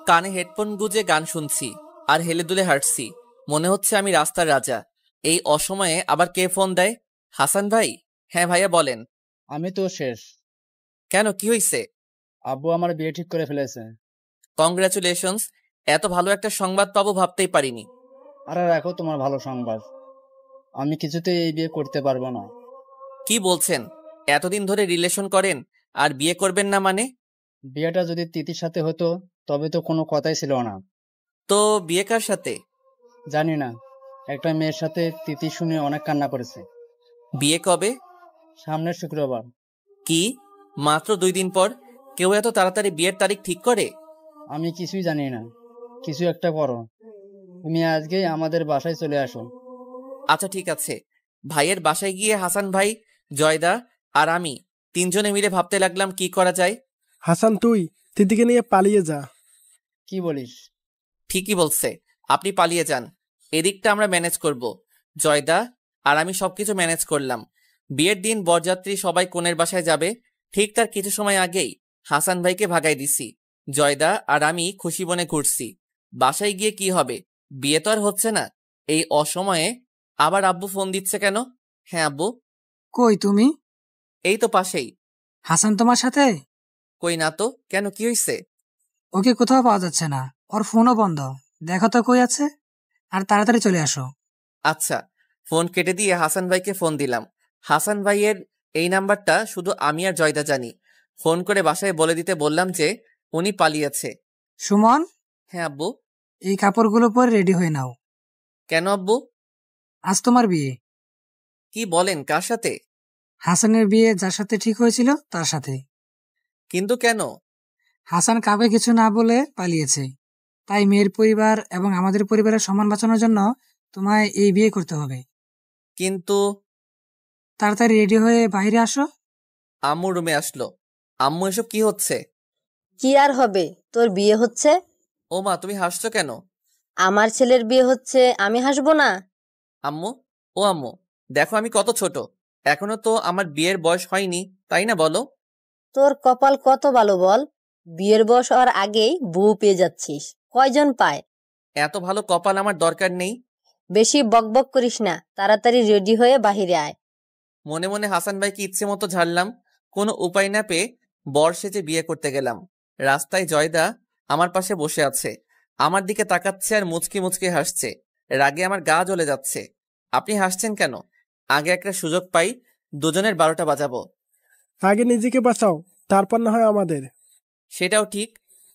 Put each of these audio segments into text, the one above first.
কানে হেডফোন গুজে গান শুনছি আর হেলে দুলে হাঁটছি, মনে হচ্ছে আমি রাস্তার রাজা। এই অসময়ে আবার কে ফোন দেয়? হাসান ভাই? হ্যাঁ ভাইয়া বলেন। আমি তো শেষ। কেন, কি হয়েছে? আব্বু আমার বিয়ে ঠিক করে ফেলেছে। কংগ্রাচুলেশনস। এত ভালো একটা সংবাদ পাবো ভাবতেই পারিনি। আরে রাখো তোমার ভালো সংবাদ, আমি কিছুতেই এই বিয়ে করতে পারবো না। কি বলছেন? এতদিন ধরে রিলেশন করেন আর বিয়ে করবেন না মানে? বিয়েটা যদি তিথির সাথে হতো তবে তো কোনো কথাই ছিল না। তো বিয়ে কার সাথে? জানি না, একটা মেয়ের সাথে তিথি শুনে অনেক কান্না করেছে। বিয়ে কবে? সামনের শুক্রবার। কি, মাত্র 2 দিন পর? কেউ এত তাড়াতাড়ি বিয়ের তারিখ ঠিক করে? আমি কিছুই জানি না, কিছু একটা করো। তুমি আজকেই আমাদের বাসায় চলে আসো। আচ্ছা ঠিক আছে। ভাইয়ের বাসায় গিয়ে হাসান ভাই, জয়দা আর আমি তিনজনে মিলে ভাবতে লাগলাম কি করা যায়। হাসান, তুই তিতিকে নিয়ে পালিয়ে যা। কি বলিস? ঠিকই বলছে, আপনি পালিয়ে যান, এদিকটা আমরা ম্যানেজ করব। জয়দা আর আমি সবকিছু ম্যানেজ করলাম। বিয়ের দিন বরযাত্রী সবাই কনের বাসায় যাবে, ঠিক তার কিছু সময় আগেই হাসান ভাইকে ভাগাই দিছি। জয়দা আর আমি খুশি মনে ঘুরছি। বাসায় গিয়ে কি হবে? বিয়ে তো আর হচ্ছে না। এই অসময়ে আবার আব্বু ফোন দিচ্ছে কেন? হ্যাঁ আব্বু। কই তুমি? এই তো পাশেই। হাসান তোমার সাথে? কই না তো, কেন কি হয়েছে? ওকে কোথাও পাওয়া যাচ্ছে না, ওর ফোনও বন্ধ। দেখো তো কই আছে, আর তাড়াতাড়ি চলে আসো। আচ্ছা। ফোন কেটে দিয়ে হাসান ভাইকে ফোন দিলাম। হাসান ভাইয়ের এই নাম্বারটা শুধু আমি আর জয়দা জানি। ফোন করে বাসায় বলে দিতে বললাম যে উনি পালিয়েছে। সুমন, হ্যাঁ আব্বু। এই কাপড়গুলো পরে রেডি হয়ে নাও। কেন আব্বু? আজ তোমার বিয়ে। কি বলেন, কার সাথে? হাসানের বিয়ে যার সাথে ঠিক হয়েছিল তার সাথে। কিন্তু কেন? হাসান কাউকে কিছু না বলে পালিয়েছে, তাই মেয়ের পরিবার এবং আমাদের পরিবারের সম্মান বাঁচানোর জন্য তোমায় এই বিয়ে করতে হবে। কিন্তু তাড়াতাড়ি রেডি হয়ে বাইরে আসো। আম্মু রুমে আসলো। আম্মু, এসব কি হচ্ছে? কি আর হবে, তোর বিয়ে হচ্ছে। ও মা, তুমি হাসছো কেন? আমার ছেলের বিয়ে হচ্ছে, আমি হাসবো না? আম্মু, ও আম্মু, দেখো আমি কত ছোট, এখনো তো আমার বিয়ের বয়স হয়নি, তাই না বলো? তোর কপাল কত ভালো বল, বিয়ের বয়স হওয়ার আগেই বউ পেয়ে যাচ্ছিস। কয়জন পায়? এত ভালো কপাল আমার দরকার নেই। বেশি বকবক করিস না, তাড়াতাড়ি রেডি হয়ে বাহিরে আয়। মনে মনে হাসান ভাইকে ইচ্ছে মতো ঝাড়লাম। কোনো উপায় না পেয়ে বর সেজে বিয়ে করতে গেলাম। রাস্তায় জয়দা আমার পাশে বসে আছে, আমার দিকে তাকাচ্ছে আর মুচকি মুচকি হাসছে। রাগে আমার গা জ্বলে যাচ্ছে। আপনি হাসছেন কেন? আগে একটা সুযোগ পাই, দুজনের 12টা বাজাবো। আগে নিজেকে বাঁচাও, তারপর না হয় আমাদের। সেটাও ঠিক।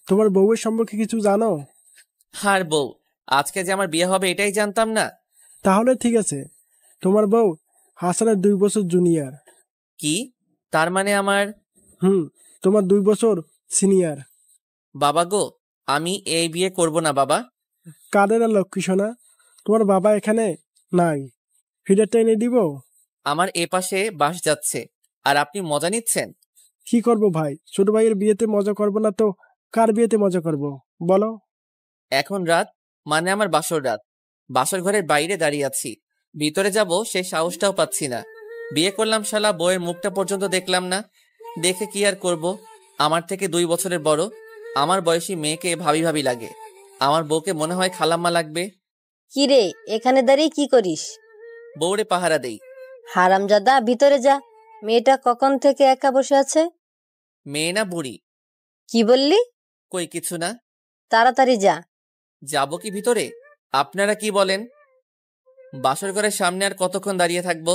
তোমার বউয়ের সম্পর্কে কিছু জানো? আর বউ, আজকে যে আমার বিয়ে হবে এটাই জানতাম না। তাহলে ঠিক আছে, তোমার বউ হাসানের 2 বছর জুনিয়র। কি, তার মানে আমার? হুম, তোমার 2 বছর সিনিয়র। বাবা গো, আমি এই বিয়ে করব না বাবা। কাদের আর লক্ষ্মী সোনা, তোমার বাবা এখানে নাই, ফিডারটা এনে দিব। আমার এ পাশে বাস যাচ্ছে আর আপনি মজা নিচ্ছেন। কি করব ভাই, ছোট ভাইয়ের বিয়েতে মজা করব না তো কার বিয়েতে মজা করব বলো? এখন রাত, মানে আমার বাসর রাত। বাসর ঘরের বাইরে দাঁড়িয়ে আছি, ভিতরে যাব সেই সাহসটাও পাচ্ছি না। বিয়ে করলাম শালা, বউয়ের মুখটা পর্যন্ত দেখলাম না। দেখে কি আর করব? আমার থেকে 2 বছরের বড়, আমার বয়সী মেয়েকে ভাবি ভাবি লাগে। আমার বউকে মনে হয় খালাম্মা লাগবে। কি রে, এখানে দাঁড়িয়ে কি করিস? বউরে পাহারা দেই। হারামজাদা, ভিতরে যা। মেয়েটা কখন থেকে একা বসে আছে? মেয়ে না বুড়ি? কি বললি? কই কিছু না। তাড়াতাড়ি যা। যাবো কি ভিতরে? আপনারা কি বলেন? বাসর ঘরের সামনে আর কতক্ষণ দাঁড়িয়ে থাকবো?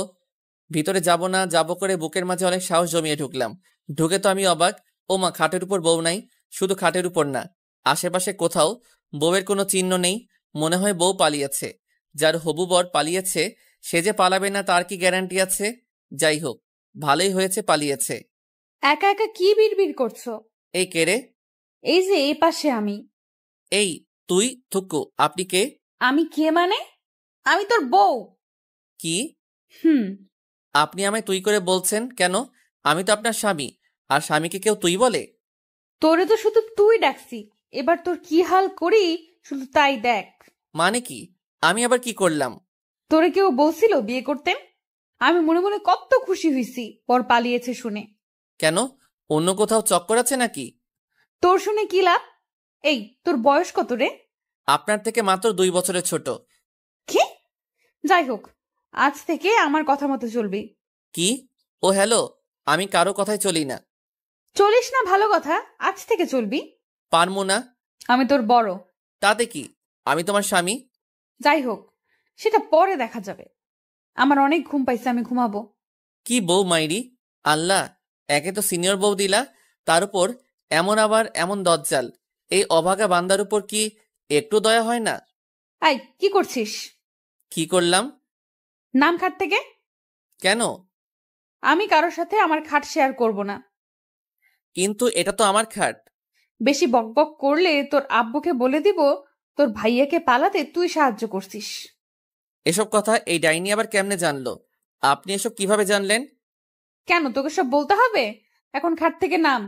ভিতরে যাব না যাব করে বুকের মাঝে অনেক সাহস জমিয়ে ঢুকলাম। ঢুকে তো আমি অবাক। ও মা, খাটের উপর বউ নাই। শুধু খাটের উপর না, আশেপাশে কোথাও বউয়ের কোনো চিহ্ন নেই। মনে হয় বউ পালিয়েছে। যার হবু বর পালিয়েছে, সে যে পালাবে না তার কি গ্যারান্টি আছে? যাই হোক, ভালোই হয়েছে পালিয়েছে। একা একা কি বিড়বিড় করছো? এই কে রে? এই যে এই পাশে আমি। এই তুই? থুকু, আপনি কে? আমি কে মানে? আমি তোর বউ। কি? হুম। আপনি আমায় তুই করে বলছেন কেন? আমি তো আপনার স্বামী, আর স্বামীকে কেউ তুই বলে? তোরে তো শুধু তুই ডাকছি, এবার তোর কি হাল করি শুধু তাই দেখ। মানে কি? আমি আবার কি করলাম? তোরে কেউ বলছিল বিয়ে করতে? আমি মনে মনে কত খুশি হইছি পর পালিয়েছে শুনে। কেন, অন্য কোথাও চক্কর আছে নাকি? তোর শুনে কি লাভ? এই, তোর বয়স কত রে? আপনার থেকে মাত্র 2 বছরের ছোট। কি? যাই হোক, আজ থেকে আমার কথা মতো চলবি। কি? ও হ্যালো, আমি কারো কথায় চলি না। চলিস না ভালো কথা, আজ থেকে চলবি। পারমু না। আমি তোর বড়। তাতে কি, আমি তোমার স্বামী। যাই হোক, সেটা পরে দেখা যাবে। আমার অনেক ঘুম পাইছে, আমি ঘুমাবো। কি বউ মাইরি! আল্লাহ, একে তো সিনিয়র বউ দিলা, তার উপর আবার এমন দজ্জাল। এই অভাগা বান্দার উপর কি একটু দয়া হয় না? এই, কি করছিস? কি করলাম? নাম খাট থেকে। কেন? আমি কারোর সাথে আমার খাট শেয়ার করব না। কিন্তু এটা তো আমার খাট। বেশি বকবক করলে তোর আব্বুকে বলে দিব তোর ভাইয়াকে পালাতে তুই সাহায্য করছিস। এসব কথা এই ডাইনি আবার কেমনে জানলো? আপনি এসব কিভাবে জানলেন? কেন, তোকে সব বলতে হবে? এখন খাট থেকে নাম।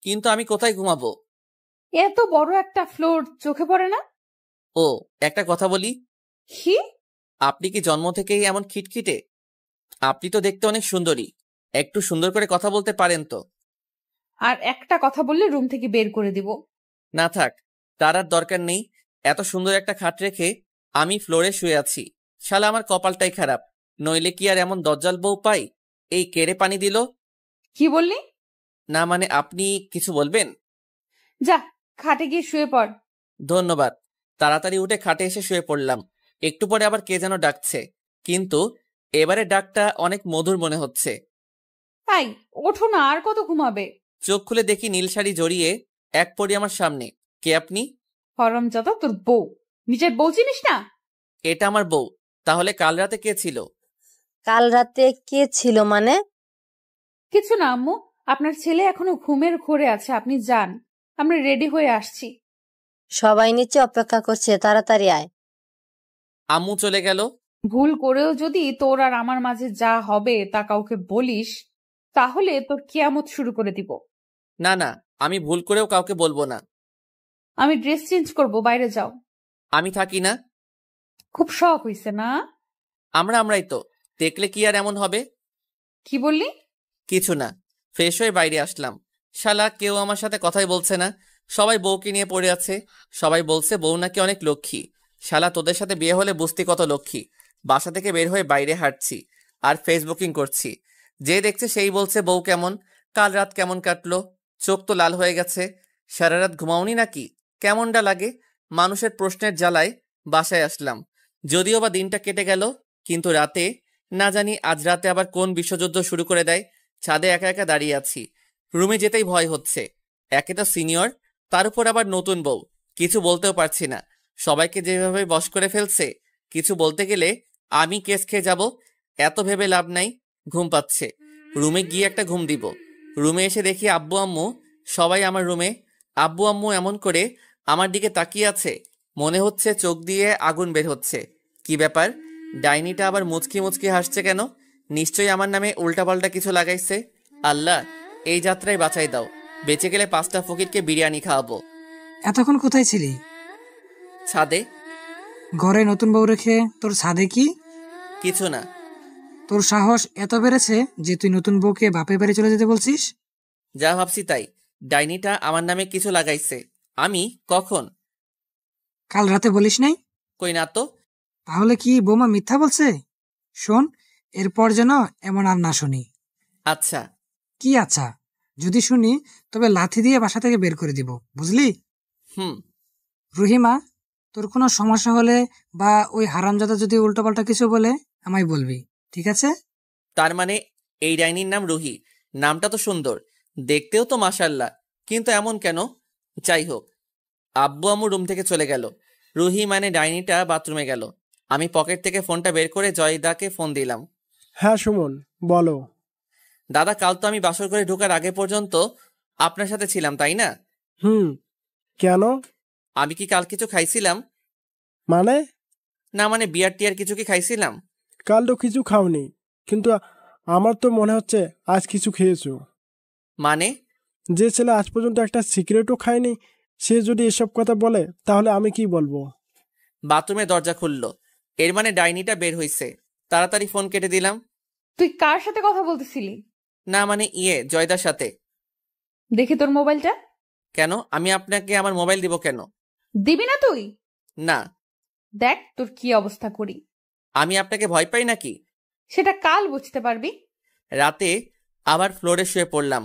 কিন্তু আমি কোথায় ঘুমাবো? এত বড় একটা ফ্লোর চোখে পড়ে না? ও, একটা কথা বলি। কি? আপনি কি জন্ম থেকেই এমন খিটখিটে? আপনি তো দেখতে অনেক সুন্দরী, একটু সুন্দর করে কথা বলতে পারেন তো? আর একটা কথা বললে রুম থেকে বের করে দিব। না থাক, তার আর দরকার নেই। এত সুন্দর একটা খাট রেখে আমি ফ্লোরে শুয়ে আছি। শালা আমার কপালটাই খারাপ, নইলে কি আর এমন দজ্জাল বউ পাই? এই কেড়ে পানি দিল। কি বললি? না মানে আপনি কিছু বলবেন? যা, খাটে গিয়ে শুয়ে পড়। ধন্যবাদ। তাড়াতাড়ি উঠে খাটে এসে শুয়ে পড়লাম। একটু পরে আবার কে যেন ডাকছে, কিন্তু এবারে ডাকটা অনেক মধুর মনে হচ্ছে। তাই ওঠো না, আর কত ঘুমাবে? চোখ খুলে দেখি নীল শাড়ি জড়িয়ে এক পরি আমার সামনে। কে আপনি? হরমজাদা, তোর বউ। নিজের বউ চিনিস না? এটা আমার বউ। তাহলে কাল রাতে কে ছিল? কাল রাতে কে ছিল মানে? কিছু না আম্মু, আপনার ছেলে এখনো ঘুমের ঘোরে আছে, আপনি যান, আমরা রেডি হয়ে আসছি। সবাই নিচে অপেক্ষা করছে, তাড়াতাড়ি আয়। আম্মু চলে গেল। ভুল করেও যদি তোর আর আমার মাঝে যা হবে তা কাউকে বলিস, তাহলে তোর কিয়ামত শুরু করে দিব। না না, আমি ভুল করেও কাউকে বলবো না। আমি ড্রেস চেঞ্জ করব, বাইরে যাও। আমি থাকি না। খুব শখ হইছে না? আমরাই তো, দেখলে কি আর এমন হবে? কি বললি? কিছু না। ফ্রেশ হয়ে বাইরে আসলাম। শালা কেউ আমার সাথে কথাই বলছে না, সবাই বউকে নিয়ে পড়ে আছে। সবাই বলছে বউ নাকি অনেক লক্ষ্মী। শালা তোদের সাথে বিয়ে হলে বুঝতি কত লক্ষ্মী। বাসা থেকে বের হয়ে বাইরে হাঁটছি আর ফেসবুকিং করছি। যে দেখছে সেই বলছে বউ কেমন, কাল রাত কেমন কাটলো। চোখ তো লাল হয়ে গেছে। সারা রাত ঘুমাওনি নাকি? কেমনটা লাগে? মানুষের প্রশ্নের জ্বালায় বাসায় আসলাম। যদিও বা দিনটা কেটে গেল, কিন্তু রাতে না জানি আজ রাতে আবার কোন বিশ্বযুদ্ধ শুরু করে দেয়। ছাদে একা একা দাঁড়িয়ে আছি। রুমে যেতেই ভয় হচ্ছে। একে তো সিনিয়র, তার উপর আবার নতুন বউ। কিছু বলতেও পারছি না। সবাইকে যেভাবে বশ করে ফেলছে, কিছু বলতে গেলে আমি কেস খেয়ে যাব। এত ভেবে লাভ নাই। ঘুম পাচ্ছে। রুমে গিয়ে একটা ঘুম দিব। রুমে এসে দেখি আব্বু আম্মু সবাই আমার রুমে। আব্বু আম্মু এমন করে আমার দিকে তাকিয়ে আছে, মনে হচ্ছে চোখ দিয়ে আগুন বের হচ্ছে। কি ব্যাপার? ডাইনিটা আবার মুচকি মুচকি হাসছে কেন? নিশ্চয়ই আমার নামে উল্টাপাল্টা কিছু লাগাইছে। আল্লাহ, এই যাত্রায় বাঁচাই দাও। বেঁচে গেলে 5টা ফকিরকে বিরিয়ানি খাওয়াবো। এতক্ষণ কোথায় ছিলি? ছাদে। ঘরে নতুন বউ রেখে তোর ছাদে কি? কিছু না। তোর সাহস এত বেড়েছে যে তুই নতুন বউকে বাপের বাড়ি চলে যেতে বলছিস? যা ভাবছি তাই। ডাইনিটা আমার নামে কিছু লাগাইছে। আমি কখন? কাল রাতে বলিস নাই? কই না তো। তাহলে কি বৌমা মিথ্যা বলছে? শোন, এরপর যেন এমন আর না শুনি। আচ্ছা। কি আচ্ছা? যদি শুনি তবে লাথি দিয়ে বাসা থেকে বের করে দিব, বুঝলি? হুম। রহিমা, তোর কোনো সমস্যা হলে বা ওই হারামজাদা যদি উল্টোপাল্টা কিছু বলে আমায় বলবি, ঠিক আছে? তার মানে এই ডাইনির নাম রুহি। নামটা তো সুন্দর, দেখতেও তো মাশাল্লাহ, কিন্তু এমন কেন? যাই হোক। আব্বু আম্মু রুম থেকে চলে গেল। রুহি মানে ডাইনিটা বাথরুমে গেল। আমি পকেট থেকে ফোনটা বের করে জয়দাকে ফোন দিলাম। হ্যাঁ সুমন, বলো। দাদা, কাল তো আমি বাসর ঘরে ঢোকার আগে পর্যন্ত আপনার সাথে ছিলাম, তাই না? হুম। কেন? আমি কি কাল কিছু খাইছিলাম? মানে? না মানে বিয়ার টিয়ার কিছু কি খাইছিলাম? কাল তো কিছু খাওনি, কিন্তু আমার তো মনে হচ্ছে আজ কিছু খেয়েছো। মানে? যে ছেলে আজ পর্যন্ত একটা সিগারেটও খায়নি, সে যদি এসব কথা বলে তাহলে আমি কি বলবো? বাথরুমে দরজা খুললো, এর মানে ডাইনিটা বের হইছে। তাড়াতাড়ি ফোন কেটে দিলাম। তুই কার সাথে কথা বলতেছিলি? না মানে জয়দার সাথে। দেখি তোর মোবাইলটা। কেন? আমি আপনাকে আমার মোবাইল দিব কেন? দিবি না তুই? না। দেখ তোর কি অবস্থা করি। আমি আপনাকে ভয় পাই নাকি? সেটা কাল বুঝতে পারবি। রাতে আবার ফ্লোরে শুয়ে পড়লাম।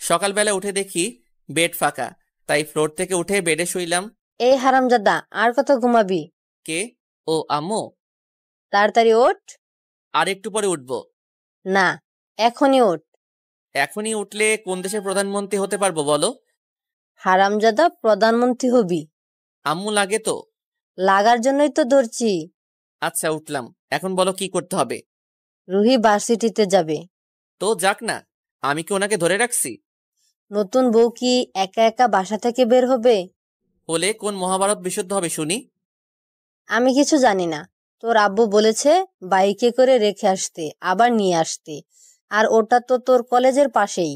সকালবেলা উঠে দেখি বেড ফাঁকা, তাই ফ্লোর থেকে উঠে বেডে শুইলাম। এই হারামজাদা, আর কত ঘুমাবি? কে? ও আম্মু। তাড়াতাড়ি ওঠ। আর একটু পরে উঠবো। না, এখনই ওঠ। এখনই উঠলে কোন দেশের প্রধানমন্ত্রী হতে পারবো বলো? হারামজাদা, প্রধানমন্ত্রী হবি। আম্মু লাগে তো। লাগার জন্যই তো ধরছি। আচ্ছা উঠলাম, এখন বলো কি করতে হবে? রুহি ভার্সিটিতে যাবে। তো যাক না, আমি কি ওনাকে ধরে রাখছি? নতুন বউ কি একা একা বাসা থেকে বের হবে? হলে কোন মহাভারত বিশুদ্ধ হবে শুনি? আমি কিছু জানি না। তোর আব্বু বলেছে বাইকে করে রেখে আসতে, আবার নিয়ে আসতে। আর ওটা তো তোর কলেজের পাশেই।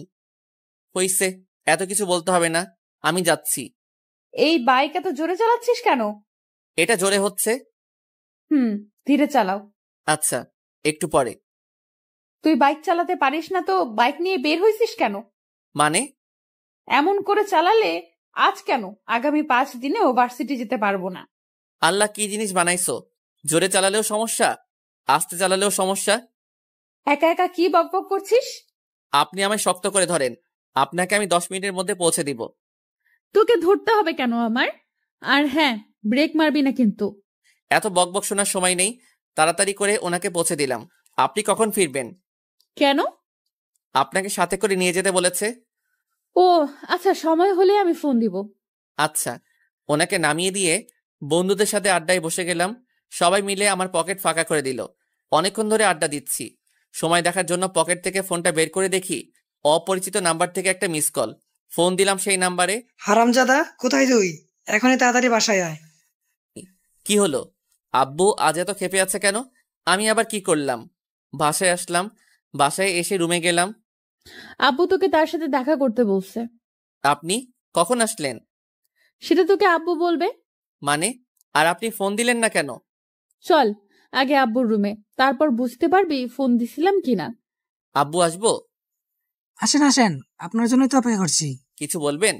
হইছে, এত কিছু বলতে হবে না, আমি যাচ্ছি। এই বাইক এত জোরে চালাচ্ছিস কেন? এটা জোরে হচ্ছে। ধীরে চালাও। আচ্ছা, একটু পরে। তুই বাইক চালাতে পারিস না তো বাইক নিয়ে বের হইছিস কেন? মানে? এমন করে চালালে আজ কেন, আগামী 5 দিনেও ভার্সিটি যেতে পারবো না। আল্লাহ কি জিনিস বানাইছো! জোরে চালালেও সমস্যা, আস্তে চালালেও সমস্যা। একা একা কি বকবক করছিস? আপনি আমায় শক্ত করে ধরেন, আপনাকে আমি 10 মিনিটের মধ্যে পৌঁছে দিব। তোকে ধরতে হবে কেন আমার? আর হ্যাঁ, ব্রেক মারবি না কিন্তু। এত বকবক শোনার সময় নেই, তাড়াতাড়ি করে ওনাকে পৌঁছে দিলাম। আপনি কখন ফিরবেন? কেন? আপনাকে সাথে করে নিয়ে যেতে বলেছে। ও আচ্ছা, সময় হলে আমি ফোন দিব। আচ্ছা। ওনাকে নামিয়ে দিয়ে বন্ধুদের সাথে আড্ডায় বসে গেলাম। সবাই মিলে আমার পকেট ফাঁকা করে দিল। অনেকক্ষণ ধরে আড্ডা দিচ্ছি। সময় দেখার জন্য পকেট থেকে ফোনটা বের করে দেখি অপরিচিত নাম্বার থেকে একটা মিস কল। ফোন দিলাম সেই নাম্বারে। হারামজাদা, কোথায় তুই? এখনই তাড়াতাড়ি বাসায় আয়। কি হলো? আব্বু আজ এত ক্ষেপে আছে কেন? আমি আবার কি করলাম? বাসায় আসলাম। বাসায় এসে রুমে গেলাম। আব্বু তোকে তার সাথে দেখা করতে বলছে। আপনি কখন আসলেন? সেটা তোকে আব্বু বলবে। মানে? আর আপনি ফোন দিলেন না কেন? চল আগে আব্বুর রুমে, তারপর বুঝতে পারবি ফোন দিছিলাম কিনা। আব্বু আসবো? আসেন আসেন, আপনার জন্যই তো অপেক্ষা করছি। কিছু বলবেন?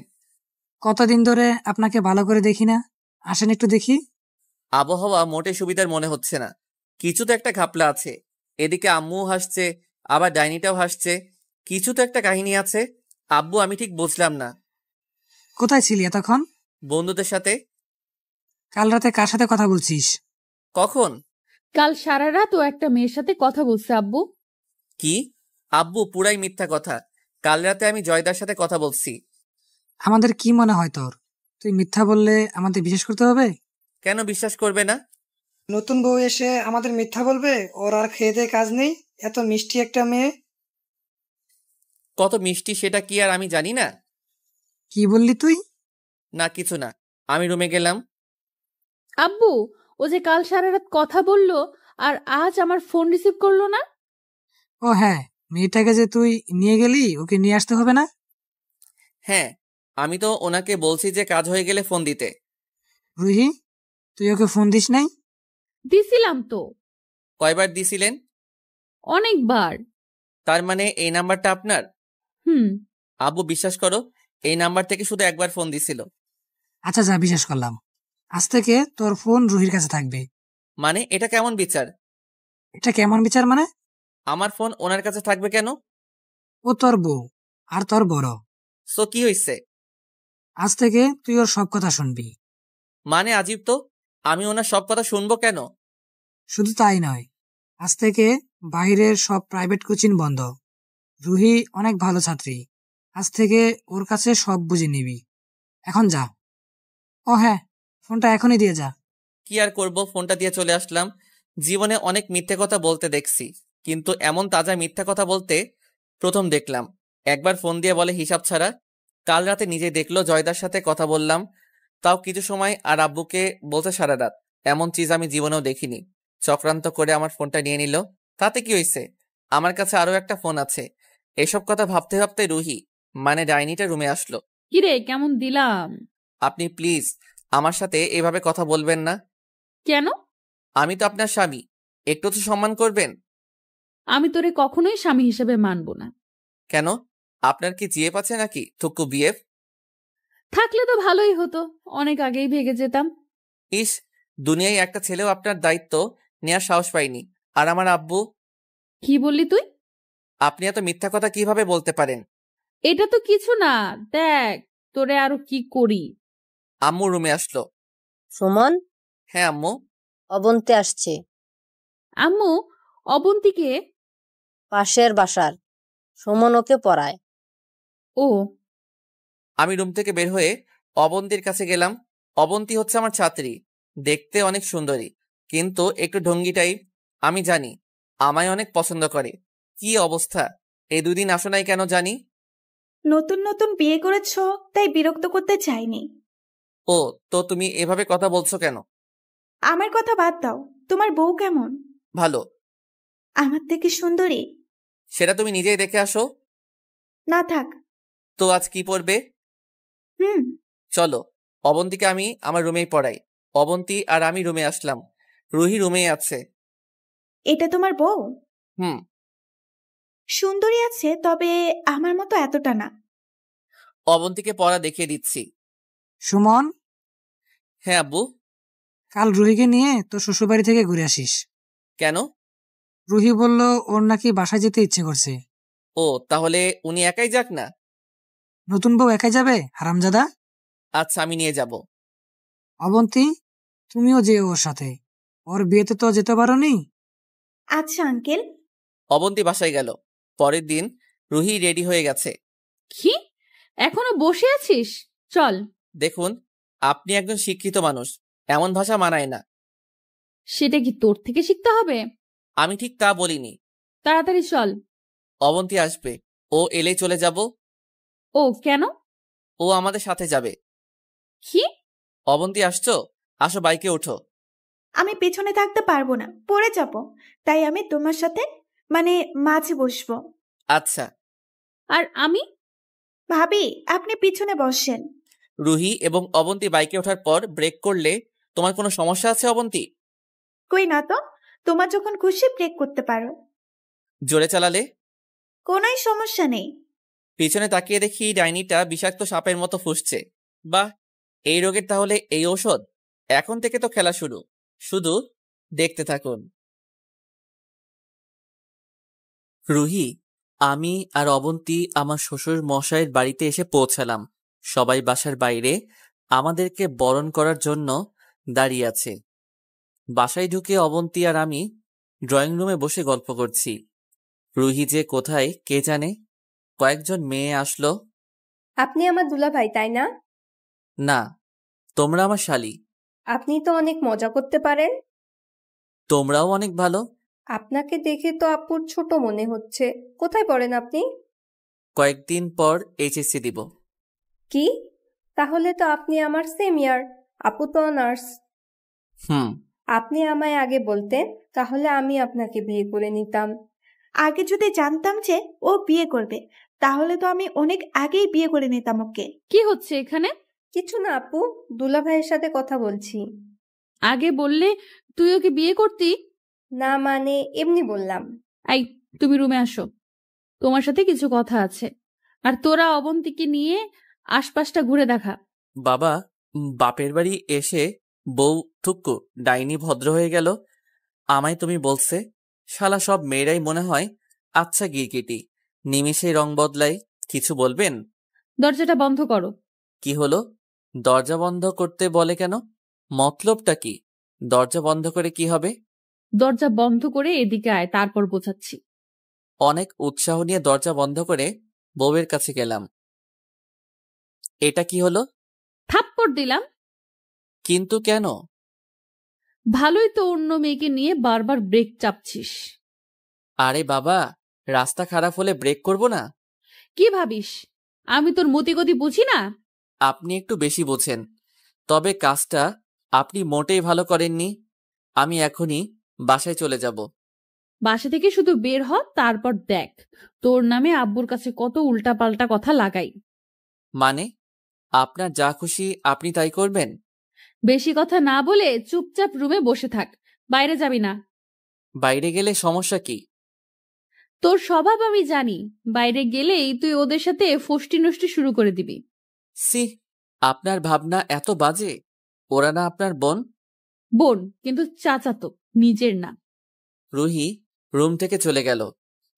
কতদিন ধরে আপনাকে ভালো করে দেখি না, আসেন একটু দেখি। আবহাওয়া মোটে সুবিধার মনে হচ্ছে না। কিছু তো একটা ঘাপলা আছে। এদিকে আম্মুও হাসছে, আবার ডাইনিটাও হাসছে। কিছু তো একটা কাহিনী আছে। আব্বু, আমি ঠিক বুঝলাম না। কোথায় ছিলি এতক্ষণ? বন্ধুদের সাথে। কাল রাতে কার সাথে কথা বলছিস? কখন? কাল সারা রাত ও একটা মেয়ের সাথে কথা বলছে আব্বু। কি? আব্বু, পুরাই মিথ্যা কথা। কাল রাতে আমি জয়দার সাথে কথা বলছি। আমাদের কি মনে হয় তোর? তুই মিথ্যা বললে আমাদের বিশ্বাস করতে হবে? কেন বিশ্বাস করবে না? নতুন বউ এসে আমাদের মিথ্যা বলবে? ওর আর খেয়ে দেয়ে কাজ নেই, এত মিষ্টি একটা মেয়ে। কত মিষ্টি সেটা কি আর আমি জানি না? কি বললি তুই? না, কিছু না। আমি রুমে গেলাম। আব্বু, ও যে কাল সারা রাত কথা বললো আর আজ আমার ফোন রিসিভ করলো না। ও হ্যাঁ, মেয়েটাকে যে তুই নিয়ে গেলি, ওকে নিয়ে আসতে হবে না? হ্যাঁ, আমি তো ওনাকে বলছি যে কাজ হয়ে গেলে ফোন দিতে। রুহি, তুই ওকে ফোন দিস নাই? দিছিলাম তো। কয়বার দিছিলেন? অনেকবার। তার মানে এই নাম্বারটা আপনার? হুম। আব্বু, বিশ্বাস করো, এই নাম্বার থেকে শুধু একবার ফোন দিছিল। আচ্ছা যা, বিশ্বাস করলাম। আজ থেকে তোর ফোন রুহির কাছে থাকবে। মানে এটা কেমন বিচার? এটা কেমন বিচার মানে? আমার ফোন ওনার কাছে থাকবে কেন? ও তোর বউ, আর তোর বড়। সো কি হইছে? আজ থেকে তুই ওর সব কথা শুনবি। মানে আজীব তো, আমি ওনার সব কথা শুনবো কেন? শুধু তাই নয়, আজ থেকে বাইরের সব প্রাইভেট কোচিং বন্ধ। রুহি অনেক ভালো ছাত্রী, আজ থেকে ওর কাছে সব বুঝে নিবি। এখন যা। ও হ্যাঁ, ফোনটা এখনই দিয়ে যা। কি আর করব, ফোনটা দিয়ে চলে আসলাম। জীবনে অনেক মিথ্যে কথা বলতে দেখছি, কিন্তু এমন তাজা মিথ্যা কথা বলতে প্রথম দেখলাম। একবার ফোন দিয়ে বলে হিসাব ছাড়া। কাল রাতে নিজে দেখলো জয়দার সাথে কথা বললাম, তাও কিছু সময়, আর আব্বুকে বলতে সারা রাত। এমন চিজ আমি জীবনেও দেখিনি। চক্রান্ত করে আমার ফোনটা নিয়ে নিল। তাতে কি হয়েছে? আমার কাছে আরো একটা ফোন আছে। এসব কথা ভাবতে ভাবতে রুহি, মানে ডাইনিটা রুমে আসলো। কিরে, কেমন দিলাম? আপনি প্লিজ আমার সাথে এভাবে কথা বলবেন না। কেন? আমি তো আপনার স্বামী, একটু তো সম্মান করবেন। আমি তোরে কখনোই স্বামী হিসেবে মানব না। কেন? আপনার কি জিএফ আছে নাকি? থুকু বিএফ। থাকলে তো ভালোই হতো, অনেক আগেই ভেগে যেতাম। ইস, দুনিয়ায় একটা ছেলেও আপনার দায়িত্ব নেওয়ার সাহস পায়নি। আর আমার আব্বু? কি বললি তুই? আপনি এত মিথ্যা কথা কিভাবে বলতে পারেন? এটা তো কিছু না, দেখ তোরে আরো কি করি। আম্মু রুমে আসলো। সুমন, হ্যাঁ আম্মু। অবন্তি আসছে। আম্মু, অবন্তীকে? পাশের বাসার। সুমন ওকে পড়ায়। ও, আমি রুম থেকে বের হয়ে অবন্তীর কাছে গেলাম। অবন্তী হচ্ছে আমার ছাত্রী, দেখতে অনেক সুন্দরী, কিন্তু একটু ঢঙ্গি টাইপ। আমি জানি আমায় অনেক পছন্দ করে। কি অবস্থা, এই 2 দিন আসো নাই কেন জানি? নতুন নতুন বিয়ে করেছো, তাই বিরক্ত করতে চাইনি। ও, তো তুমি এভাবে কথা বলছো কেন? আমার কথা বাদ দাও, তোমার বউ কেমন? ভালো। আমার থেকে সুন্দরী? সেটা তুমি নিজেই দেখে আসো। না থাক। তো আজ কি পড়বে? হুম। চলো, অবন্তীকে আমি আমার রুমেই পড়াই। অবন্তী আর আমি রুমে আসলাম। রুহি রুমেই আছে। এটা তোমার বউ? হুম। সুন্দরী আছে, তবে আমার মতো এতটা না। অবন্তীকে পড়া দেখিয়ে দিচ্ছি। সুমন, হ্যাঁ আব্বু। কাল রুহিকে নিয়ে তো শ্বশুরবাড়ি থেকে ঘুরে আসিস। কেন? রুহি বলল ওর নাকি বাসায় যেতে ইচ্ছে করছে। ও, তাহলে উনি একাই যাক না। নতুন বউ একাই যাবে হারামজাদা? আচ্ছা, আমি নিয়ে যাব। অবন্তী, তুমিও যেও ওর সাথে। ওর বিয়েতে তো যেতে পারোনি। আচ্ছা আঙ্কেল। অবন্তী বাসায় গেল। পরের দিন রুহি রেডি হয়ে গেছে। কি এখনো বসে আছিস? চল। দেখুন, আপনি একজন শিক্ষিত মানুষ, এমন ভাষা মানায় না। সেটা কি তোর থেকে শিখতে হবে? আমি ঠিক তা বলিনি। তাড়াতাড়ি চল। অবন্তী আসবে, ও এলেই চলে যাব। ও কেন? ও আমাদের সাথে যাবে। কি? অবন্তী আসছো? আসো, বাইকে ওঠো। আমি পেছনে থাকতে পারবো না, পড়ে যাব। তাই আমি তোমার সাথে, মানে মাঝে বসবো। আচ্ছা। আর আমি? ভাবি, আপনি পিছনে বসেন। রুহি এবং অবন্তী বাইকে ওঠার পর ব্রেক করলে তোমার কোনো সমস্যা আছে অবন্তী? কই না তো, তোমার যখন খুশি ব্রেক করতে পারো। জোরে চালালে? কোনোই সমস্যা নেই। পিছনে তাকিয়ে দেখি ডাইনিটা বিষাক্ত সাপের মতো ফুঁসছে। বাহ, এই রোগের তাহলে এই ঔষধ? এখন থেকে তো খেলা শুরু, শুধু দেখতে থাকুন। রুহি, আমি আর অবন্তী আমার শ্বশুর মশাইয়ের বাড়িতে এসে পৌঁছালাম। সবাই বাসার বাইরে আমাদেরকে বরণ করার জন্য দাঁড়িয়ে আছে। বাসায় ঢুকে অবন্তী আর আমি ড্রয়িং রুমে বসে গল্প করছি। রুহি যে কোথায় কে জানে। কয়েকজন মেয়ে আসলো। আপনি আমার দুলাভাই, তাই না? না, তোমরা আমার শালি। আপনি তো অনেক মজা করতে পারেন। তোমরাও অনেক ভালো। আপনাকে দেখে তো আপুর ছোট মনে হচ্ছে। কোথায় পড়েন আপনি? কয়েকদিন পর এইচএসসি দিব। কি? তাহলে তো আপনি আমার সেম ইয়ার। আপু তো অনার্স। হুম। আপনি আমায় আগে বলতেন, তাহলে আমি আপনাকে বিয়ে করে নিতাম। আগে যদি জানতাম যে ও বিয়ে করবে, তাহলে তো আমি অনেক আগেই বিয়ে করে নিতাম ওকে। কি হচ্ছে এখানে? কিছু না আপু, দুলাভাইয়ের সাথে কথা বলছি। আগে বললে তুই ওকে বিয়ে করতি। না মানে এমনি বললাম। এই, তুমি রুমে আসো, তোমার সাথে কিছু কথা আছে। আর তোরা অবন্তীকে নিয়ে আশপাশটা ঘুরে দেখা। বাবা, বাপের বাড়ি এসে বউ থুক্কু ডাইনি ভদ্র হয়ে গেল। আমায় তুমি বলছে? শালা সব মেয়েরাই মনে হয় আচ্ছা গিরগিটি, নিমিষেই রং বদলায়। কিছু বলবেন? দরজাটা বন্ধ করো। কি হলো? দরজা বন্ধ করতে বলে কেন? মতলবটা কি? দরজা বন্ধ করে কি হবে? দরজা বন্ধ করে এদিকে আয়, তারপর বোঝাচ্ছি। অনেক উৎসাহ নিয়ে দরজা বন্ধ করে বউয়ের কাছে গেলাম। এটা কি হলো? থাপ্পড় দিলাম। কিন্তু কেন? ভালোই তো অন্য মেয়েকে নিয়ে বারবার ব্রেক চাপছিস। আরে বাবা, রাস্তা খারাপ হলে ব্রেক করব না? কি ভাবিস আমি তোর মতিগতি বুঝি না? আপনি একটু বেশি বোঝেন। তবে কাজটা আপনি মোটেই ভালো করেননি। আমি এখনই বাসায় চলে যাব। বাসা থেকে শুধু বের হ, তারপর দেখ তোর নামে আব্বুর কাছে কত উল্টাপাল্টা কথা লাগাই। মানে, আপনার যা খুশি আপনি তাই করবেন? বেশি কথা না বলে চুপচাপ রুমে বসে থাক, বাইরে যাবি না। বাইরে গেলে সমস্যা কি? তোর স্বভাব আমি জানি, বাইরে গেলেই তুই ওদের সাথে ফষ্টি নষ্টি শুরু করে দিবি। সি, আপনার ভাবনা এত বাজে? ওরা না আপনার বোন? বোন, কিন্তু চাচাতো, নিজের না। রুহি রুম থেকে চলে গেল।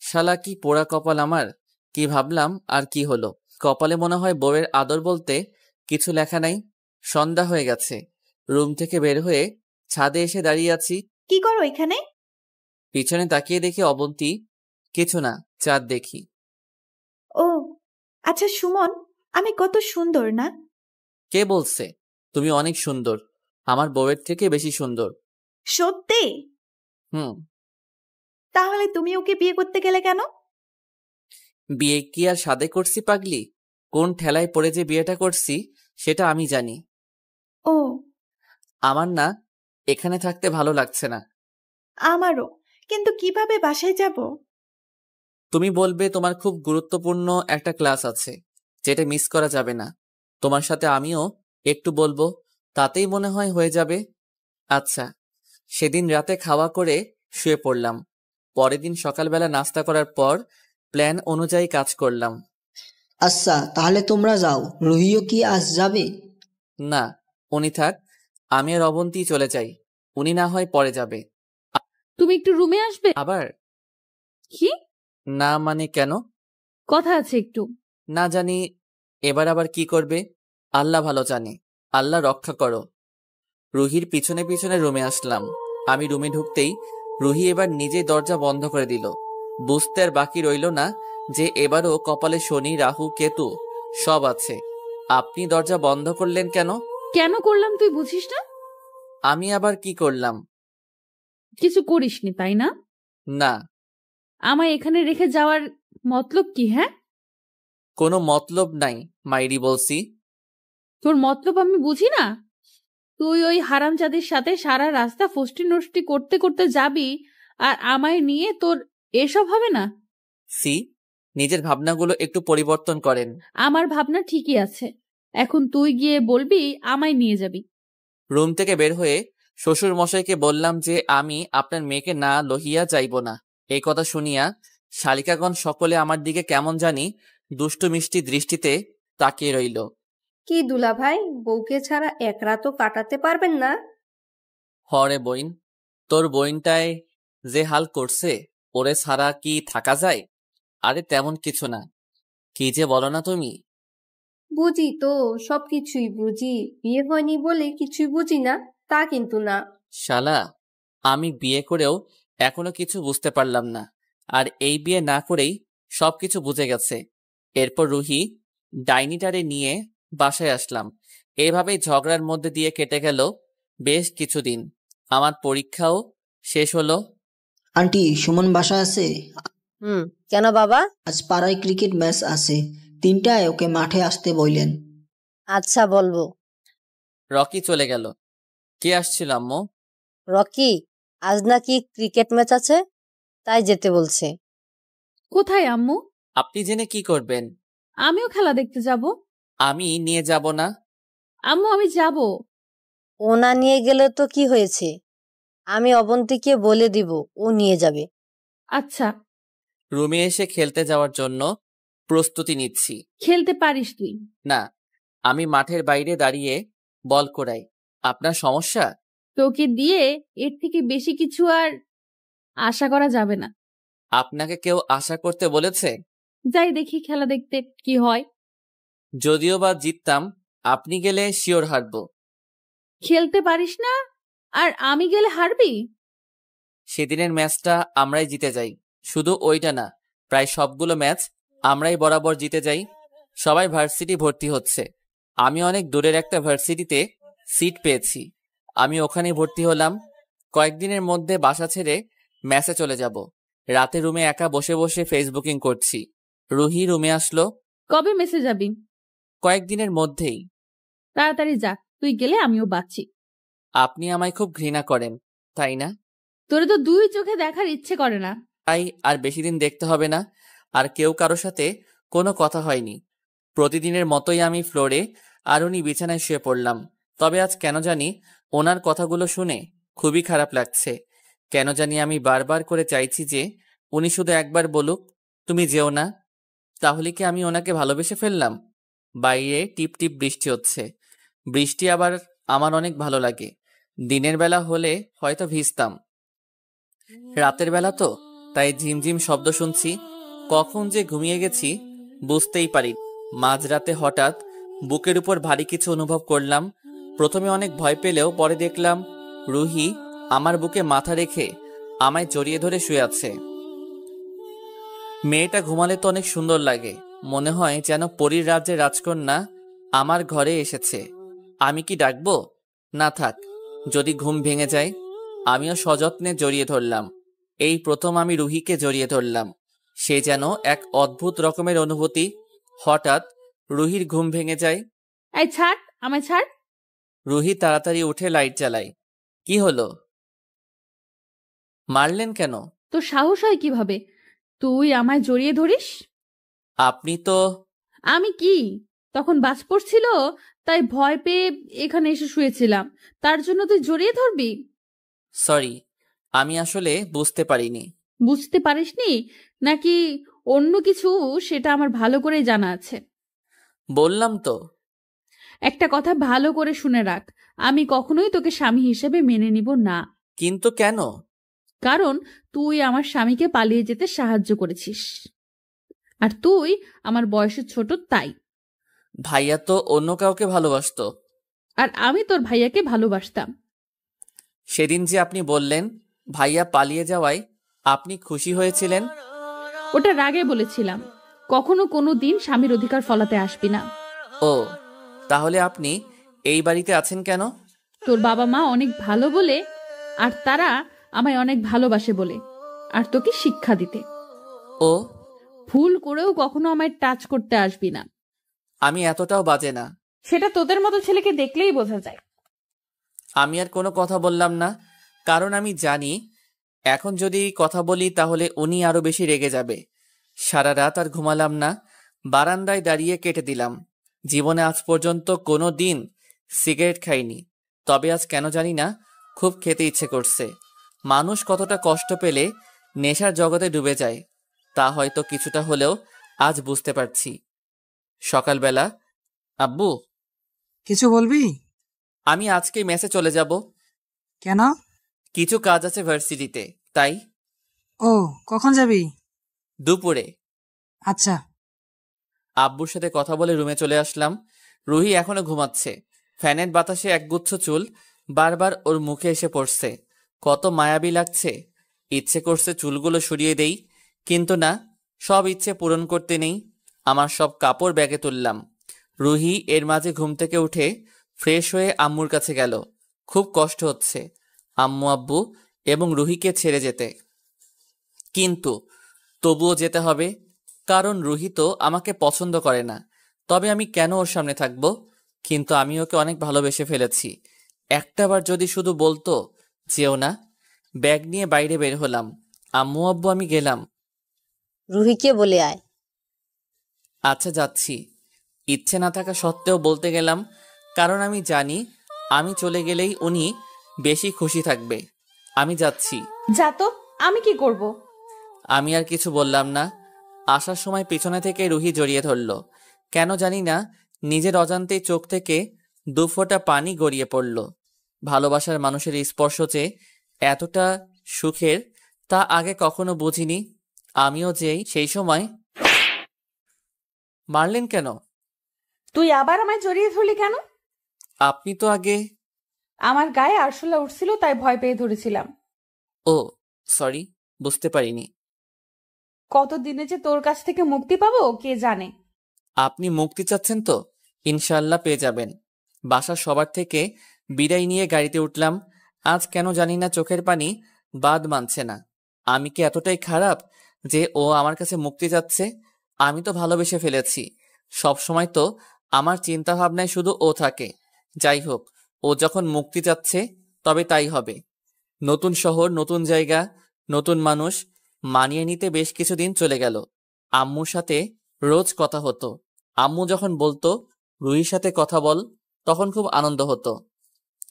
শালা কি পোড়া কপাল আমার! কি ভাবলাম আর কি হলো? কপালে মনে হয় বউয়ের আদর বলতে কিছু লেখা নাই। সন্ধ্যা হয়ে গেছে। রুম থেকে বের হয়ে ছাদে এসে দাঁড়িয়ে আছি। কি করো এখানে? পিছনে তাকিয়ে দেখি অবন্তী। কিছু না, চাঁদ দেখি। ও আচ্ছা সুমন, আমি কত সুন্দর না? কে বলছে? তুমি অনেক সুন্দর, আমার বউয়ের থেকে বেশি সুন্দর। সত্যি? হুম। তাহলে তুমি ওকে বিয়ে করতে গেলে কেন? বিয়ে কি আর সাদে করছি পাগলি? কোন ঠেলায় পড়ে যে বিয়েটা করছি সেটা আমি জানি। ও আমার না এখানে থাকতে ভালো লাগছে না। আমারও, কিন্তু কিভাবে বাসায় যাব? তুমি বলবে তোমার খুব গুরুত্বপূর্ণ একটা ক্লাস আছে, যেটা মিস করা যাবে না। তোমার সাথে আমিও একটু বলবো, তাতেই মনে হয় হয়ে যাবে। আচ্ছা। সেদিন রাতে খাওয়া করে শুয়ে পড়লাম। পরের দিন সকালবেলা নাস্তা করার পর প্ল্যান অনুযায়ী কাজ করলাম। আচ্ছা, তাহলে তোমরা যাও। রুহিও কি আজ যাবে? না, উনি থাক, আমি আর অবন্তী চলে যাই। উনি না হয় পরে যাবে। তুমি একটু রুমে আসবে? আবার? কি না মানে কেন? কথা আছে একটু। না জানি, এবার আবার কি করবে? আল্লাহ ভালো জানে। আল্লাহ রক্ষা করো। রুহির পিছনে পিছনে রুমে আসলাম। আমি রুমে ঢুকতেই রুহি এবার নিজেই দরজা বন্ধ করে দিল। বুঝতে আর বাকি রইল না যে এবারও কপালে শনি, রাহু, কেতু সব আছে। আপনি দরজা বন্ধ করলেন কেন? কেন করলাম তুই বুঝিস না? আমি আবার কি করলাম? কিছু করিসনি, তাই না? না। আমায় এখানে রেখে যাওয়ার মতলব কি? হ্যাঁ, কোনো মতলব নাই মাইরি বলছি। তোর মতলব আমি বুঝি না? তুই ওই হারামজাদির সাথে সারা রাস্তা ফষ্টি নষ্টি করতে করতে যাবি, আর আমায় নিয়ে তোর এসব হবে না? সি, নিজের ভাবনাগুলো একটু পরিবর্তন করেন। আমার ভাবনা ঠিকই আছে। এখন তুই গিয়ে বলবি আমায় নিয়ে যাবি। রুম থেকে বের হয়ে শ্বশুর মশাইকে বললাম যে আমি আপনার মেয়েকে না লহিয়া যাইব না। এই কথা শুনিয়া শালিকাগণ সকলে আমার দিকে কেমন জানি দুষ্টু মিষ্টি দৃষ্টিতে তাকিয়ে রইল। কি দুলা ভাই, বউকে ছাড়া এক রাতও কাটাতে পারবেন না? হরে বইন, তোর বইনটায় যে হাল করছে, ওরে ছাড়া কি থাকা যায়? আরে তেমন কিছু না। কি যে বলো না তুমি। বুঝি তো, সবকিছুই বুঝি। বিয়ে হয়নি বলে কিছুই বুঝি না তা কিন্তু না। শালা, আমি বিয়ে করেও এখনো কিছু বুঝতে পারলাম না, আর এই বিয়ে না করেই সবকিছু বুঝে গেছে। এরপর রুহি ডাইনিটারে নিয়ে বাসায় আসলাম। এভাবেই ঝগড়ার মধ্যে দিয়ে কেটে গেল বেশ কিছুদিন। আমার পরীক্ষাও শেষ হলো। আন্টি, সুমন বাসা আছে? কেন বাবা? আজ পাড়ায় ক্রিকেট ম্যাচ আছে, 3টায় ওকে মাঠে আসতে বললেন। আচ্ছা বলবো। রকি চলে গেল। কে আসছিল আম্মু? রকি, আজ নাকি ক্রিকেট ম্যাচ আছে, তাই যেতে বলছে। কোথায় আম্মু? আপনি জেনে কি করবেন? আমিও খেলা দেখতে যাব। আমি নিয়ে যাব না। আম্মু, আমি যাব। ও না নিয়ে গেলে তো কি হয়েছে? আমি অবন্তীকে বলে দিব, ও নিয়ে যাবে। আচ্ছা। রুমে এসে খেলতে যাওয়ার জন্য প্রস্তুতি নিচ্ছি। খেলতে পারিস তুই? না, আমি মাঠের বাইরে দাঁড়িয়ে বল করাই। আপনার সমস্যা? তোকে দিয়ে এর থেকে বেশি কিছু আর আশা করা যাবে না। আপনাকে কেউ আশা করতে বলেছে? যাই দেখি খেলা দেখতে কি হয়। যদিও বা জিততাম, আপনি গেলে শিওর হারব। খেলতে পারিস না আর আমি গেলে হারবি? সেদিনের ম্যাচটা আমরাই জিতে যাই। শুধু ওইটা না, প্রায় সবগুলো ম্যাচ আমরাই বরাবর জিতে যাই। সবাই ভার্সিটি ভর্তি হচ্ছে। আমি অনেক দূরের একটা ভার্সিটিতে সিট পেয়েছি। আমি ওখানে ভর্তি হলাম। কয়েকদিনের মধ্যে বাসা ছেড়ে ম্যাচে চলে যাব। রাতে রুমে একা বসে বসে ফেসবুকিং করছি। রুহি রুমে আসলো। কবে মেসে যাবি? কয়েকদিনের মধ্যেই। তাড়াতাড়ি যা, তুই গেলে আমিও বাঁচি। আপনি আমায় খুব ঘৃণা করেন, তাই না? তোরে তো দুই চোখে দেখার ইচ্ছে করে না। তাই আর বেশি দিন দেখতে হবে না। আর কেউ কারো সাথে কোনো কথা হয়নি। প্রতিদিনের মতোই আমি ফ্লোরে আর উনি বিছানায় শুয়ে পড়লাম। তবে আজ কেন জানি ওনার কথাগুলো শুনে খুবই খারাপ লাগছে। কেন জানি আমি বারবার করে চাইছি যে উনি শুধু একবার বলুক, তুমি যেও না। তাহলে কি আমি ওনাকে ভালোবেসে ফেললাম? বাইরে টিপ টিপ বৃষ্টি হচ্ছে। বৃষ্টি আবার আমার অনেক ভালো লাগে। দিনের বেলা হলে হয়তো ভিজতাম, রাতের বেলা তো তাই ঝিমঝিম শব্দ শুনছি। কখন যে ঘুমিয়ে গেছি বুঝতেই পারি। মাঝরাতে হঠাৎ বুকের উপর ভারী কিছু অনুভব করলাম। প্রথমে অনেক ভয় পেলেও পরে দেখলাম রুহি আমার বুকে মাথা রেখে আমায় জড়িয়ে ধরে শুয়ে আছে। মেয়েটা ঘুমালে তো অনেক সুন্দর লাগে, মনে হয় যেন পরীর রাজ্যের রাজকন্যা আমার ঘরে এসেছে। আমি কি ডাকবো? না থাক, যদি ঘুম ভেঙে যায়। আমিও সযত্নে জড়িয়ে ধরলাম। এই প্রথম আমি রুহিকে জড়িয়ে ধরলাম। সে যেন এক অদ্ভুত রকমের অনুভূতি। হঠাৎ রুহির ঘুম ভেঙে যায়। এই ছাড়, আমায় ছাড়। রুহি তাড়াতাড়ি উঠে লাইট জ্বালায়। কি হলো? মারলেন কেন? তোর সাহস হয় কিভাবে তুই আমায় জড়িয়ে ধরিস? আপনি তো... আমি কি? তখন বাজ পড়ছিল, তাই ভয় পেয়ে এখানে এসে শুয়েছিলাম। তার জন্য তুই জড়িয়ে ধরবি? সরি, আমি আসলে বুঝতে পারিনি। বুঝতে পারিসনি নাকি অন্য কিছু, সেটা আমার ভালো করেই জানা আছে। বললাম তো। একটা কথা ভালো করে শুনে রাখ, আমি কখনোই তোকে স্বামী হিসেবে মেনে নিব না। কিন্তু কেন? কারণ তুই আমার স্বামীকে পালিয়ে যেতে সাহায্য করেছিস, আর তুই আমার বয়সে ছোট তাই। ভাইয়া তো অন্য কাউকে ভালোবাসতো। আর আমি তোর ভাইয়াকে ভালোবাসতাম। সেদিন যে আপনি বললেন ভাইয়া পালিয়ে যাওয়ায় আপনি খুশি হয়েছিলেন। ওটা রাগে বলেছিলাম। কখনো কোনো দিন স্বামীর অধিকার ফলাতে আসবি না। ও, তাহলে আপনি এই বাড়িতে আছেন কেন? তোর বাবা মা অনেক ভালো বলে, আর তারা আমায় অনেক ভালোবাসে বলে, আর তোকে শিক্ষা দিতে। ও, ভুল করেও কখনো আমায় টাচ করতে আসবি না। আমি এতটাও বাজে না। সেটা তোদের মতো ছেলেকে দেখলেই বোঝা যায়। আমি আর কোনো কথা বললাম না, কারণ আমি জানি এখন যদি কথা বলি তাহলে উনি আরো বেশি রেগে যাবে। সারা রাত আর ঘুমালাম না, বারান্দায় দাঁড়িয়ে কেটে দিলাম। জীবনে আজ পর্যন্ত কোনো দিন সিগারেট খাইনি, তবে আজ কেন জানি না খুব খেতে ইচ্ছে করছে। মানুষ কতটা কষ্ট পেলে নেশার জগতে ডুবে যায় তা হয়তো কিছুটা হলেও আজ বুঝতে পারছি। সকালবেলা, আব্বু কিছু বলবি? আমি আজকে মেসে চলে যাব। কেন? কিছু কাজ আছে ভার্সিটিতে, তাই। ও, কখন যাবি? দুপুরে। আচ্ছা। আব্বুর সাথে কথা বলে রুমে চলে আসলাম। রুহি এখনো ঘুমাচ্ছে। ফ্যানের বাতাসে একগুচ্ছ চুল বারবার ওর মুখে এসে পড়ছে। কত মায়াবী লাগছে। ইচ্ছে করছে চুলগুলো সরিয়ে দেই, কিন্তু না, সব ইচ্ছে পূরণ করতে নেই। আমার সব কাপড় ব্যাগে তুললাম। রুহি এর মাঝে ঘুম থেকে উঠে ফ্রেশ হয়ে আম্মুর কাছে গেল। খুব কষ্ট হচ্ছে আম্মু আব্বু এবং রুহিকে ছেড়ে যেতে, কিন্তু তবুও যেতে হবে, কারণ রুহি তো আমাকে পছন্দ করে না। তবে আমি কেন ওর সামনে থাকব? কিন্তু আমি ওকে অনেক ভালোবেসে ফেলেছি। একটাবার যদি শুধু বলতো যেও না। ব্যাগ নিয়ে বাইরে বের হলাম। আম্মু আব্বু আমি গেলাম। রুহিকে বলে আয়। আচ্ছা যাচ্ছি। ইচ্ছে না থাকা সত্ত্বেও বলতে গেলাম, কারণ আমি জানি আমি চলে গেলেই উনি বেশি খুশি থাকবে। আমি যাচ্ছি। যা তো, আমি কি করব? আমি আর কিছু বললাম না। আসার সময় পিছনে থেকে রুহি জড়িয়ে ধরল। কেন জানি না নিজের অজান্তেই চোখ থেকে দুফোঁটা পানি গড়িয়ে পড়ল। ভালোবাসার মানুষের স্পর্শ যে এতটা সুখের তা আগে কখনো বুঝিনি। আমিও যেই সেই সময়... মারলেন কেন? তুই আবার আমায় জড়িয়ে ধরলি কেন? আপনি তো আগে... আমার গায়ে আরশোলা উঠছিল, তাই ভয় পেয়ে ধরেছিলাম। ও সরি, বুঝতে পারিনি। কতদিনে যে তোর কাছ থেকে মুক্তি পাবো কে জানে। আপনি মুক্তি চাচ্ছেন তো ইনশাল্লাহ পেয়ে যাবেন। বাসার সবার থেকে বিদায় নিয়ে গাড়িতে উঠলাম। আজ কেন জানি না চোখের পানি বাদ মানছে না। আমি কি এতটাই খারাপ যে ও আমার কাছে মুক্তি চাচ্ছে? আমি তো ভালোবেসে ফেলেছি। সব সময় তো আমার চিন্তা ভাবনায় শুধু ও থাকে। যাই হোক, ও যখন মুক্তি চাচ্ছে তবে তাই হবে। নতুন শহর, নতুন জায়গা, নতুন মানুষ, মানিয়ে নিতে বেশ কিছুদিন চলে গেল। আম্মুর সাথে রোজ কথা হতো। আম্মু যখন বলতো রুহির সাথে কথা বল, তখন খুব আনন্দ হতো।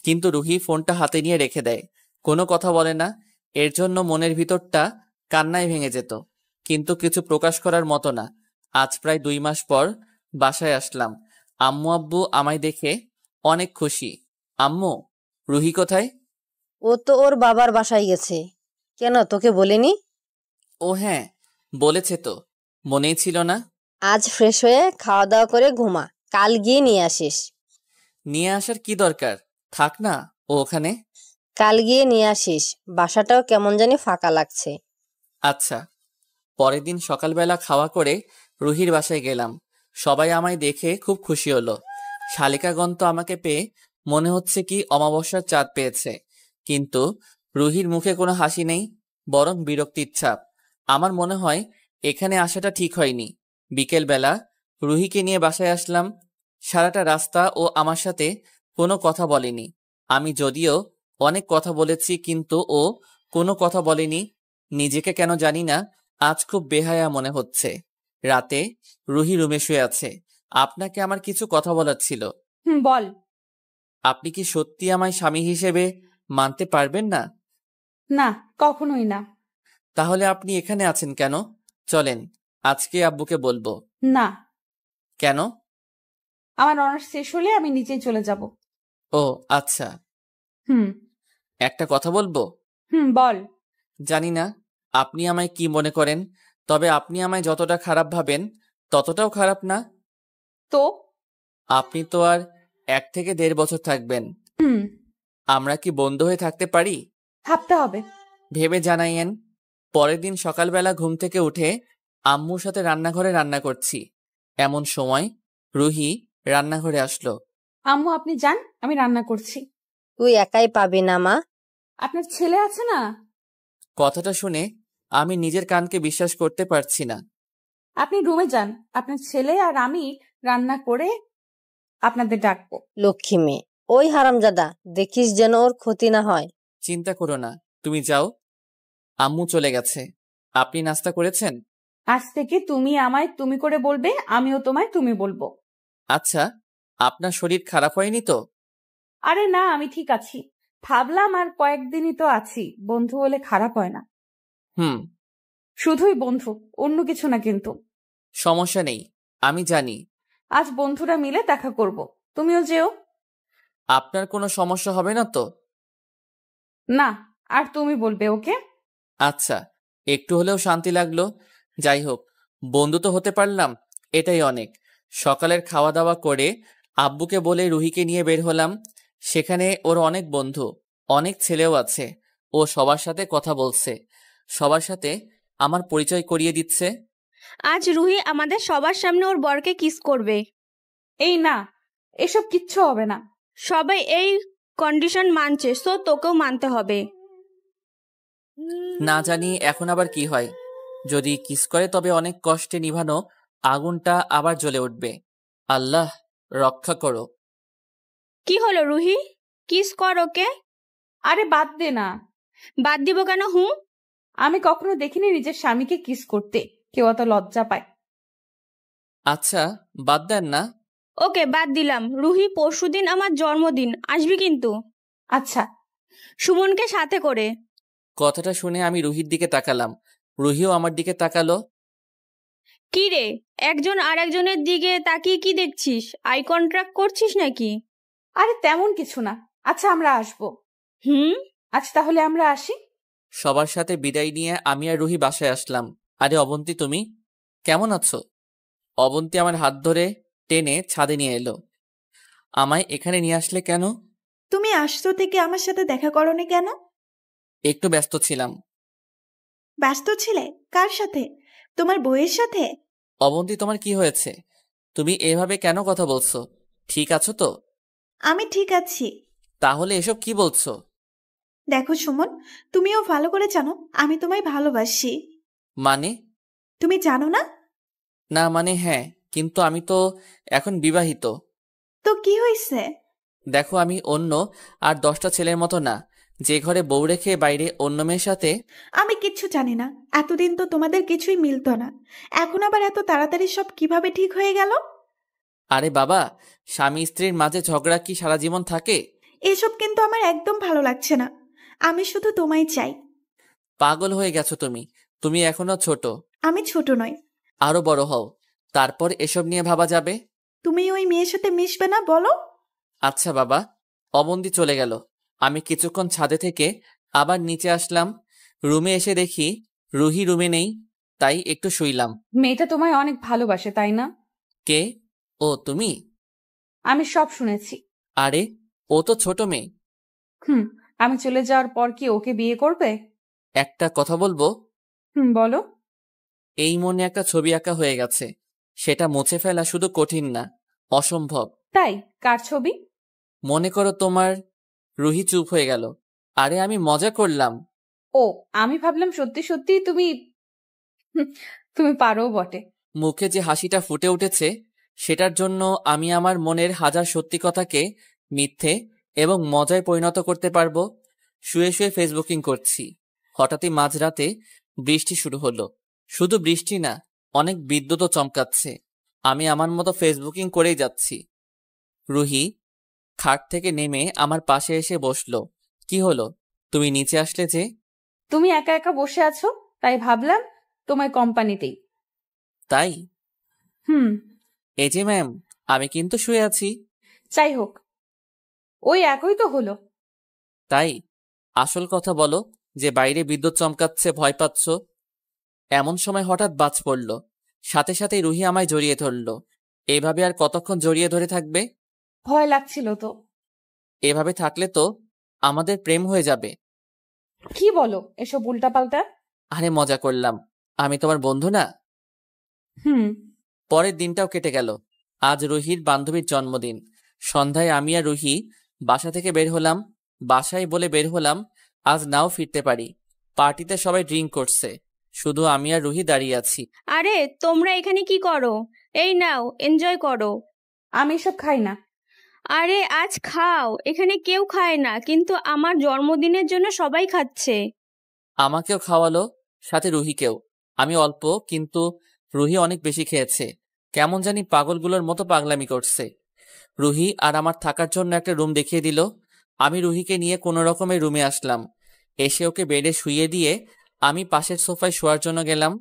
কিন্তু রুহি ফোনটা হাতে নিয়ে রেখে দেয়, কোনো কথা বলে না। এর জন্য মনের ভিতরটা কান্নায় ভেঙে যেত, কিন্তু কিছু প্রকাশ করার মতো না। আজ প্রায় 2 মাস পর বাসায় আসলাম। আম্মু আব্বু আমায় দেখে অনেক খুশি। আম্মু, রুহি কোথায়? ও তো ওর বাবার বাসায় গেছে। কেন, তোকে বলিনি? ও হ্যাঁ, বলেছে তো, মনেই ছিল না। আজ ফ্রেশ হয়ে খাওয়া দাওয়া করে ঘুমা, কাল গিয়ে নিয়ে আসিস। নিয়ে আসার কি দরকার, থাক না ও ওখানে। কাল গিয়ে নিয়ে আসিস, বাসাটাও কেমন জানি ফাঁকা লাগছে। আচ্ছা। পরের দিন সকালবেলা খাওয়া করে রুহির বাসায় গেলাম। সবাই আমায় দেখে খুব খুশি হলো। শালিকাগণ তো আমাকে পেয়ে মনে হচ্ছে কি অমাবস্যার চাঁদ পেয়েছে। কিন্তু রুহির মুখে কোনো হাসি নেই, বরং বিরক্তির ছাপ। আমার মনে হয় এখানে আসাটা ঠিক হয়নি। বিকেলবেলা রুহিকে নিয়ে বাসায় আসলাম। সারাটা রাস্তা ও আমার সাথে কোনো কথা বলেনি। আমি যদিও অনেক কথা বলেছি, কিন্তু ও কোনো কথা বলেনি। নিজেকে কেন জানি না আজ খুব বেহায়া মনে হচ্ছে। রাতে রুহি রুমে শুয়ে আছে। আপনাকে আমার কিছু কথা বলার ছিল। বল। আপনি কি সত্যি আমায় স্বামী হিসেবে মানতে পারবেন না? না, কখনোই না। তাহলে আপনি এখানে আছেন কেন? চলেন, আজকে আব্বুকে বলবো। না, কেন? আমার অনার্স শেষ হলে আমি নিজেই চলে যাব। ও আচ্ছা। হুম। একটা কথা বলবো? বল। জানি না আপনি আমায় কি মনে করেন, তবে আপনি আমায় যতটা খারাপ ভাবেন ততটাও খারাপ না। তো আপনি তো আর 1 থেকে 1.5 বছর থাকবেন। আমরা কি বন্ধু হয়ে থাকতে পারি? ভাবতে হবে। ভেবে জানাইয়েন। পরের দিন সকালবেলা ঘুম থেকে উঠে আম্মুর সাথে রান্নাঘরে রান্না করছি। এমন সময় রুহি রান্নাঘরে আসলো। আম্মু আপনি যান, আমি রান্না করছি। তুই একাই পাবি না মা? আপনার ছেলে আছে না? কথাটা শুনে আমি নিজের কানকে বিশ্বাস করতে পারছি না। আপনি রুমে যান, আপনার ছেলে আর আমি রান্না করে আপনাদের ডাকবো। লক্ষ্মী মেয়ে, ওই হারামজাদা, দেখিস যেন ওর ক্ষতি না হয়। চিন্তা করো না, তুমি যাও। আম্মু চলে গেছে। আপনি নাস্তা করেছেন? আজ থেকে তুমি আমায় তুমি করে বলবে, আমিও তোমায় তুমি বলবো। আচ্ছা, আপনার শরীর খারাপ হয়নি তো? আরে না, আমি ঠিক আছি। ভাবলাম আর কয়েকদিনই তো আছি, বন্ধু হলে খারাপ হয় না। শুধুই বন্ধু, অন্য কিছু না। কিন্তু সমস্যা নেই, আমি জানি। আজ বন্ধুরা মিলে দেখা করব, তুমিও যেও। আপনার কোনো সমস্যা হবে না তো? না, আর তুমি বলবে, ওকে? আচ্ছা, একটু হলেও শান্তি লাগলো। যাই হোক, বন্ধু তো হতে পারলাম, এটাই অনেক। সকালের খাওয়া দাওয়া করে আব্বুকে বলে রুহিকে নিয়ে বের হলাম। সেখানে ওর অনেক বন্ধু, অনেক ছেলেও আছে। ও সবার সাথে কথা বলছে, সবার সাথে আমার পরিচয় করিয়ে দিচ্ছে। আজ রুহি আমাদের সবার সামনে ওর বরকে কিস করবে। এই না, এসব কিচ্ছু হবে না। সবাই এই কন্ডিশন মানছে, সো তোকেও মানতে হবে। না জানি এখন আবার কি হয়। যদি কিস করে তবে অনেক কষ্টে নিভানো আগুনটা আবার জ্বলে উঠবে। আল্লাহ রক্ষা করো। কি হলো রুহি, কিস কর ওকে। আরে বাদ দে না। বাদ দিব কেন? আমি কখনো দেখিনি নিজের স্বামীকে কিস করতে, কেউ অত লজ্জা পায়। আচ্ছা, বাদ দেন না। ওকে, বাদ দিলাম। রুহি, পরশুদিন আমার জন্মদিন, আসবি কিন্তু। আচ্ছা। সুমনকে সাথে করে। কথাটা শুনে আমি রুহির দিকে তাকালাম, রুহিও আমার দিকে তাকালো। কি রে, একজন আর একজনের দিকে তাকিয়ে কি দেখছিস? আই কন্ট্রাক্ট করছিস নাকি? আরে তেমন কিছু না। আচ্ছা, আমরা আসবো। আচ্ছা, তাহলে আমরা আসি। সবার সাথে বিদায় নিয়ে আমি আর রুহি বাসায় আসলাম। আরে অবন্তী, তুমি কেমন আছো? অবন্তী আমার হাত ধরে টেনে ছাদে নিয়ে এলো। আমায় এখানে নিয়ে আসলে কেন? তুমি আসছো থেকে আমার সাথে দেখা করোনি কেন? একটু ব্যস্ত ছিলাম। ব্যস্ত ছিলে? কার সাথে? তোমার বউয়ের সাথে? অবন্তী, তোমার কি হয়েছে? তুমি এভাবে কেন কথা বলছো? ঠিক আছো তো? আমি ঠিক আছি। তাহলে এসব কি বলছো? দেখো সুমন, তুমিও ভালো করে জানো আমি তোমায় ভালোবাসি। মানে? তুমি জানো না? না মানে হ্যাঁ, কিন্তু আমি তো এখন বিবাহিত। তো কি হয়েছে? দেখো, আমি অন্য আর 10টা ছেলের মতো না, যে ঘরে বউ রেখে বাইরে অন্য মেয়ের সাথে। আমি কিচ্ছু জানি না। এতদিন তো তোমাদের কিছুই মিলতো না, এখন আবার এত তাড়াতাড়ি সব কিভাবে ঠিক হয়ে গেল? আরে বাবা, স্বামী স্ত্রীর মাঝে ঝগড়া কি সারা জীবন থাকে? এসব কিন্তু আমার একদম ভালো লাগছে না। আমি শুধু তোমায় চাই। পাগল হয়ে গেছো তুমি। তুমি এখনো ছোট। আমি ছোট নই। আরো বড় হও, তারপর এসব নিয়ে ভাবা যাবে। তুমি ওই মেয়ের সাথে মিশবে না বলো? আচ্ছা বাবা। অবন্তি চলে গেল। আমি কিছুক্ষণ ছাদে থেকে আবার নিচে আসলাম। রুমে এসে দেখি রুহি রুমে নেই, তাই একটু শুইলাম। মেয়েটা তোমায় অনেক ভালোবাসে, তাই না? কে? ও তুমি? আমি সব শুনেছি। আরে ও তো ছোট মেয়ে। আমি চলে যাওয়ার পর কি ওকে বিয়ে করবে? একটা কথা বলবো? বলো। এই মনে একটা ছবি আঁকা হয়ে গেছে, সেটা মুছে ফেলা শুধু কঠিন না, অসম্ভব। তাই? কার ছবি? মনে করো তোমার। রুহি চুপ হয়ে গেল। আরে আমি মজা করলাম। ও, আমি ভাবলাম সত্যি সত্যি তুমি তুমি পারো বটে। মুখে যে হাসিটা ফুটে উঠেছে সেটার জন্য আমি আমার মনের হাজার সত্যি কথাকে মিথ্যে এবং মজায় পরিণত করতে পারবো। শুয়ে শুয়ে ফেসবুকিং করছি, হঠাৎই মাঝরাতে বৃষ্টি শুরু হলো। শুধু বৃষ্টি না, অনেক বিদ্যুৎও চমকাচ্ছে। আমি আমার মতো ফেসবুকিং করেই যাচ্ছি। রুহি খাট থেকে নেমে আমার পাশে এসে বসলো। কি হলো, তুমি নিচে আসলে যে? তুমি একা একা বসে আছো, তাই ভাবলাম তোমার কোম্পানিতেই। তাই? এই যে ম্যাম, আমি কিন্তু শুয়ে আছি। যাই হোক, ওই একই তো হলো। তাই আসল কথা বলো, যে বাইরে বিদ্যুৎ চমকাচ্ছে ভয় পাচ্ছ? এমন সময় হঠাৎ বাজ পড়ল, সাথে সাথেই রুহি আমায় জড়িয়ে ধরল। এভাবে আর কতক্ষণ জড়িয়ে ধরে থাকবে? ভয় লাগছিল তো। এভাবে থাকলে তো আমাদের প্রেম হয়ে যাবে। কি বলো এসব উল্টাপাল্টা? আরে মজা করলাম, আমি তোমার বন্ধু না? পরের দিনটাও কেটে গেল। আজ রুহির বান্ধবীর জন্মদিন। সন্ধ্যায় আমি আর রুহি বাসা থেকে বের হলাম। বাসায় বলে বের হলাম আজ নাও ফিরতে পারি। পার্টিতে সবাই ড্রিঙ্ক করছে, শুধু আমি আর রুহি দাঁড়িয়ে আছি। আরে তোমরা এখানে কি করো? এই নাও, এনজয় করো। আমি এসব খাই না। আরে আজ খাও, এখানে কেউ খায় না, কিন্তু আমার জন্মদিনের জন্য সবাই খাচ্ছে। আমাকেও খাওয়ালো, সাথে রুহিকেও। আমি অল্প, কিন্তু রুহি অনেক বেশি খেয়েছে। কেমন জানি পাগলগুলোর মতো পাগলামি করছে। রুহি আর আমার থাকার জন্য একটা রুম দেখিয়ে দিল। আমি রুহিকে নিয়ে কোনো রকমের রুমে আসলাম। এসে ওকে বেডে শুইয়ে দিয়ে আমি পাশের সোফায় শোয়ার জন্য গেলাম।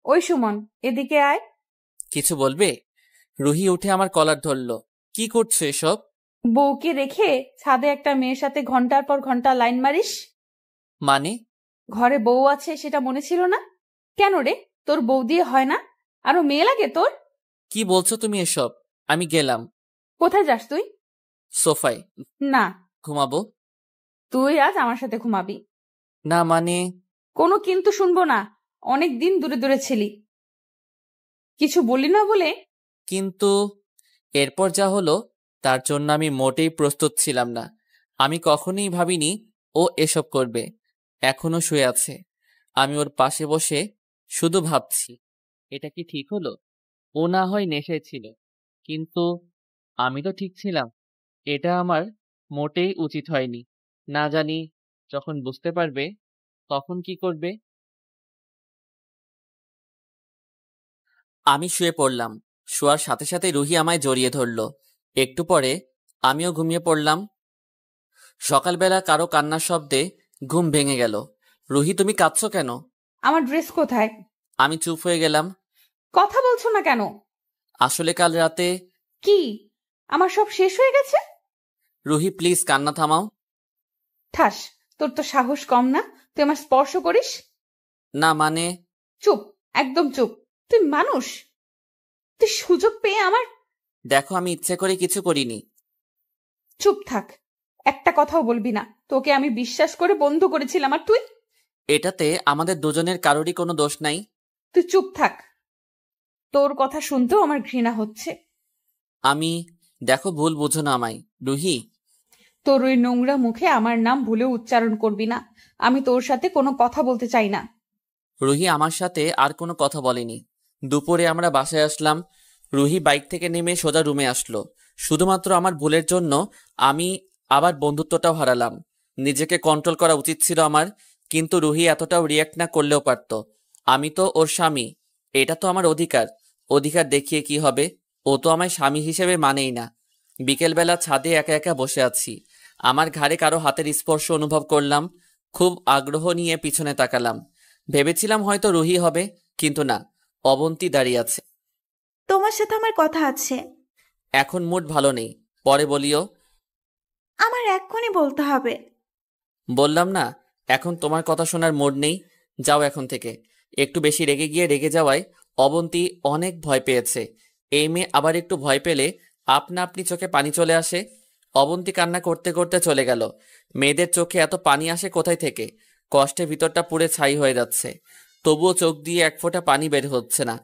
ওই সুমন, এদিকে আয়। কিছু বলবে? রুহি উঠে আমার কলার ধরল। কি করছো এসব? বউকে রেখে ছাদে একটা মেয়ের সাথে ঘন্টার পর ঘন্টা লাইন মারিস? মানে? ঘরে বউ আছে সেটা মনে ছিল না? কেন রে, তোর বউ দিয়ে হয় না? আরো মেয়ে লাগে তোর? কি বলছো তুমি এসব? আমি গেলাম। কোথায় যাস তুই? সোফায়। না, ঘুমাবো। তুই আজ আমার সাথে ঘুমাবি। না মানে? কোনো কিন্তু শুনবো না। অনেক দিন দূরে দূরে ছিলি, কিছু বলি না বলে। কিন্তু এরপর যা হলো তার জন্য আমি মোটেই প্রস্তুত ছিলাম না। আমি কখনোই ভাবিনি ও এসব করবে। এখনো শুয়ে আছে, আমি ওর পাশে বসে শুধু ভাবছি, এটা কি ঠিক হলো? ও না হয় নেশায় ছিল, কিন্তু আমি তো ঠিক ছিলাম। এটা আমার মোটেই উচিত হয়নি। না জানি যখন বুঝতে পারবে তখন কি করবে। আমি শুয়ে পড়লাম। শোয়ার সাথে সাথে রুহি আমায় জড়িয়ে ধরল। একটু পরে আমিও ঘুমিয়ে পড়লাম। সকালবেলা কারো কান্নার শব্দে ঘুম ভেঙে গেল। রুহি, তুমি কাঁদছো কেন? আমার ড্রেস কোথায়? আমি চুপ হয়ে গেলাম। কথা বলছো না কেন? আসলে কাল রাতে। কি? আমার সব শেষ হয়ে গেছে? রুহি, প্লিজ কান্না থামাও। ঠাস, তোর তো সাহস কম না, তুই আমার স্পর্শ করিস? না মানে? চুপ, একদম চুপ। তুই মানুষ? তুই সুযোগ পেয়ে আমার। দেখো, আমি ইচ্ছে করে কিছু করিনি। চুপ থাক, একটা কথাও বলবি না। তোকে আমি বিশ্বাস করে বন্ধু করেছিলাম, আর তুই। এটাতে আমাদের দুজনের কারোরই কোনো দোষ নাই। তুই চুপ থাক, তোর কথা শুনতেও আমার ঘৃণা হচ্ছে। আমি, দেখো, ভুল বুঝো না আমায়। রুহি, তোর ওই নোংরা মুখে আমার নাম ভুলেও উচ্চারণ করবি না। আমি তোর সাথে কোনো কথা বলতে চাই না। রুহি আমার সাথে আর কোনো কথা বলেনি। দুপুরে আমরা বাসায় আসলাম। রুহি বাইক থেকে নেমে সোজা রুমে আসলো। শুধুমাত্র আমার ভুলের জন্য আমি আবার বন্ধুত্বটাও হারালাম। নিজেকে কন্ট্রোল করা উচিত ছিল আমার, কিন্তু রুহি এতটাও রিয়াক্ট না করলেও পারত। আমি তো ওর স্বামী, এটা তো আমার অধিকার। অধিকার দেখিয়ে কি হবে? ও তো আমায় স্বামী হিসেবে মানেই না। বিকেলবেলা ছাদে একা একা বসে আছি। আমার ঘাড়ে কারো হাতের স্পর্শ অনুভব করলাম। খুব আগ্রহ নিয়ে পিছনে তাকালাম। ভেবেছিলাম হয়তো রুহি হবে, কিন্তু না, অবন্তী দাঁড়িয়ে আছে। তোমার সাথে আমার কথা আছে। এখন মুড ভালো নেই, পরে বলিও। আমার এক্ষুনি বলতে হবে। বললাম না, এখন তোমার কথা শোনার মুড নেই। যাও এখন থেকে। একটু বেশি রেগে গিয়ে রেগে যাওয়ায় অবন্তী অনেক ভয় পেয়েছে। এই মেয়ে আবার একটু ভয় পেলে আপনা আপনি চোখে পানি চলে আসে। অবন্তী কান্না করতে করতে চলে গেল। মেয়েদের চোখে এত পানি আসে কোথায় থেকে? কষ্টে ভিতরটা পুড়ে ছাই হয়ে যাচ্ছে, তবুও চোখ দিয়ে এক ফোঁটা পানি বের হচ্ছে না।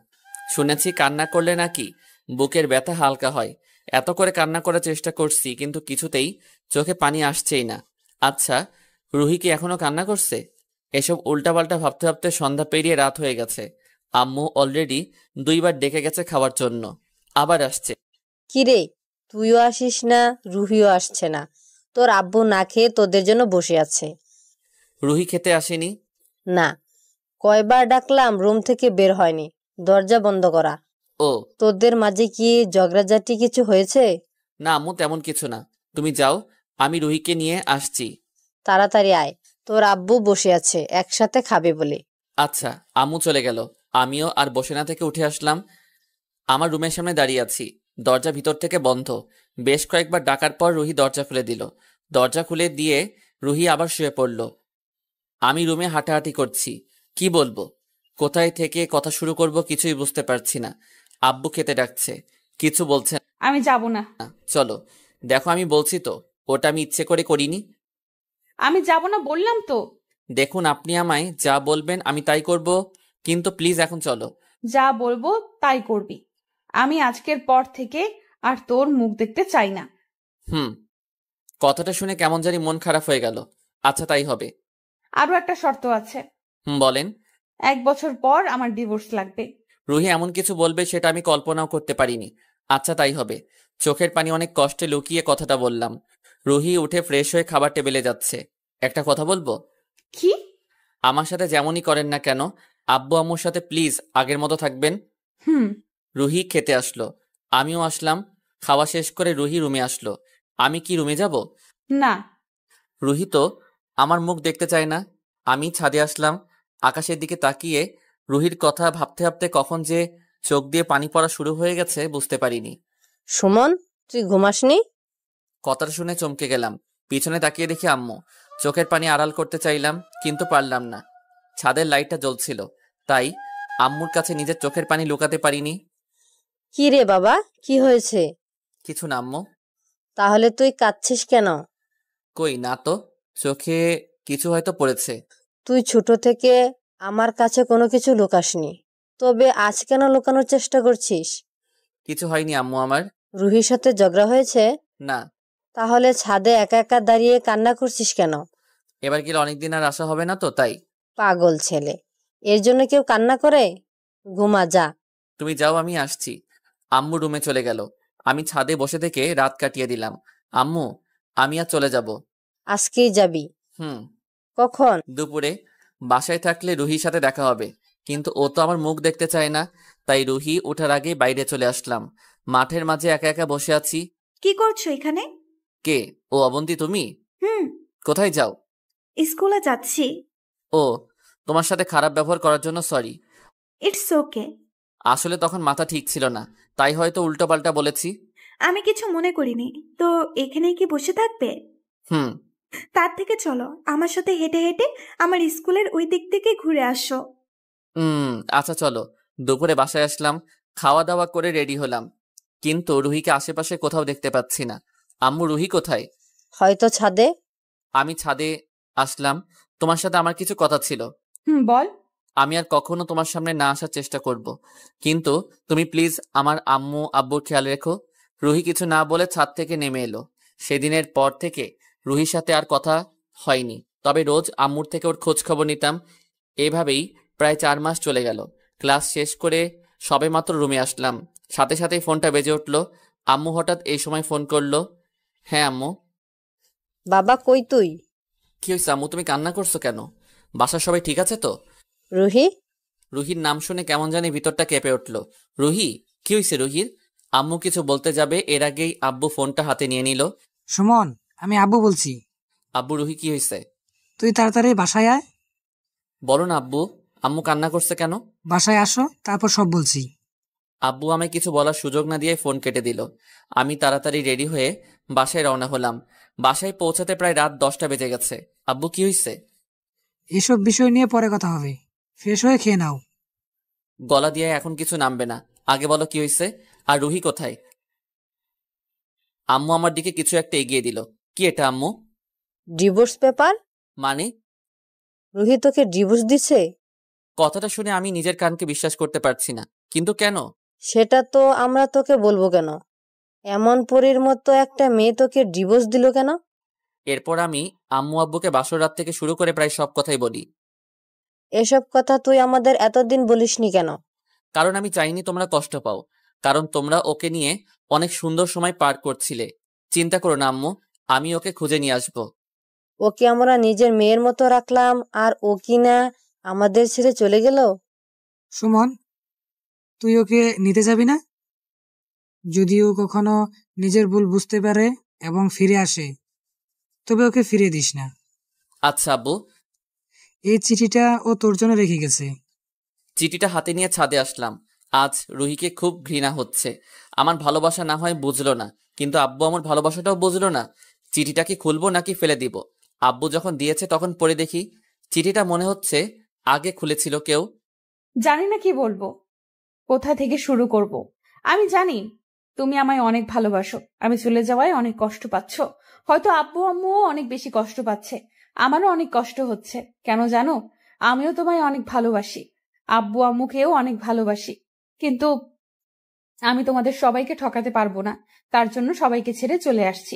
শুনেছি কান্না করলে নাকি বুকের ব্যথা হালকা হয়। এত করে কান্না করার চেষ্টা করছি, কিন্তু কিছুতেই চোখে পানি আসছেই না। আচ্ছা, রুহি কি এখনো কান্না করছে? এসব উল্টাপাল্টা ভাবতে ভাবতে সন্ধ্যা পেরিয়ে রাত হয়ে গেছে। আম্মু অলরেডি 2বার ডেকে গেছে খাওয়ার জন্য, আবার আসছে। কিরে, তুইও আসিস না, রুহিও আসছে না। তোর আব্বু না খেয়ে তোদের জন্য বসে আছে। রুহি খেতে আসেনি? না, কয়বার ডাকলাম, রুম থেকে বের হয়নি। দরজা বন্ধ করা। ও তোদের মাঝে কি ঝগড়াঝাটি কিছু হয়েছে? না আম্মু, তেমন কিছু না। তুমি যাও, আমি রুহিকে নিয়ে আসছি। তাড়াতাড়ি আয়, তোর আব্বু বসে আছে, একসাথে খাবে বলে। আচ্ছা। আম্মু চলে গেল, আমিও আর বসে না থেকে উঠে আসলাম। আমার রুমের সামনে দাঁড়িয়ে আছি, দরজা ভিতর থেকে বন্ধ। বেশ কয়েকবার ডাকার পর রুহি দরজা খুলে দিল। দরজা খুলে দিয়ে রুহি আবার শুয়ে পড়ল। আমি রুমে হাঁটাহাঁটি করছি, কি বলবো, কোথায় থেকে কথা শুরু করব কিছুই বুঝতে পারছি না। আব্বু খেতে ডাকছে, কিছু বলছে আমি যাব না। না। চলো। দেখো আমি বলছি তো, ওটা আমি ইচ্ছে করে করিনি। আমি যাব না বললাম তো। দেখুন, আপনি আমায় যা বলবেন আমি তাই করব, কিন্তু প্লিজ এখন চলো। যা বলবো তাই করবি। আমি আজকের পর থেকে আর তোর মুখ দেখতে চাই না। কথাটা শুনে কেমন জানি মন খারাপ হয়ে গেল। আচ্ছা, তাই হবে। আরো একটা শর্ত আছে। বলেন। 1 বছর পর আমার ডিভোর্স লাগবে। রুহি এমন কিছু বলবে সেটা আমি কল্পনাও করতে পারিনি। আচ্ছা, তাই হবে। চোখের পানি অনেক কষ্টে লুকিয়ে কথাটা বললাম। রুহি উঠে ফ্রেশ হয়ে খাবার টেবিলে যাচ্ছে। একটা কথা বলবো? কি? আমার সাথে যেমনই করেন না কেন, আব্বু আম্মুর সাথে প্লিজ আগের মতো থাকবেন। রুহি খেতে আসলো, আমিও আসলাম। খাওয়া শেষ করে রুহি রুমে আসলো। আমি কি রুমে যাব? না। রুহি তো আমার মুখ দেখতে চায় না। আমি ছাদে আসলাম, আকাশের দিকে তাকিয়ে রুহির কথা ভাবতে ভাবতে কখন যে চোখ দিয়ে পানি পড়া শুরু হয়ে গেছে বুঝতে পারিনি। সুমন, তুই ঘুমাসনি? কথাটা শুনে চমকে গেলাম। পিছনে তাকিয়ে দেখি আম্মু। চোখের পানি আড়াল করতে চাইলাম, কিন্তু পারলাম না। ছাদের লাইটটা জ্বলছিল, তাই আম্মুর কাছে নিজের চোখের পানি লুকাতে পারিনি। কি রে বাবা, কি হয়েছে? কিছু না আম্মু। তাহলে তুই কাঁদছিস কেন? কই না তো, চোখে কিছু হয়তো পড়েছে। তুই ছোট থেকে আমার কাছে কোনো কিছু লুকাসনি, তবে আজ কেন লুকানোর চেষ্টা করছিস? কিছু হয়নি আম্মু আমার। রুহির সাথে ঝগড়া হয়েছে? না। তাহলে ছাদে একা একা দাঁড়িয়ে কান্না করছিস কেন? এবার গেলে অনেকদিন আর আসা হবে না তো, তাই। পাগল ছেলে, এর জন্য কেউ কান্না করে? ঘুমা যা। তুমি যাও, আমি আসছি। আম্মু রুমে চলে গেল। আমি ছাদে বসে থেকে রাত কাটিয়ে দিলাম। আম্মু, আমি আর চলে যাব। আজকেই যাবি? কখন? দুপুরে। বাসায় থাকলে রুহির সাথে দেখা হবে, কিন্তু ও তো আমার মুখ দেখতে চায় না। তাই রুহি ওঠার আগে বাইরে চলে আসলাম। মাঠের মাঝে একা একা বসে আছি। কি করছো এখানে? কে? ও অবন্তী, তুমি? হুম। কোথায় যাও? স্কুলে যাচ্ছি। ও, তোমার সাথে খারাপ ব্যবহার করার জন্য সরি। It's okay. আসলে তখন মাথা ঠিক ছিল না, তাই হয়তো উল্টোপাল্টা বলেছি। আমি কিছু মনে করিনি। তো এখানেই কি বসে থাকবে? তার থেকে চলো আমার সাথে হেঁটে হেঁটে আমার স্কুলের ওই দিক থেকে ঘুরে আসো। আচ্ছা চলো। দুপুরে বাসায় আসলাম, খাওয়া দাওয়া করে রেডি হলাম, কিন্তু রুহিকে আশেপাশে কোথাও দেখতে পাচ্ছি না। আম্মু, রুহি কোথায়? হয়তো ছাদে। আমি ছাদে আসলাম, তোমার সাথে আমার কিছু কথা ছিল। বল। আমি আর কখনো তোমার সামনে না আসার চেষ্টা করব, কিন্তু তুমি প্লিজ আমার আম্মু আব্বুর খেয়াল রেখো। রুহি কিছু না বলে ছাদ থেকে নেমে এলো। সেদিনের পর থেকে রুহির সাথে আর কথা হয়নি, তবে রোজ আম্মুর থেকে ওর খোঁজ খবর নিতাম। এভাবেই প্রায় 4 মাস চলে গেল। ক্লাস শেষ করে সবেমাত্র রুমে আসলাম, সাথে সাথেই ফোনটা বেজে উঠল। আম্মু হঠাৎ এই সময় ফোন করলো। হ্যাঁ আম্মু। বাবা, কই তুই? কি হয়েছে আম্মু, তুমি কান্না করছো কেন? বাসার সবাই ঠিক আছে তো? রুহি? রুহির নাম শুনে কেমন জানি ভিতরটা কেঁপে উঠল। রুহি? কি হয়েছে রুহির? আম্মু কিছু বলতে যাবে, এর আগেই আব্বু ফোনটা হাতে নিয়ে নিল। সুমন, আমি আব্বু বলছি। আব্বু, রুহি কি হয়েছে? তুই তাড়াতাড়ি বাসায় আয়। বলো না আব্বু, আম্মু কান্না করছে কেন? বাসায় আসো, তারপর সব বলছি। আব্বু আমায় কিছু বলার সুযোগ না দিয়ে ফোন কেটে দিল। আমি তাড়াতাড়ি রেডি হয়ে বাসায় রওনা হলাম। বাসায় পৌঁছাতে প্রায় রাত 10টা বেজে গেছে। আব্বু, কি হয়েছে? এসব বিষয় নিয়ে পরে কথা হবে, ফ্রেশ হয়ে খেয়ে নাও। গলা দিয়ে এখন কিছু নামবে না, আগে বলো কি হয়েছে। আর রুহি কোথায়? আম্মু আমার দিকে কিছু একটা এগিয়ে দিল। কি এটা আম্মু? Divorce paper. মানে? রুহি তোকে ডিভোর্স দিছে? কথাটা শুনে আমি নিজের কানকে বিশ্বাস করতে পারছি না। কিন্তু কেন? সেটা তো আমরা তোকে বলবো কেন? এমন পরীর মতো একটা মেয়ে তোকে ডিভোর্স দিল কেন? এরপর আমি আম্মু আব্বুকে বাসর রাত থেকে শুরু করে প্রায় সব কথাই বলি। এসব কথা তুই আমাদের এতদিন বলিসনি কেন? কারণ আমি চাইনি তোমরা কষ্ট পাও। কারণ তোমরা ওকে নিয়ে অনেক সুন্দর সময় পার করছিলে। চিন্তা করো না আম্মু, আমি ওকে খুঁজে নিয়ে আসবো। ওকে আমরা নিজের মেয়ের মতো রাখলাম, আর ও কিনা আমাদের ছেড়ে চলে গেল। সুমন, তুই ওকে নিতে যাবি না? যদি ও কখনো নিজের ভুল বুঝতে পারে এবং ফিরে আসে, তবে ওকে ফিরিয়ে দিস না। আচ্ছা আব্বু। এই চিঠিটা ও তোর জন্য রেখে গেছে। চিঠিটা হাতে নিয়ে ছাদে আসলাম। আজ রুহিকে খুব ঘৃণা হচ্ছে। আমার ভালোবাসা না হয় বুঝলো না, কিন্তু আব্বু আমার ভালোবাসাটাও বুঝলো না। চিঠিটা কি খুলবো নাকি ফেলে দিব? আব্বু যখন দিয়েছে তখন পড়ে দেখি চিঠিটা মনে হচ্ছে আগে খুলেছিল কেউ। জানি না কি বলবো, কোথা থেকে শুরু করব। আমি জানি তুমি আমায় অনেক ভালোবাসো। আমি চলে যাওয়ায় অনেক কষ্ট পাচ্ছ। হয়তো আব্বু আম্মুও অনেক বেশি কষ্ট পাচ্ছে। আমারও অনেক কষ্ট হচ্ছে। কেন জানো? আমিও তোমায় অনেক ভালোবাসি, আব্বু আম্মুকেও অনেক ভালোবাসি। কিন্তু আমি তোমাদের সবাইকে ঠকাতে পারবো না। তার জন্য সবাইকে ছেড়ে চলে আসছি।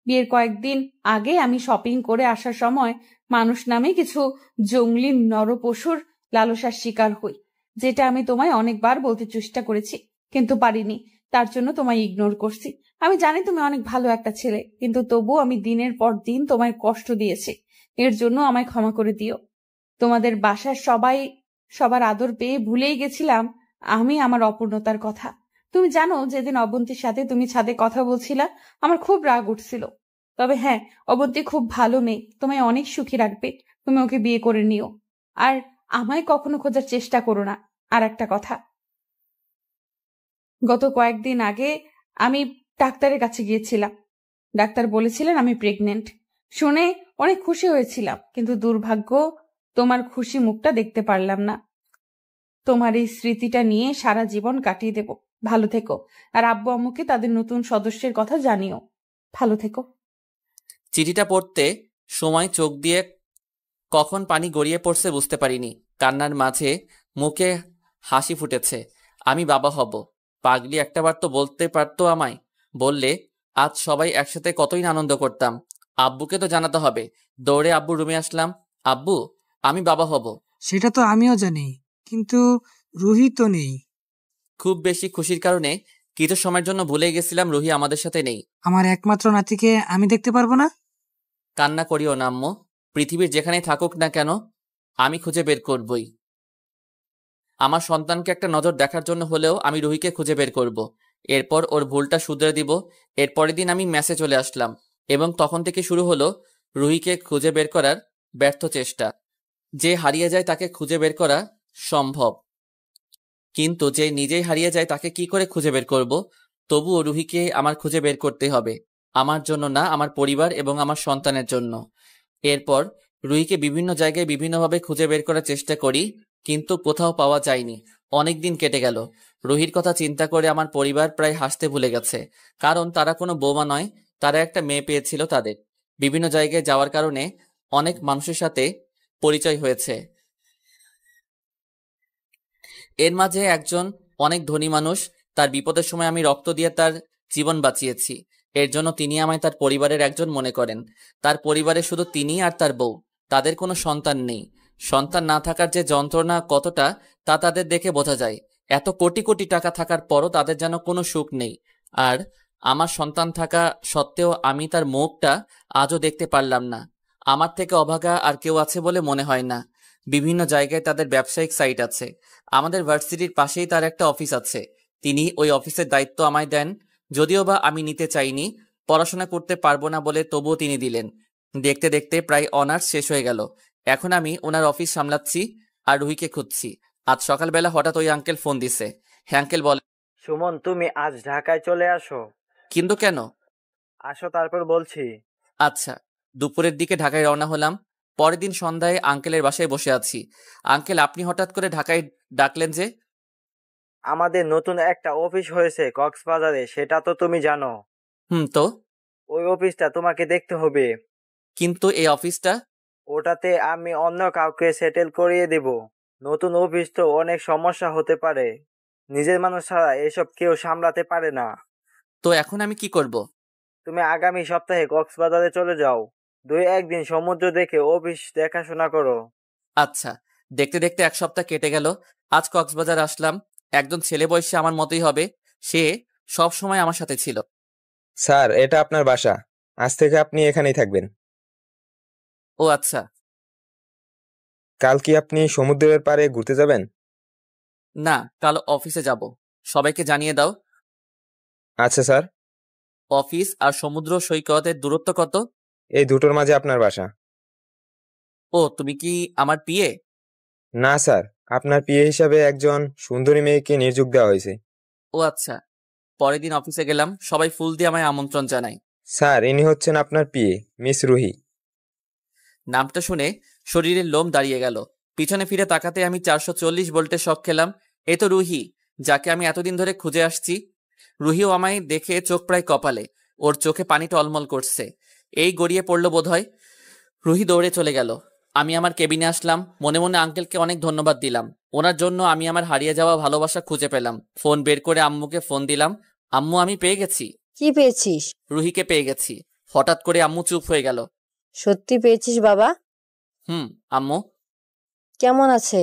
বিয়ের কয়েকদিন আগে আমি শপিং করে আসার সময় মানুষ নামে কিছু জঙ্গলি নরপশুর লালসার শিকার হই, যেটা আমি তোমায় অনেকবার বলতে চেষ্টা করেছি, কিন্তু পারিনি। তার জন্য তোমায় ইগনোর করছি। আমি জানি তুমি অনেক ভালো একটা ছেলে, কিন্তু তবুও আমি দিনের পর দিন তোমায় কষ্ট দিয়েছি। এর জন্য আমায় ক্ষমা করে দিও। তোমাদের বাসার সবাই সবার আদর পেয়ে ভুলেই গেছিলাম আমি আমার অপূর্ণতার কথা। তুমি জানো, যেদিন অবন্তীর সাথে তুমি ছাদে কথা বলছিলা, আমার খুব রাগ উঠছিল। তবে হ্যাঁ, অবন্তী খুব ভালো মেয়ে, তোমায় অনেক সুখী রাখবে। তুমি ওকে বিয়ে করে নিও, আর আমায় কখনো খোঁজার চেষ্টা করো না। আর একটা কথা, গত কয়েকদিন আগে আমি ডাক্তারের কাছে গিয়েছিলাম। ডাক্তার বলেছিলেন আমি প্রেগনেন্ট। শুনে অনেক খুশি হয়েছিলাম, কিন্তু দুর্ভাগ্য, তোমার খুশি মুখটা দেখতে পারলাম না। তোমার এই স্মৃতিটা নিয়ে সারা জীবন কাটিয়ে দেব। ভালো থেকো, আর আব্বু আম্মুকে তাদের নতুন সদস্যের কথা জানিও। ভালো থেকো। চিঠিটা পড়তে সময় চোখ দিয়ে কখন পানি গড়িয়ে পড়ছে বুঝতে পারিনি। কান্নার মাঝে মুখে হাসি ফুটেছে। আমি বাবা হব। পাগলি একটাবার তো বলতে পারতো আমায়। বললে আজ সবাই একসাথে কতই না আনন্দ করতাম। আব্বুকে তো জানাতে হবে। দৌড়ে আব্বুর রুমে আসলাম। আব্বু, আমি বাবা হব। সেটা তো আমিও জানি, কিন্তু রুহি তো নেই। খুব বেশি খুশির কারণে কিছু সময়ের জন্য ভুলে গেছিলাম রুহি আমাদের সাথে নেই। আমার একমাত্র নাতিকে আমি দেখতে পারবো না? কান্না করিও না আম্মু। পৃথিবীর যেখানেই থাকুক না কেন, আমি খুঁজে বের করবই। আমার সন্তানকে একটা নজর দেখার জন্য হলেও আমি রুহিকে খুঁজে বের করব। এরপর ওর ভুলটা শুধরে দিব। এর পরের দিন আমি ম্যাচে চলে আসলাম, এবং তখন থেকে শুরু হলো রুহিকে খুঁজে বের করার ব্যর্থ চেষ্টা। যে হারিয়ে যায় তাকে খুঁজে বের করা সম্ভব, কিন্তু যে নিজেই হারিয়ে যায় তাকে কি করে খুঁজে বের করব? তবুও রুহিকে আমার খুঁজে বের করতে হবে। আমার জন্য না, আমার পরিবার এবং আমার সন্তানের জন্য। এরপর রুহিকে বিভিন্ন জায়গায় বিভিন্নভাবে খুঁজে বের করার চেষ্টা করি, কিন্তু কোথাও পাওয়া যায়নি। অনেক দিন কেটে গেল। রুহির কথা চিন্তা করে আমার পরিবার প্রায় হাসতে ভুলে গেছে, কারণ তারা কোনো বৌমা নয়, তারা একটা মেয়ে পেয়েছিল। তাদের বিভিন্ন জায়গায় যাওয়ার কারণে অনেক মানুষের সাথে পরিচয় হয়েছে। এর মাঝে একজন অনেক ধনী মানুষ, তার বিপদের সময় আমি রক্ত দিয়ে তার জীবন বাঁচিয়েছি। এর জন্য তিনি আমায় তার পরিবারের একজন মনে করেন। তার পরিবারে শুধু তিনি আর তার বউ, তাদের কোনো সন্তান নেই। সন্তান না থাকার যে যন্ত্রণা কতটা, তা তাদের দেখে বোঝা যায়। এত কোটি কোটি টাকা থাকার পরও তাদের যেন কোনো সুখ নেই। আর আমার সন্তান থাকা সত্ত্বেও আমি তার মুখটা আজও দেখতে পারলাম না। আমার থেকে অভাগা আর কেউ আছে বলে মনে হয় না। বিভিন্ন জায়গায় তাদের ব্যবসায়িক সাইট আছে। আমাদের ভার্সিটির পাশেই তার একটা অফিস আছে। তিনি ওই অফিসের দায়িত্ব আমায় দেন, যদিও বা আমি নিতে চাইনি। পড়াশোনা করতে পারবো না বলে তবুও তিনি দিলেন। দেখতে দেখতে প্রায় অনার্স শেষ হয়ে গেল। এখন আমি ওনার অফিস সামলাচ্ছি আর রুহিকে খুঁজছি। আজ সকালবেলা হঠাৎ ওই আঙ্কেল ফোন দিছে। হ্যাঁ আঙ্কেল বলে। সুমন, তুমি আজ ঢাকায় চলে আসো। কিন্তু কেন? আসো, তারপর বলছি। আচ্ছা। দুপুরের দিকে ঢাকায় রওনা হলাম। পরের দিন সন্ধ্যায় আঙ্কেলের বাসায় বসে আছি। আঙ্কেল, আপনি হঠাৎ করে ঢাকায় ডাকলেন যে? আমাদের নতুন একটা অফিস হয়েছে কক্সবাজারে, সেটা তো তুমি জানো। তো ওই অফিসটা তোমাকে দেখতে হবে। কিন্তু এই অফিসটা? ওটাতে আমি অন্য কাউকে সেটেল করিয়ে দেব। নতুন অফিস তো, অনেক সমস্যা হতে পারে। নিজের মানুষ ছাড়া এসব কেউ সামলাতে পারে না। তো এখন আমি কি করব? তুমি আগামী সপ্তাহে কক্সবাজারে চলে যাও। 2-1 দিন সমুদ্র দেখে অফিস দেখাশোনা করো। আচ্ছা। দেখতে দেখতে 1 সপ্তাহ কেটে গেল। আজ কক্সবাজার আসলাম। একজন ছেলে বয়সী আমার মতোই হবে, সে সব সময় আমার সাথে ছিল। স্যার, এটা আপনার বাসা। আজ থেকে আপনি এখানেই থাকবেন। ও আচ্ছা। কাল কি আপনি সমুদ্রের পাড়ে ঘুরতে যাবেন? না, কাল অফিসে যাব। সবাইকে জানিয়ে দাও। আচ্ছা স্যার। অফিস আর সমুদ্র সৈকতের দূরত্ব কত? এই দুটোর মাঝে আপনার বাসা। ও, তুমি কি আমার পিএ? না স্যার, আপনার পিএ হিসাবে একজন সুন্দরী মেয়েকে নিয়োগ দেওয়া হয়েছে। ও আচ্ছা। পরের দিন অফিসে গেলাম, সবাই ফুল দিয়ে আমায় আমন্ত্রণ জানায়। স্যার, ইনি হচ্ছেন আপনার পিএ, মিস রুহি। নামটা শুনে শরীরের লোম দাঁড়িয়ে গেল। পিছনে ফিরে তাকাতে আমি 440 ভোল্টের শক খেলাম। এ তো রুহি, যাকে আমি এতদিন ধরে খুঁজে আসছি। রুহিও আমায় দেখে চোখ প্রায় কপালে, ওর চোখে পানি টলমল করছে। এই গড়িয়ে পড়লো বোধহয়। রুহি দৌড়ে চলে গেল। আমি আমার কেবিনে আসলাম। মনে মনে আঙ্কেলকে অনেক ধন্যবাদ দিলাম। ওনার জন্য আমি আমার হারিয়ে যাওয়া ভালোবাসা খুঁজে পেলাম। ফোন বের করে আম্মুকে ফোন দিলাম। আম্মু, আমি পেয়ে গেছি। কি পেয়েছিস? রুহিকে পেয়ে গেছি। হঠাৎ করে আম্মু চুপ হয়ে গেল। সত্যি পেয়েছিস বাবা? আম্মু কেমন আছে?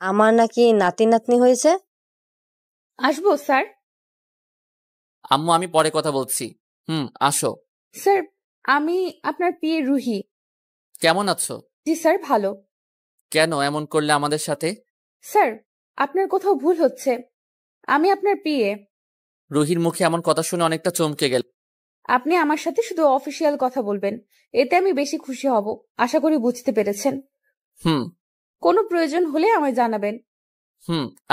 আমার নাকি নাতি নাতনি হয়েছে। আসবো স্যার? আম্মু, আমি পরে কথা বলছি। আসো। স্যার, আমি আপনার পিএ রুহি। কেমন আছো? জি স্যার, ভালো। কেন এমন করলে আমাদের সাথে? স্যার, আপনার কোথাও ভুল হচ্ছে। আমি আপনার পিএ। রুহির মুখে এমন কথা শুনে অনেকটা চমকে গেল। আপনি আমার সাথে শুধু অফিসিয়াল কথা বলবেন, এতে আমি বেশি খুশি হব। আশা করি বুঝতে পেরেছেন। কোনো প্রয়োজন হলে আমায় জানাবেন।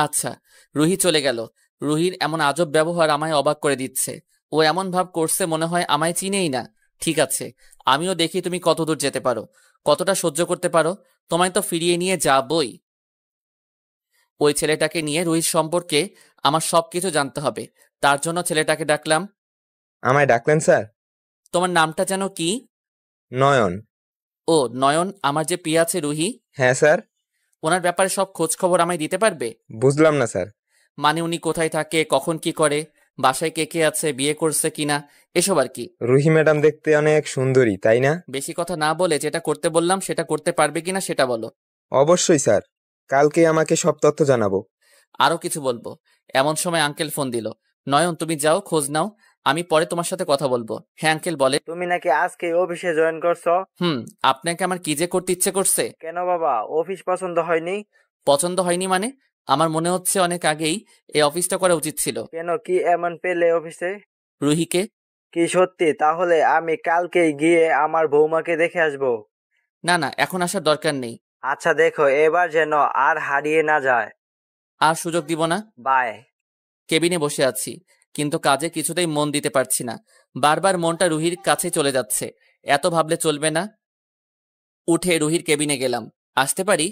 আচ্ছা। রুহি চলে গেল। রুহির এমন আজব ব্যবহার আমায় অবাক করে দিচ্ছে। ও এমন ভাব করছে মনে হয় আমায় চিনেই না। ঠিক আছে, আমিও দেখি তুমি কতদূর যেতে পারো, কতটা সহ্য করতে পারো। তোমায় তো ফিরিয়ে নিয়ে যাবই। ওই ছেলেটাকে নিয়ে রুহির সম্পর্কে আমার সবকিছু জানতে হবে। তার জন্য ছেলেটাকে ডাকলাম। আমায় ডাকলেন স্যার? তোমার নামটা যেন কি? নয়ন। ও নয়ন, আমার যে প্রিয়া আছে রুহি। হ্যাঁ স্যার। ওনার ব্যাপারে সব খোঁজ খবর আমায় দিতে পারবে? বুঝলাম না স্যার। মানে উনি কোথায় থাকে, কখন কি করে, বাসায় কে কে আছে, বিয়ে করছে কিনা, এসব আর কি। রুহি ম্যাডাম দেখতে অনেক সুন্দরী, তাই না? বেশি কথা না বলে যেটা করতে বললাম সেটা করতে পারবে কিনা সেটা বলো। অবশ্যই স্যার, কালকে আমাকে সব তথ্য জানাবো। আরো কিছু বলবো। এমন সময় আঙ্কেল ফোন দিল। নয়ন, তুমি যাও, খোঁজ নাও, আমি পরে তোমার সাথে কথা বলবো। হ্যাঁ আঙ্কেল বলে। তুমি নাকি আজকে অফিসে জয়েন করছো? আপনাকে আমার কি যে করতে ইচ্ছে করছে। কেন বাবা, অফিস পছন্দ হয়নি? পছন্দ হয়নি মানে? আমার মনে হচ্ছে অনেক আগেই এই অফিসটা করা উচিত ছিল। কেন, কি এমন পেলে অফিসে? রুহিকে। কি সত্যি? তাহলে আমি কালকেই গিয়ে আমার বৌমাকে দেখে আসবো। না না, এখন আসার দরকার নেই। আচ্ছা দেখো, এবার যেন আর হারিয়ে না যায়। আর সুযোগ দিব না। বাই। কেবিনে বসে আছি, কিন্তু কাজে কিছুতেই মন দিতে পারছি না। বারবার মনটা রুহির কাছে চলে যাচ্ছে। এত ভাবলে চলবে না। উঠে রুহির কেবিনে গেলাম। আসতে পারি?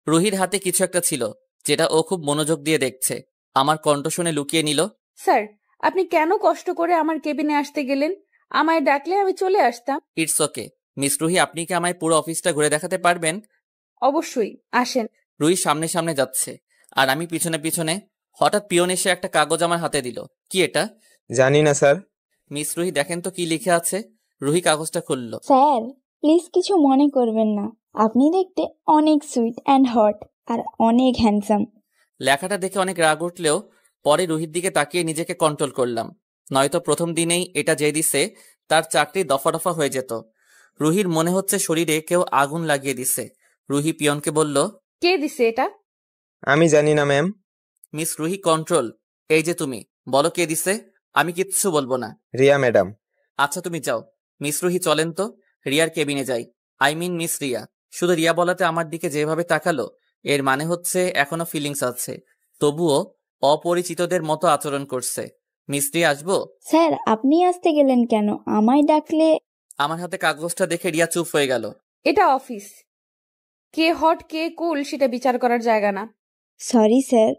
রুহির হাতে কিছু একটা ছিল, যেটা ও খুব মনোযোগ দিয়ে দেখছে। আমার কণ্ঠ শুনে লুকিয়ে নিল। স্যার, আপনি কেন কষ্ট করে আমার কেবিনে আসতে গেলেন? আমায় ডাকলে আমি চলে আসতাম। It's okay. মিস রুহি, আপনি কি আমায় পুরো অফিসটা ঘুরে দেখাতে পারবেন? অবশ্যই, আসেন। রুহি সামনে সামনে যাচ্ছে আর আমি পিছনে পিছনে। হঠাৎ পিয়ন এসে একটা কাগজ আমার হাতে দিল। কি এটা? জানি না স্যার। মিস রুহি, দেখেন তো কি লিখে আছে। রুহি কাগজটা খুলল। স্যার, প্লিজ কিছু মনে করবেন না। আপনি দেখতে অনেক সুইট অ্যান্ড হট আর অনেক হ্যান্ডসাম। লেখাটা দেখে অনেক রাগ উঠলেও পরে রুহির দিকে তাকিয়ে নিজেকে কন্ট্রোল করলাম। নয়তো প্রথম দিনেই এটা যে দিছে তার চাকরি দফা দফা হয়ে যেত। রুহির মনে হচ্ছে শরীরে কেউ আগুন লাগিয়ে দিছে। রুহি পিয়নকে বলল, কে দিছে এটা? আমি জানি না ম্যাম। Miss Ruhi, control. এই যে তুমি, বলো কে দিছে। আমি কিচ্ছু বলবো না। রিয়া ম্যাডাম। আচ্ছা তুমি যাও। মিস রুহি চলেন তো, রিয়ার কেবিনে যাই। I mean Miss Riya. শুধু রিয়া বলাতে আমার দিকে যেভাবে তাকালো, এর মানে হচ্ছে এখনো ফিলিংস আছে। তবুও অপরিচিতদের মতো আচরণ করছে। মিস্ত্রি আসবো? স্যার আপনি আসতে গেলেন কেন? আমায় ডাকলে। আমার হাতে কাগজটা দেখে রিয়া চুপ হয়ে গেল। এটা অফিস, কে হট কে কুল সেটা বিচার করার জায়গা না। Sorry sir.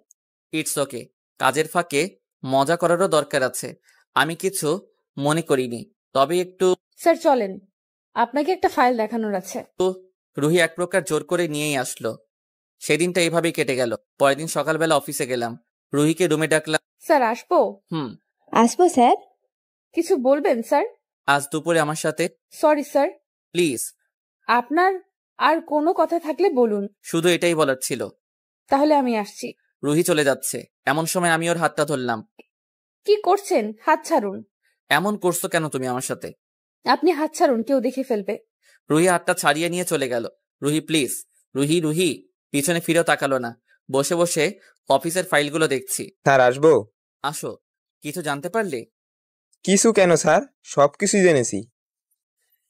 It's okay. কাজের ফাঁকে মজা করারও দরকার আছে। আমি কিছু মনে করিনি, তবে একটু। স্যার চলেন, আপনাকে একটা ফাইল দেখানোর আছে। রুহি এক প্রকার জোর করে নিয়েই আসলো। সেদিনটা এইভাবেই কেটে গেল। পরের দিন সকালবেলা অফিসে গেলাম, রুহিকে রুমে ডাকলাম। স্যার আসবো? আসবো স্যার। কিছু বলবেন স্যার? আজ দুপুরে আমার সাথে। Sorry sir. প্লিজ। আপনার আর কোনো কথা থাকলে বলুন। শুধু এটাই বলার ছিল। তাহলে আমি আসছি। রুহি চলে যাচ্ছে, এমন সময় আমি ওর হাতটা ধরলাম। কি করছেন? হাত ছাড়ুন। এমন করছো কেন তুমি আমার সাথে? আপনি হাত ছাড়ুন, কেউ দেখে ফেলবে। রুহি হাতটা ছাড়িয়ে নিয়ে চলে গেল। রুহি প্লিজ। রুহি রুহি পিছনে ফিরেও তাকালো না। বসে বসে অফিসের ফাইলগুলো দেখছি। স্যার আসবো? আসো। কিছু জানতে পারলে? কিছু কেন স্যার, সবকিছুই জেনেছি।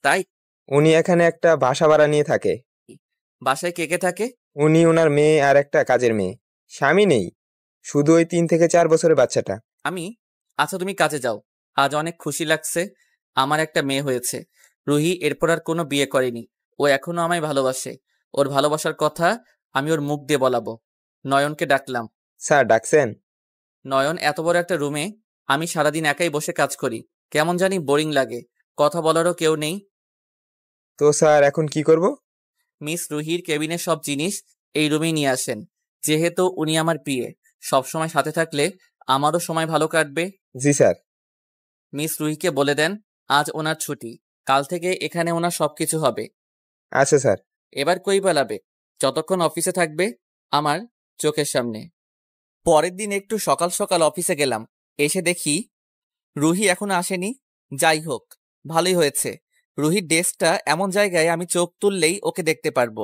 তাই? উনি এখানে একটা বাসা ভাড়া নিয়ে থাকে। বাসায় কে কে থাকে? উনি, ওনার মেয়ে আর একটা কাজের মেয়ে। স্বামী নেই, শুধু ওই 3 থেকে 4 বছরের বাচ্চাটা। আচ্ছা তুমি কাজে যাও। আজ অনেক খুশি লাগছে, আমার একটা মেয়ে হয়েছে। রুহি এরপর আর কোনো বিয়ে করেনি। ও এখনো আমায় ভালোবাসে। ওর ভালোবাসার কথা আমি ওর মুখ দিয়ে বলাবো। নয়নকে ডাকলাম। স্যার ডাকছেন? নয়ন, এত বড় একটা রুমে আমি সারাদিন একাই বসে কাজ করি, কেমন জানি বোরিং লাগে। কথা বলারও কেউ নেই। তো স্যার এখন কি করব? মিস রুহির কেবিনের সব জিনিস এই রুমেই নিয়ে আসেন। যেহেতু উনি আমার পিএ, সবসময় সাথে থাকলে আমারও সময় ভালো কাটবে। জি স্যার। মিস রুহিকে বলে দেন আজ ওনার ছুটি, কাল থেকে এখানে ওনার সবকিছু হবে। আচ্ছা স্যার। এবার কই পালাবে? যতক্ষণ অফিসে থাকবে আমার চোখের সামনে। পরের দিন একটু সকাল সকাল অফিসে গেলাম। এসে দেখি রুহি এখনো আসেনি। যাই হোক, ভালোই হয়েছে। রুহির ডেস্কটা এমন জায়গায় আমি চোখ তুললেই ওকে দেখতে পারবো।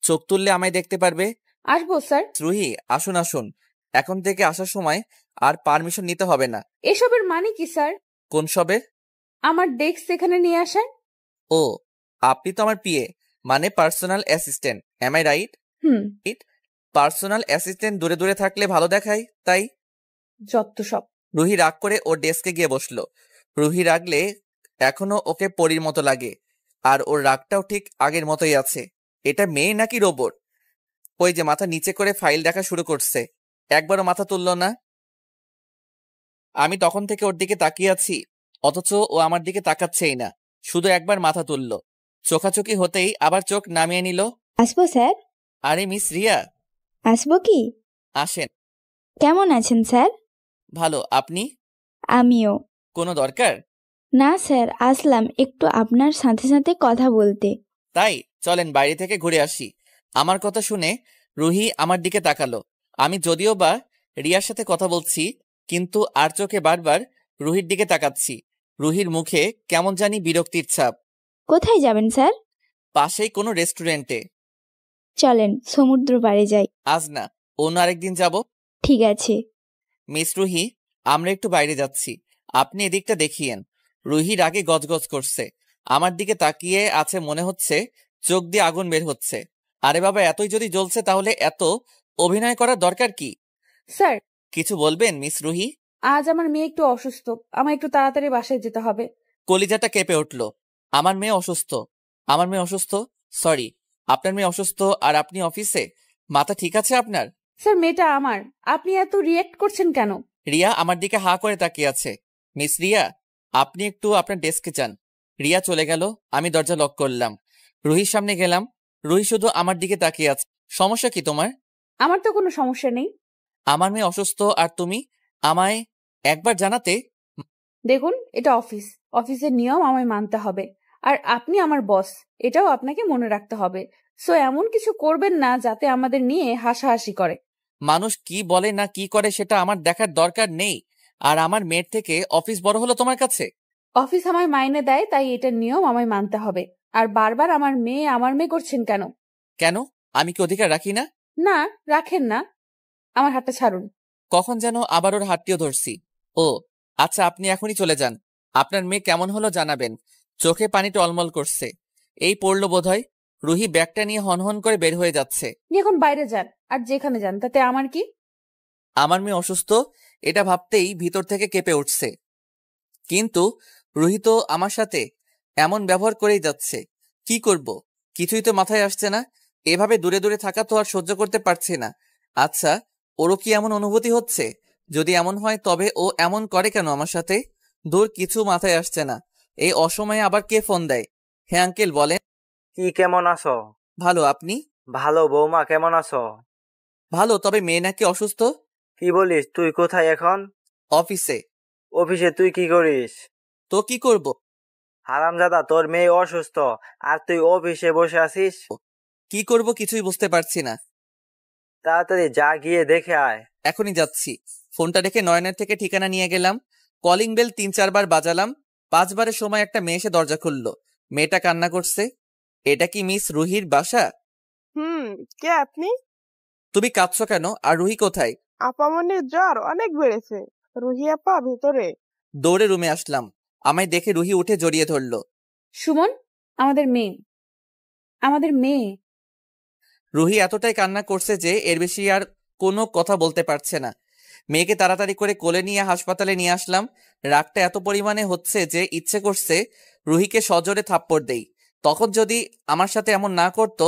চোখ তুললে আমায় দেখতে পারবে। আসবো স্যার। রুহি আসুন আসুন, এখন থেকে আসার সময় আর পারমিশন নিতে হবে না। এসবের মানে কি স্যার? কোন সবের? আমার ডেস্ক এখানে নিয়ে আসেন। ও, আপনি তো আমার পিএ, মানে personal assistant, am I right? Personal assistant দূরে দূরে থাকলে ভালো দেখায়, তাই। যত সব। রুহি রাগ করে ওর ডেস্কে গিয়ে বসলো। রুহি রাগলে এখনো ওকে পরীর মতো লাগে, আর ওর রাগটাও ঠিক আগের মতোই আছে। এটা মেয়ে নাকি রোবট? ওই যে মাথা নিচে করে ফাইল দেখা শুরু করছে, একবারও মাথা তুললো না। আমি তখন থেকে ওর দিকে তাকিয়ে আছি, অথচ ও আমার দিকে তাকাচ্ছেই না। শুধু একবার মাথা তুললো, চোখাচোখি হতেই আবার চোখ নামিয়ে নিল। আসবো স্যার? আরে মিস রিয়া। আসবো কি? আসেন। কেমন আছেন স্যার? ভালো, আপনি? আমিও। কোনো দরকার? না স্যার, আসলাম একটু আপনার সাথে সাথে কথা বলতে। তাই চলেন বাইরে থেকে ঘুরে আসি। আমার কথা শুনে রুহি আমার দিকে তাকালো। আমি যদিও বা রিয়ার সাথে কথা বলছি, কিন্তু আর চোখে বারবার রুহির দিকে তাকাচ্ছি। রুহির মুখে কেমন জানি বিরক্তির ছাপ। কোথায় যাবেন স্যার? পাশেই কোনো রেস্টুরেন্টে। চলেন সমুদ্র পাড়ে যাই। আজ না, অন্য আরেকদিন যাব। ঠিক আছে। মিস রুহি, আমরা একটু বাইরে যাচ্ছি, আপনি এদিকটা দেখিয়েন। রুহির আগে গজগজ করছে, আমার দিকে তাকিয়ে আছে, মনে হচ্ছে চোখ দিয়ে আগুন বের হচ্ছে। আরে বাবা, এতই যদি জ্বলছে তাহলে এত অভিনয় করার দরকার কি? স্যার কিছু বলবেন মিস রুহি? আজ আমার মেয়ে একটু অসুস্থ, আমার একটু তাড়াতাড়ি বাসায় যেতে হবে। কলিজাটা কেঁপে উঠল। আমার মেয়ে অসুস্থ? আমার মেয়ে অসুস্থ? সরি, আপনার মেয়ে অসুস্থ আর আপনি অফিসে? মাথা ঠিক আছে আপনার? স্যার মেয়েটা আমার, আপনি এত রিয়েক্ট করছেন কেন? রিয়া আমার দিকে হাঁ করে তাকিয়ে আছে। মিস রিয়া, আপনি একটু আপনার ডেস্কে যান। রিয়া চলে গেল, আমি দরজা লক করলাম। রুহির সামনে গেলাম। রুহি শুধু আমার দিকে তাকিয়ে আছে। সমস্যা কি তোমার? আমার তো কোনো সমস্যা নেই। আমার মেয়ে অসুস্থ আর তুমি আমায় একবার জানাতে। দেখুন, এটা অফিস, অফিসের নিয়ম আমায় মানতে হবে। আর আপনি আমার বস, এটাও আপনাকে মনে রাখতে হবে। সো এমন কিছু করবেন না যাতে আমাদের নিয়ে হাসাহাসি করে। মানুষ কি বলে না কি করে সেটা আমার দেখার দরকার নেই। আর আমার মেয়ের থেকে অফিস বড় হলো তোমার কাছে? অফিস আমায় মাইনে দেয়, তাই এটার নিয়ম আমায় মানতে হবে। আর বারবার আমার মেয়ে করছেন কেন? কেন, আমি কি অধিকার রাখি না? না, রাখেন না। আমার হাতটা ছাড়ুন। কখন যেন আবার ওর হাতটিও ধরছি। ও আচ্ছা, আপনি এখনই চলে যান। আপনার মেয়ে কেমন হলো জানাবেন। চোখে পানি টলমল করছে। এই পড়লো বোধহয়। রুহি ব্যাগটা নিয়ে হনহন করে বের হয়ে যাচ্ছে। এখন বাইরে যান, আর যেখানে যান তাতে আমার কি? আমার মেয়ে অসুস্থ এটা ভাবতেই ভিতর থেকে কেঁপে উঠছে। কিন্তু রুহি তো আমার সাথে এমন ব্যবহার করেই যাচ্ছে, কি করব কিছুই তো মাথায় আসছে না। এভাবে দূরে দূরে থাকা তো আর সহ্য করতে পারছি না। আচ্ছা, ওরও কি এমন অনুভূতি হচ্ছে? যদি এমন হয় তবে ও এমন করে কেন আমার সাথে? দূর, কিছু মাথায় আসছে না। এই অসময়ে আবার কে ফোন দেয়? হ্যাঁ আঙ্কেল বলেন। কি কেমন আছো? ভালো, আপনি? ভালো। বৌমা কেমন আছো? ভালো, তবে মেয়ে নাকি অসুস্থ? কি বলিস? তুই কোথায় এখন? অফিসে। অফিসে তুই কি করিস? তো কি করব? হারামজাদা, তোর মেয়ে অসুস্থ আর তুই অফিসে বসে আছিস? কি করব কিছুই বুঝতে পারছি না। তাড়াতাড়ি যা, গিয়ে দেখে আয়। এখনই যাচ্ছি। ফোনটা রেখে নয়নের থেকে ঠিকানা নিয়ে গেলাম। কলিং বেল 3-4 বার বাজালাম। 5 বারের সময় একটা মেয়ে এসে দরজা খুললো। মেয়েটা কান্না করছে। এটা কি মিস রুহির বাসা? কে আপনি? তুমি কাঁদছো কেন? আর রুহি কোথায়? আপামনির জ্বর অনেক বেড়েছে। রুহি আপা ভিতরে। দৌড়ে রুমে আসলাম। আমায় দেখে রুহি উঠে জড়িয়ে ধরলো। সুমন, আমাদের মেয়ে। রুহি এতটাই কান্না করছে যে এর বেশি আর কোনো কথা বলতে পারছে না। মেয়েকে তাড়াতাড়ি করে কোলে নিয়ে হাসপাতালে নিয়ে আসলাম। রাগটা এত পরিমাণে হচ্ছে যে ইচ্ছে করছে রুহিকে সজোরে থাপ্পড় দেই। তখন যদি আমার সাথে এমন না করতো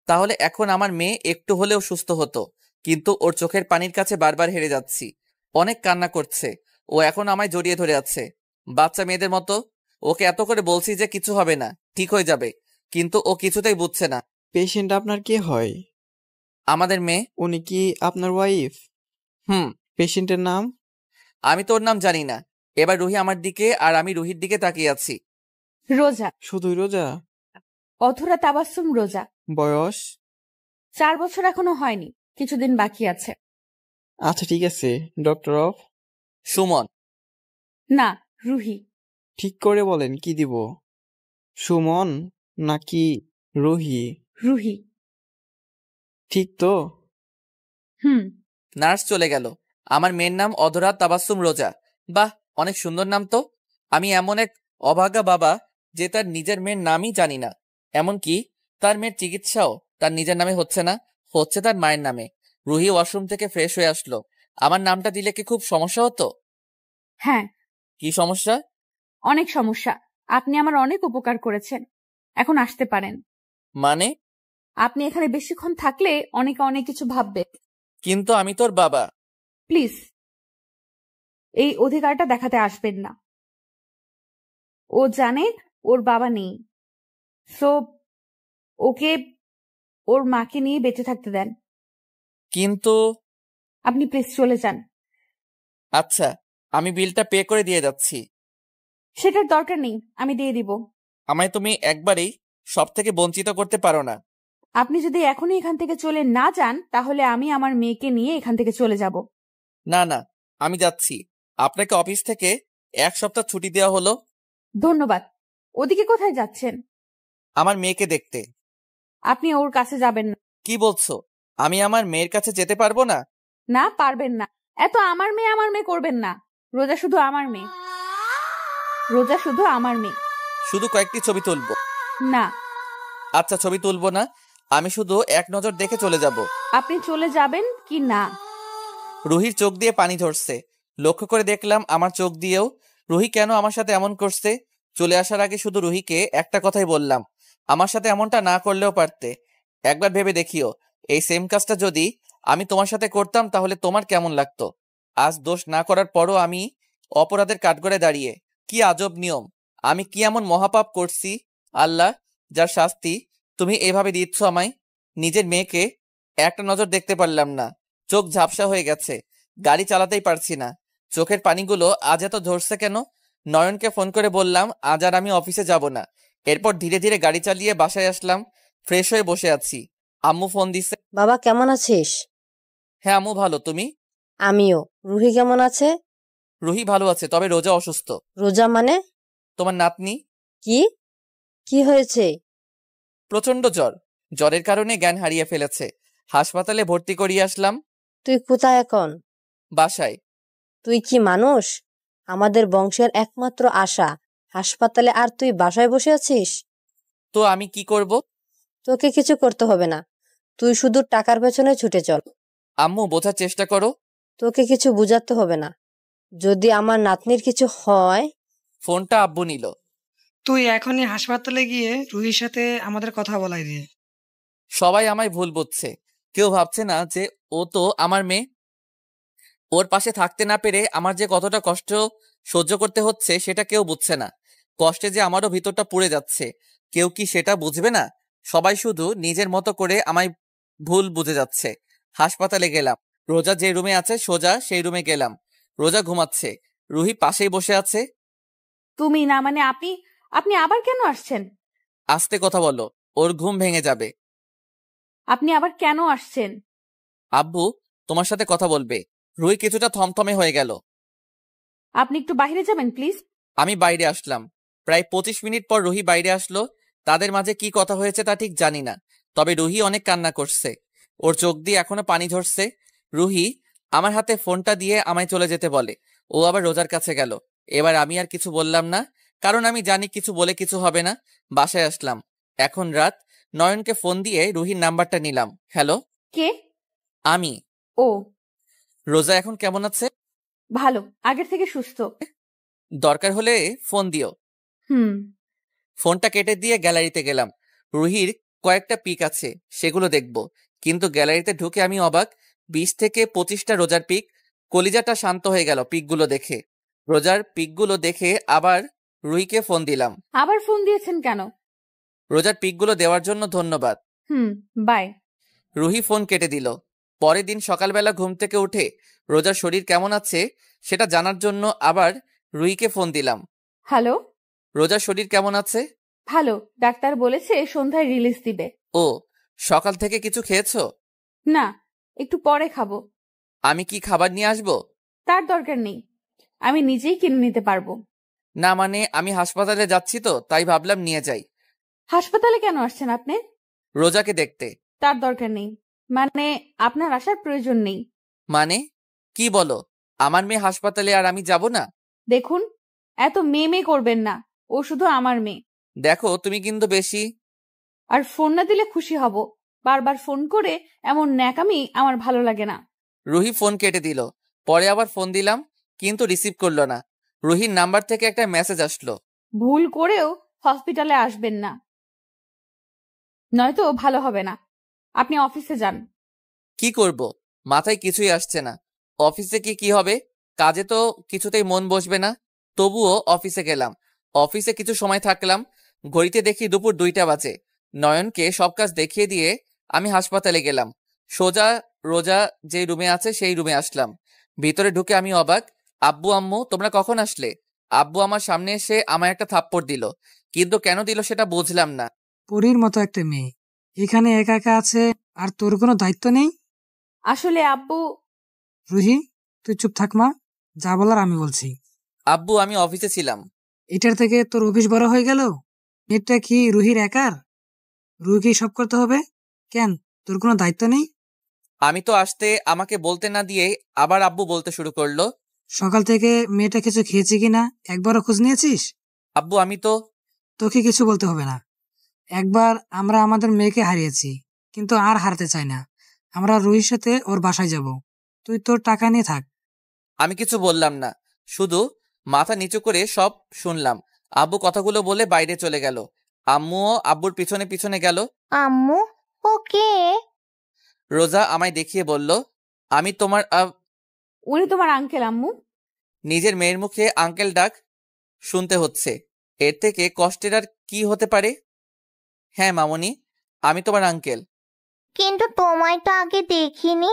তাহলে এখন আমার মেয়ে একটু হলেও সুস্থ হতো। কিন্তু ওর চোখের পানির কাছে বারবার হেরে যাচ্ছি। অনেক কান্না করছে। ও এখন আমায় জড়িয়ে ধরে আছে বাচ্চা মেয়েদের মতো। ওকে এত করে বলছি যে কিছু হবে না, ঠিক হয়ে যাবে, কিন্তু ও কিছুতেই বুঝছে না। পেশেন্ট আপনার কে হয়? আমাদের মেয়ে। উনি কি আপনার ওয়াইফ? পেশেন্টের নাম? আমি তোর নাম জানি না। এবার রুহি আমার দিকে আর আমি রুহির দিকে তাকিয়ে আছি। রোজা। শুধুই রোজা? অধরা তাবাসসুম রোজা। বয়স? 4 বছর এখনো হয়নি, কিছুদিন বাকি আছে। আচ্ছা ঠিক আছে। Doctor of? সুমন। না, রুহি। ঠিক করে বলেন কি দিব, সুমন নাকি রুহি? রুহি। ঠিক তো? নার্স চলে গেল। আমার মেয়ের নাম অধরা তাবাসসুম রোজা। বাহ, অনেক সুন্দর নাম তো। আমি এমন এক অভাগা বাবা যে তার নিজের মেয়ের নামই জানি না। এমনকি তার মেয়ের চিকিৎসাও তার নিজের নামে হচ্ছে না, হচ্ছে তার মায়ের নামে। রুহি ওয়াশরুম থেকে ফ্রেশ হয়ে আসলো। আমার নামটা দিলে কি খুব সমস্যা হতো? হ্যাঁ। কি সমস্যা? অনেক সমস্যা। আপনি আমার অনেক উপকার করেছেন, এখন আসতে পারেন। মানে? আপনি এখানে বেশিক্ষণ থাকলে অনেকে অনেক কিছু ভাববে। কিন্তু আমি তোর বাবা। প্লিজ এই অধিকারটা দেখাতে আসবেন না। ও জানে ওর বাবা নেই, সো ওকে ওর মাকে নিয়ে বেঁচে থাকতে দেন। কিন্তু আপনি প্লিজ চলে যান। আচ্ছা, আমি বিলটা পে করে দিয়ে যাচ্ছি। সেটার দরকার নেই, আমি দিয়ে দিব। আমায় তুমি একবারেই সব থেকে বঞ্চিত করতে পারো না। আপনি যদি এখনই এখান থেকে চলে না যান তাহলে আমি আমার মেয়েকে নিয়ে এখান থেকে চলে যাব। না না, আমি যাচ্ছি। আপনাকে অফিস থেকে 1 সপ্তাহ ছুটি দেওয়া হলো। ধন্যবাদ। ওদিকে কোথায় যাচ্ছেন? আমার মেয়েকে দেখতে। আপনি ওর কাছে যাবেন না। কি বলছো? আমি আমার মেয়ের কাছে যেতে পারবো না? না, পারবেন না। এত আমার মেয়ে করবেন না। রোজা শুধু আমার মেয়ে। রোজা শুধু আমার মেয়ে। শুধু কয়েকটি ছবি তুলবো। না। আচ্ছা, ছবি তুলবো না, আমি শুধু এক নজর দেখে চলে যাব। আপনি চলে যাবেন কি না? রুহির চোখ দিয়ে পানি ঝরছে। লক্ষ্য করে দেখলাম আমার চোখ দিয়েও। রুহি কেন আমার সাথে এমন করছে? চলে আসার আগে শুধু রুহিকে একটা কথাই বললাম, আমার সাথে এমনটা না করলেও পারতে। একবার ভেবে দেখিও, এই সেম কাজটা যদি আমি তোমার সাথে করতাম তাহলে তোমার কেমন লাগতো? আজ দোষ না করার পরও আমি অপরাধের কাঠগড়ায় দাঁড়িয়ে। কি আজব নিয়ম! আমি কি এমন মহাপাপ করছি আল্লাহ, যার শাস্তি তুমি এভাবে দিচ্ছ আমায়? নিজের মেয়েকে একটা নজর দেখতে পারলাম না, চোখ ঝাপসা হয়ে গেছে, গাড়ি চালাতেই পারছি না। চোখের পানিগুলো আজ এত ঝরছে কেন? নয়নকে ফোন করে বললাম আজ আর আমি অফিসে যাব না। এরপর ধীরে ধীরে গাড়ি চালিয়ে বাসায় আসলাম। ফ্রেশ হয়ে বসে আছি। আম্মু ফোন দিছে। বাবা কেমন আছিস? হ্যাঁ আম্মু ভালো, তুমি? আমিও। রুহি কেমন আছে? রুহি ভালো আছে, তবে রোজা অসুস্থ। রোজা মানে? তোমার নাতনি। কি কি হয়েছে? প্রচন্ড জ্বর। জ্বরের কারণে জ্ঞান হারিয়ে ফেলেছে। হাসপাতালে ভর্তি করিয়ে আসলাম। তুই কোথায় এখন? বাসায়। তুই কি মানুষ? আমাদের বংশের একমাত্র আশা হাসপাতালে, আর তুই বাসায় বসে আছিস? তো আমি কি করব? তোকে কিছু করতে হবে না, তুই শুধু টাকার পেছনে ছুটে চল। আম্মু বোঝার চেষ্টা করো, তোকে কিছু বুঝাতে হবে না। যদি আমার নাতনির কিছু হয়। ফোনটা আব্বু নিল। তুই এখনই হাসপাতালে গিয়ে রুহির সাথে আমাদের কথা বলাই দে। সবাই আমায় ভুল বুঝছে, কেউ ভাবছে না যে ও তো আমার মেয়ে। ওর পাশে থাকতে না পেরে আমার যে কতটা কষ্ট সহ্য করতে হচ্ছে সেটা কেউ বুঝছে না। কষ্টে যে আমারও ভিতরটা পুড়ে যাচ্ছে, কেউ কি সেটা বুঝবে না? সবাই শুধু নিজের মতো করে আমায় ভুল বুঝে যাচ্ছে। হাসপাতালে গেলাম, রোজা যে রুমে আছে সোজা সেই রুমে গেলাম। রোজা ঘুমাচ্ছে, রুহি পাশেই বসে আছে। তুমি না মানে আপনি আপনি আবার কেন আসছেন? আস্তে কথা বলো, ওর ঘুম ভেঙে যাবে। আপনি আবার কেন আসছেন? আব্বু তোমার সাথে কথা বলবে। রুহি কিছুটা থমথমে হয়ে গেল। আপনি একটু বাইরে যাবেন প্লিজ। আমি বাইরে আসলাম। প্রায় 25 মিনিট পর রুহি বাইরে আসলো। তাদের মাঝে কি কথা হয়েছে তা ঠিক জানি না, তবে রুহি অনেক কান্না করছে। ওর চোখ দিয়ে এখনো পানি ঝরছে। রুহি আমার হাতে ফোনটা দিয়ে আমায় চলে যেতে বলে। ও আবার রোজার কাছে গেল। এবার আমি আর কিছু বললাম না, কারণ আমি জানি কিছু বলে কিছু হবে না। বাসায় আসলাম, এখন রাত। নয়নকে ফোন দিয়ে রুহির নাম্বারটা নিলাম। হ্যালো। কে? আমি। ও। রোজা এখন কেমন আছে? ভালো, আগের থেকে সুস্থ। দরকার হলে ফোন দিও। ফোনটা কেটে দিয়ে গ্যালারিতে গেলাম। রুহির কয়েকটা পিক আছে, সেগুলো দেখব। কিন্তু গ্যালারিতে ঢুকে আমি অবাক। 20 থেকে 25টা রোজার পিক। কলিজাটা শান্ত হয়ে গেল পিকগুলো দেখে। রোজার পিকগুলো দেখে আবার রুহিকে ফোন দিলাম। আবার ফোন দিয়েছেন কেন? রোজার পিকগুলো দেওয়ার জন্য ধন্যবাদ। বাই। রুহি ফোন কেটে দিল। পরের দিন সকালবেলা ঘুম থেকে উঠে রোজার শরীর কেমন আছে সেটা জানার জন্য আবার রুহিকে ফোন দিলাম। হ্যালো। রোজার শরীর কেমন আছে? ভালো, ডাক্তার বলেছে সন্ধ্যায় রিলিজ দিবে। ও, সকাল থেকে কিছু খেয়েছো? না, একটু পরে খাবো। আমি কি খাবার নিয়ে আসবো? তার দরকার নেই, আমি নিজেই কিনে নিতে পারবো। না মানে আমি হাসপাতালে যাচ্ছি তো, তাই ভাবলাম নিয়ে যাই। হাসপাতালে কেন আসছেন আপনি? রোজাকে দেখতে। তার দরকার নেই, মানে আপনার আসার প্রয়োজন নেই। মানে কি বলো? আমার মেয়ে হাসপাতালে আর আমি যাব না? দেখুন, এত মেয়ে করবেন না, ও শুধু আমার মেয়ে। দেখো তুমি কিন্তু বেশি। আর ফোন না দিলে খুশি হব। বারবার ফোন করে এমন ন্যাকামি আমার ভালো লাগে না। রুহি ফোন কেটে দিল। পরে আবার ফোন দিলাম, কিন্তু রিসিভ করলো না। রুহির নাম্বার থেকে একটা মেসেজ আসলো। ভুল করেও হসপিটালে আসবেন না, নয়তো ভালো হবে না। আপনি অফিসে যান। কি করব, মাথায় কিছুই আসছে না। অফিসে কি হবে? কাজে তো কিছুতেই মন বসবে না। তবুও অফিসে গেলাম। অফিসে কিছু সময় থাকলাম। ঘড়িতে দেখি দুপুর 2টা বাজে। নয়নকে সব কাজ দেখিয়ে দিয়ে আমি হাসপাতালে গেলাম। সোজা রোজা যে রুমে আছে সেই রুমে আসলাম। ভিতরে ঢুকে আমি অবাক। আব্বু আম্মু তোমরা কখন আসলে? আব্বু আমার সামনে এসে আমায় একটা থাপ্পড় দিল, কিন্তু কেন দিল সেটা বুঝলাম না। পরীর মতো একটা মেয়ে এখানে একা একা আছে, আর তোর কোনো দায়িত্ব নেই? আসলে আব্বু। রুহি, তুই চুপ থাক মা, যা বলার আমি বলছি। আব্বু আমি অফিসে ছিলাম। এটার থেকে তোর অফিস বড় হয়ে গেল? এটা কি রুহির একার? রুহিকে সব করতে হবে কেন? তোর কোনো দায়িত্ব নেই? আমি তো আসতে আমাকে বলতে না দিয়ে আবার আব্বু বলতে শুরু করলো। সকাল থেকে মেয়েটা কিছু খেয়েছে কিনা একবারও খোঁজ নিয়েছিস? আব্বু আমি তো। তোকে কিছু বলতে হবে না। একবার আমরা আমাদের মেয়েকে হারিয়েছি, কিন্তু আর হারাতে চাই না। আমরা রুহির সাথে ওর বাসায় যাব, তুই তোর টাকা নিয়ে থাক। আমি কিছু বললাম না, শুধু মাথা নিচু করে সব শুনলাম। আব্বু কথাগুলো বলে বাইরে চলে গেল। আম্মুও আব্বুর পিছনে পিছনে গেল। আম্মু, ও কে? রোজা আমায় দেখিয়ে বলল, আমি তোমার উনি তোমার আঙ্কেল। আম্মু। নিজের মেয়ের মুখে আঙ্কেল ডাক শুনতে হচ্ছে, এর থেকে কষ্টের আর কি হতে পারে? হ্যাঁ মামনি, আমি তোমার আঙ্কেল। কিন্তু তোমায় তো আগে দেখিনি।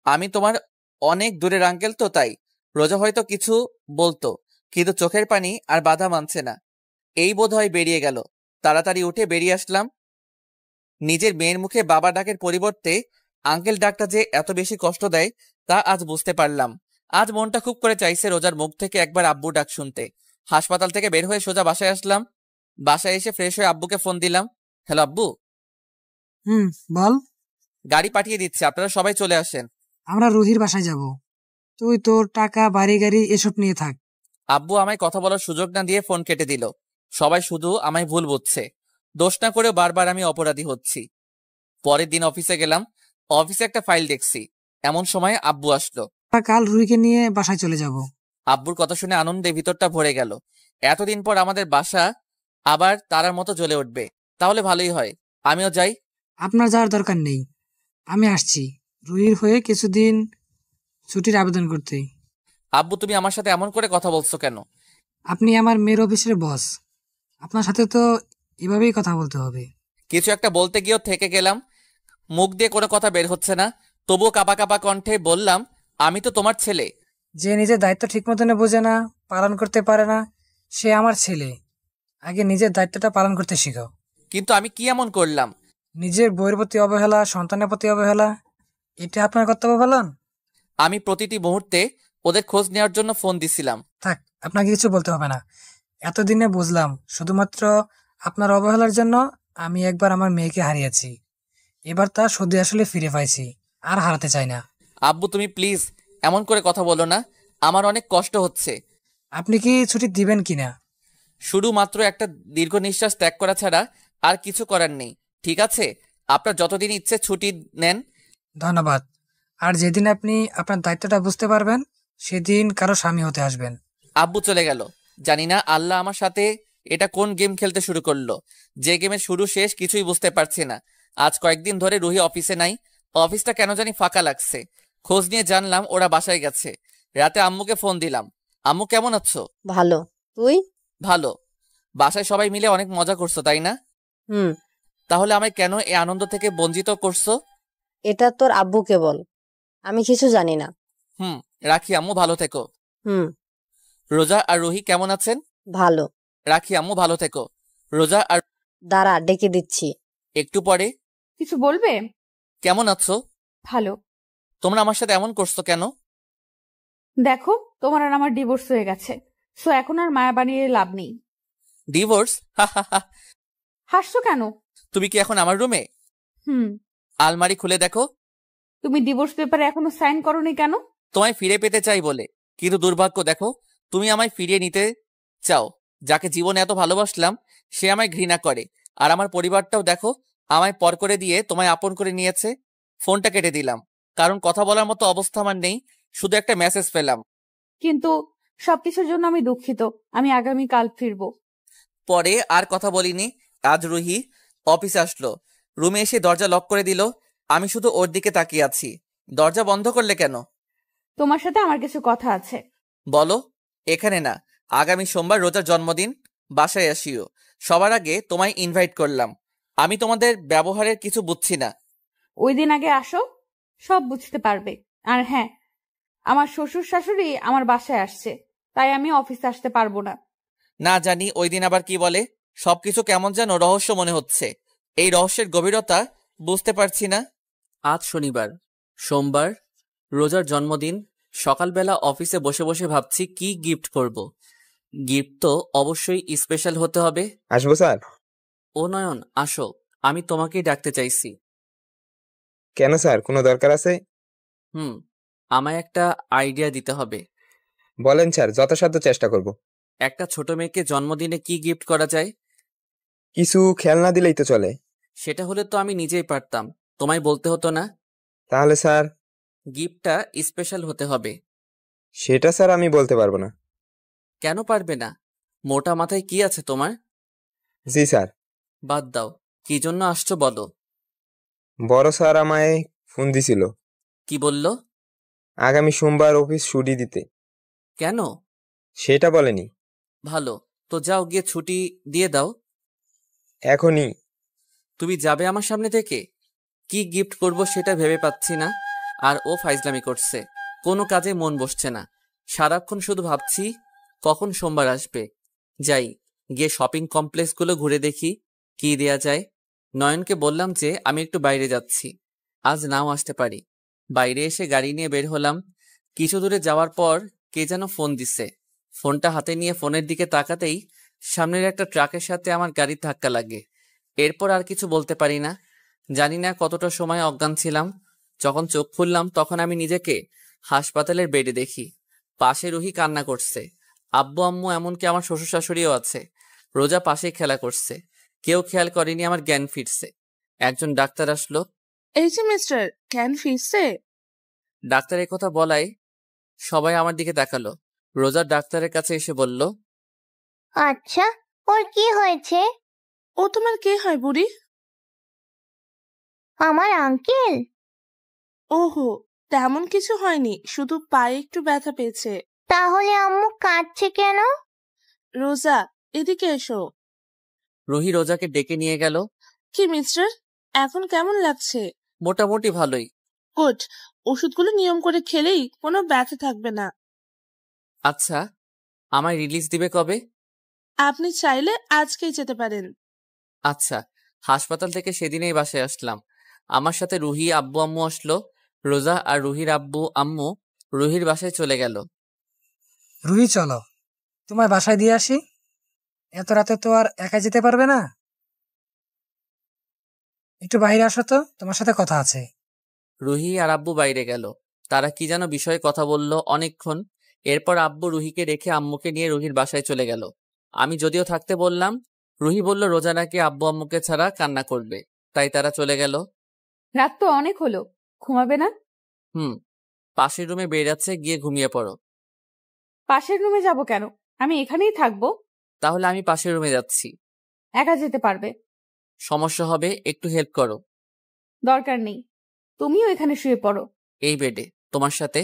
আমি তোমার অনেক দূরের আঙ্কেল তো, তাই। রোজা হয়তো কিছু বলতো, কিন্তু চোখের পানি আর বাধা মানছে না। এই বোধহয় বেরিয়ে গেল। তাড়াতাড়ি উঠে বেরিয়ে আসলাম। নিজের মেয়ের মুখে বাবা ডাকের পরিবর্তে আঙ্কেল ডাকটা যে এত বেশি কষ্ট দেয় তা আজ বুঝতে পারলাম। আজ মনটা খুব করে চাইছে রোজার মুখ থেকে একবার আব্বু ডাক শুনতে। হাসপাতাল থেকে বের হয়ে সোজা বাসায় আসলাম। বাসায় এসে ফ্রেশ হয়ে আব্বুকে ফোন দিলাম। হ্যালো আব্বু। বল। গাড়ি পাঠিয়ে দিচ্ছে, আপনারা সবাই চলে আসেন। আমরা রুহির বাসায় যাব, তুই তোর টাকা বাড়ি গাড়ি এসব নিয়ে থাক। আব্বু আমায় কথা বলার সুযোগ না দিয়ে ফোন কেটে দিল। সবাই শুধু আমায় ভুল বুঝছে, দোষ না করেও বারবার আমি অপরাধী হচ্ছি। পরের দিন অফিসে গেলাম। অফিসে একটা ফাইল দেখছি, এমন সময় আব্বু আসলো। কাল রুহিকে নিয়ে বাসায় চলে যাব। আব্বুর কথা শুনে আনন্দে ভিতরটা ভরে গেল। এতদিন পর আমাদের বাসা আবার তারার মতো জ্বলে উঠবে, তাহলে ভালোই হয়। আমিও যাই। আপনার যাওয়ার দরকার নেই, আমি আসছি রুহির হয়ে কিছুদিন ছুটির আবেদন করতে। আব্বু, তুমি আমার সাথে এমন করে কথা বলছো কেন? আপনি আমার মেয়ের অফিসের বস, আপনার সাথে তো এভাবেই কথা বলতে হবে। কিছু একটা বলতে গিয়েও থেকে গেলাম, মুখ দিয়ে কোনো কথা বের হচ্ছে না। তবুও কাঁপা কাঁপা কণ্ঠে বললাম, আমি তো তোমার ছেলে। যে নিজের দায়িত্ব ঠিক মতন বোঝে না, পালন করতে পারে না, সে আমার ছেলে। আগে নিজের দায়িত্বটা পালন করতে শিখাও। কিন্তু আমি কি এমন করলাম? নিজের বইয়ের প্রতি অবহেলা, সন্তানের প্রতি অবহেলা, এটা আপনার কর্তব্য পালন? আমি প্রতিটি মুহূর্তে ওদের খোঁজ নেওয়ার জন্য ফোন দিছিলাম। থাক, আপনাকে কিছু বলতে হবে না। এতদিনে বুঝলাম শুধুমাত্র আপনার অবহেলার জন্য আমি একবার আমার মেয়েকে হারিয়েছি। এবার তা শুধু আসলে ফিরে পাইছি, আর হারাতে চাই না। আব্বু, তুমি প্লিজ এমন করে কথা বলো না, আমার অনেক কষ্ট হচ্ছে। আপনি কি ছুটি দিবেন কিনা? শুধুমাত্র একটা দীর্ঘ নিঃশ্বাস ত্যাগ করা ছাড়া আর কিছু করার নেই। ঠিক আছে, আপনার যতদিন ইচ্ছে ছুটি নেন। ধন্যবাদ। আর যেদিন আপনি আপনার দায়িত্বটা বুঝতে পারবেন, সেদিন কারো স্বামী হতে আসবেন। আব্বু চলে গেল। জানি না আল্লাহ আমার সাথে এটা কোন গেম খেলতে শুরু করলো, যে গেমের শুরু শেষ কিছুই বুঝতে পারছি না। আজ কয়েকদিন ধরে রুহি অফিসে নাই, অফিসটা কেন জানি ফাঁকা লাগছে। খোঁজ নিয়ে জানলাম ওরা বাসায় গেছে। রাতে আম্মুকে ফোন দিলাম, আম্মু কেমন আছো? ভালো, তুই? ভালো। বাসায় সবাই মিলে অনেক মজা করছো, তাই না? তাহলে আমায় কেন এই আনন্দ থেকে বঞ্চিত করছো? এটা তোর আব্বুকে বল, আমি কিছু জানি না। রাখি আম্মু, ভালো থেকো। রোজা আর রুহি কেমন আছেন? ভালো। রাখি আম্মু, ভালো থেকো। রোজা আর দাঁড়া, ডেকে দিচ্ছি। একটু পরে। কিছু বলবে? কেমন আছো? ভালো। তোমরা আমার সাথে এমন করছো কেন? দেখো, তোমার আর আমার ডিভোর্স হয়ে গেছে, সো এখন আর মায়া বানিয়ে লাভ নেই। ডিভোর্স? হাসছো কেন? তুমি কি এখন আমার রুমে? আলমারি খুলে দেখো। তুমি ডিভোর্স পেপারে এখনো সাইন করোনি কেন? তোমায় ফিরে পেতে চাই বলে। কিন্তু দুর্ভাগ্য, দেখো তুমি আমায় ফিরিয়ে নিতে চাও। যাকে জীবনে এত ভালোবাসলাম সে আমায় ঘৃণা করে। আর আমার পরিবারটাও দেখো আমায় পর করে দিয়ে তোমায় আপন করে নিয়েছে। ফোনটা কেটে দিলাম, কারণ কথা বলার মতো অবস্থা আমার নেই। শুধু একটা মেসেজ পেলাম। কিন্তু সবকিছুর জন্য আমি দুঃখিত, আমি আগামীকাল ফিরবো। পরে আর কথা বলিনি। আজ রুহি অফিসে আসলো, রুমে এসে দরজা লক করে দিল। আমি শুধু ওর দিকে তাকিয়ে আছি। দরজা বন্ধ করলে কেন? তোমার সাথে আমার কিছু কথা আছে। বলো। এখানে না, আগামী সোমবার রোজার জন্মদিন, বাসায় আসিও। সবার আগে তোমায় ইনভাইট করলাম। আমি তোমাদের ব্যবহারের কিছু বুঝছি না। ওই দিন আগে আসো, সব বুঝতে পারবে। আর হ্যাঁ, আমার শ্বশুর শাশুড়ি আমার বাসায় আসছে, তাই আমি অফিসে আসতে পারবো না। না জানি ওই দিন আবার কি বলে। সবকিছু কেমন যেন রহস্য মনে হচ্ছে। এই রহস্যের গভীরতা বুঝতে পারছি না। আজ শনিবার, সোমবার রোজার জন্মদিন। সকালবেলা অফিসে বসে বসে ভাবছি কি গিফট করব। গিফট তো অবশ্যই স্পেশাল হতে হবে। আসবো স্যার? ও নয়ন, আসো, আমি তোমাকেই ডাকতে চাইছি। কেন স্যার, কোনো দরকার আছে? আমায় একটা আইডিয়া দিতে হবে। বলেন স্যার, যথাসাধ্য চেষ্টা করব। একটা ছোট মেয়েকে জন্মদিনে কি গিফট করা যায়? কিছু খেলনা দিলেই তো চলে। সেটা হলে তো আমি নিজেই পারতাম, তোমায় বলতে হতো না। তাহলে স্যার? গিফটটা স্পেশাল হতে হবে। সেটা স্যার আমি বলতে পারবো না। কেন পারবে না? মোটা মাথায় কি আছে তোমার? জি স্যার। বাদ দাও, কি জন্য আসছো বলো। বড় স্যার আমায় ফোন দিছিল। কি বলল? আগামী সোমবার অফিস ছুটি দিতে। কেন? সেটা বলেনি। ভালো, তো যাও গিয়ে ছুটি দিয়ে দাও এখনই। তুমি যাবে আমার সামনে থেকে? কি গিফট করব সেটা ভেবে পাচ্ছি না। আর ও ফাইজলামি করছে, কোনো কাজে মন বসছে না। সারাক্ষণ শুধু ভাবছি কখন সোমবার আসবে। যাই, গিয়ে শপিং কমপ্লেক্সগুলো ঘুরে দেখি কি দেয়া যায়। নয়নকে বললাম যে আমি একটু বাইরে যাচ্ছি, আজ নাও আসতে পারি। বাইরে এসে গাড়ি নিয়ে বের হলাম। কিছু দূরে যাওয়ার পর কে যেন ফোন দিছে। ফোনটা হাতে নিয়ে ফোনের দিকে তাকাতেই সামনের একটা ট্রাকের সাথে আমার গাড়ির ধাক্কা লাগে। এরপর আর কিছু বলতে পারি না। জানি না কতটা সময় অজ্ঞান ছিলাম। যখন চোখ খুললাম তখন আমি নিজেকে হাসপাতালের বেডে দেখি। পাশে রুহি কান্না করছে, আব্বু আম্মু, এমনকি আমার শ্বশুর শাশুড়িও আছে। রোজা পাশেই খেলা করছে। কেউ খেয়াল করেনি আমার জ্ঞান ফিরছে। একজন ডাক্তার আসলো। এই যে মিস্টার, জ্ঞান ফিরছে? ডাক্তার কথা বলায় সবাই আমার দিকে তাকালো। রোজা ডাক্তারের কাছে এসে বলল, আচ্ছা, ওর কি হয়েছে? ও তোমার কে হয় বুড়ি? আমার আঙ্কেল। ওহো, তেমন কিছু হয়নি, শুধু পায়ে একটু ব্যথা পেয়েছে। তাহলে আম্মু কাঁদছে কেন? রোজা, এদিকে এসো। রুহি রোজাকে ডেকে নিয়ে গেল। কি মিস্টার, এখন কেমন লাগছে? মোটামুটি ভালোই। গুড, ওষুধগুলো নিয়ম করে খেলেই কোনো ব্যথা থাকবে না। আচ্ছা, আমায় রিলিজ দিবে কবে? আপনি চাইলে আজকেই যেতে পারেন। আচ্ছা। হাসপাতাল থেকে সেদিনেই বাসায় আসলাম। আমার সাথে রুহি আব্বু আম্মু আসলো। রোজা আর রুহির আব্বু আম্মু রুহির বাসায় চলে গেল। রুহি, চলো তোমার বাসায় দিয়ে আসি। এত রাতে তো আর একা যেতে পারবে না। একটু বাইরে আসো তো, তোমার সাথে কথা আছে। রুহি আর আব্বু বাইরে গেল। তারা কি যেন বিষয়ে কথা বলল অনেকক্ষণ। এরপর আব্বু রুহিকে রেখে আম্মুকে নিয়ে রুহির বাসায় চলে গেল। আমি যদিও থাকতে বললাম, রুহি বলল রোজা নাকি আব্বু আম্মুকে ছাড়া কান্না করবে, তাই তারা চলে গেল। রাত তো অনেক হলো, ঘুমাবে না? পাশের রুমে বেড আছে, গিয়ে ঘুমিয়ে পড়ো। পাশের রুমে যাব কেন? আমি এখানেই থাকবো। তাহলে আমি পাশের রুমে যাচ্ছি। একা যেতে পারবে? সমস্যা হবে, একটু হেল্প করো। দরকার নেই, তুমিও এখানে শুয়ে পড়ো। এই বেডে তোমার সাথে?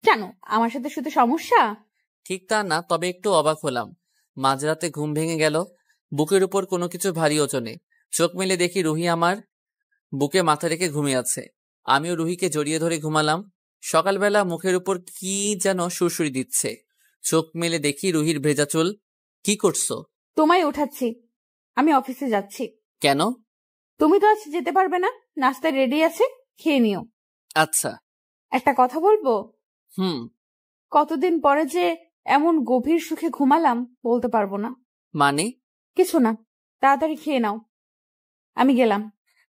কেন, আমার সাথে শুতে সমস্যা? ঠিক তা না, তবে একটু অবাক হলাম। মাঝরাতে ঘুম ভেঙে গেল, বুকের উপর কোনো কিছু ভারী ওজনে। চোখ মেলে দেখি রুহি আমার বুকে মাথা রেখে ঘুমিয়ে আছে। আমিও রুহিকে জড়িয়ে ধরে ঘুমালাম। সকালবেলা মুখের উপর কি যেন সুরসুরি দিচ্ছে। চোখ মেলে দেখি রুহির ভেজা চুল। কি করছো? তোমায় উঠাচ্ছি, আমি অফিসে যাচ্ছি। কেন? তুমি তো আজ যেতে পারবে না, নাস্তা রেডি আছে, খেয়ে নিও। আচ্ছা। একটা কথা বলবো? হুম। কতদিন পরে যে এমন গভীর সুখে ঘুমালাম, বলতে পারবো না। মানে? কিছু না, তাড়াতাড়ি খেয়ে নাও, আমি গেলাম।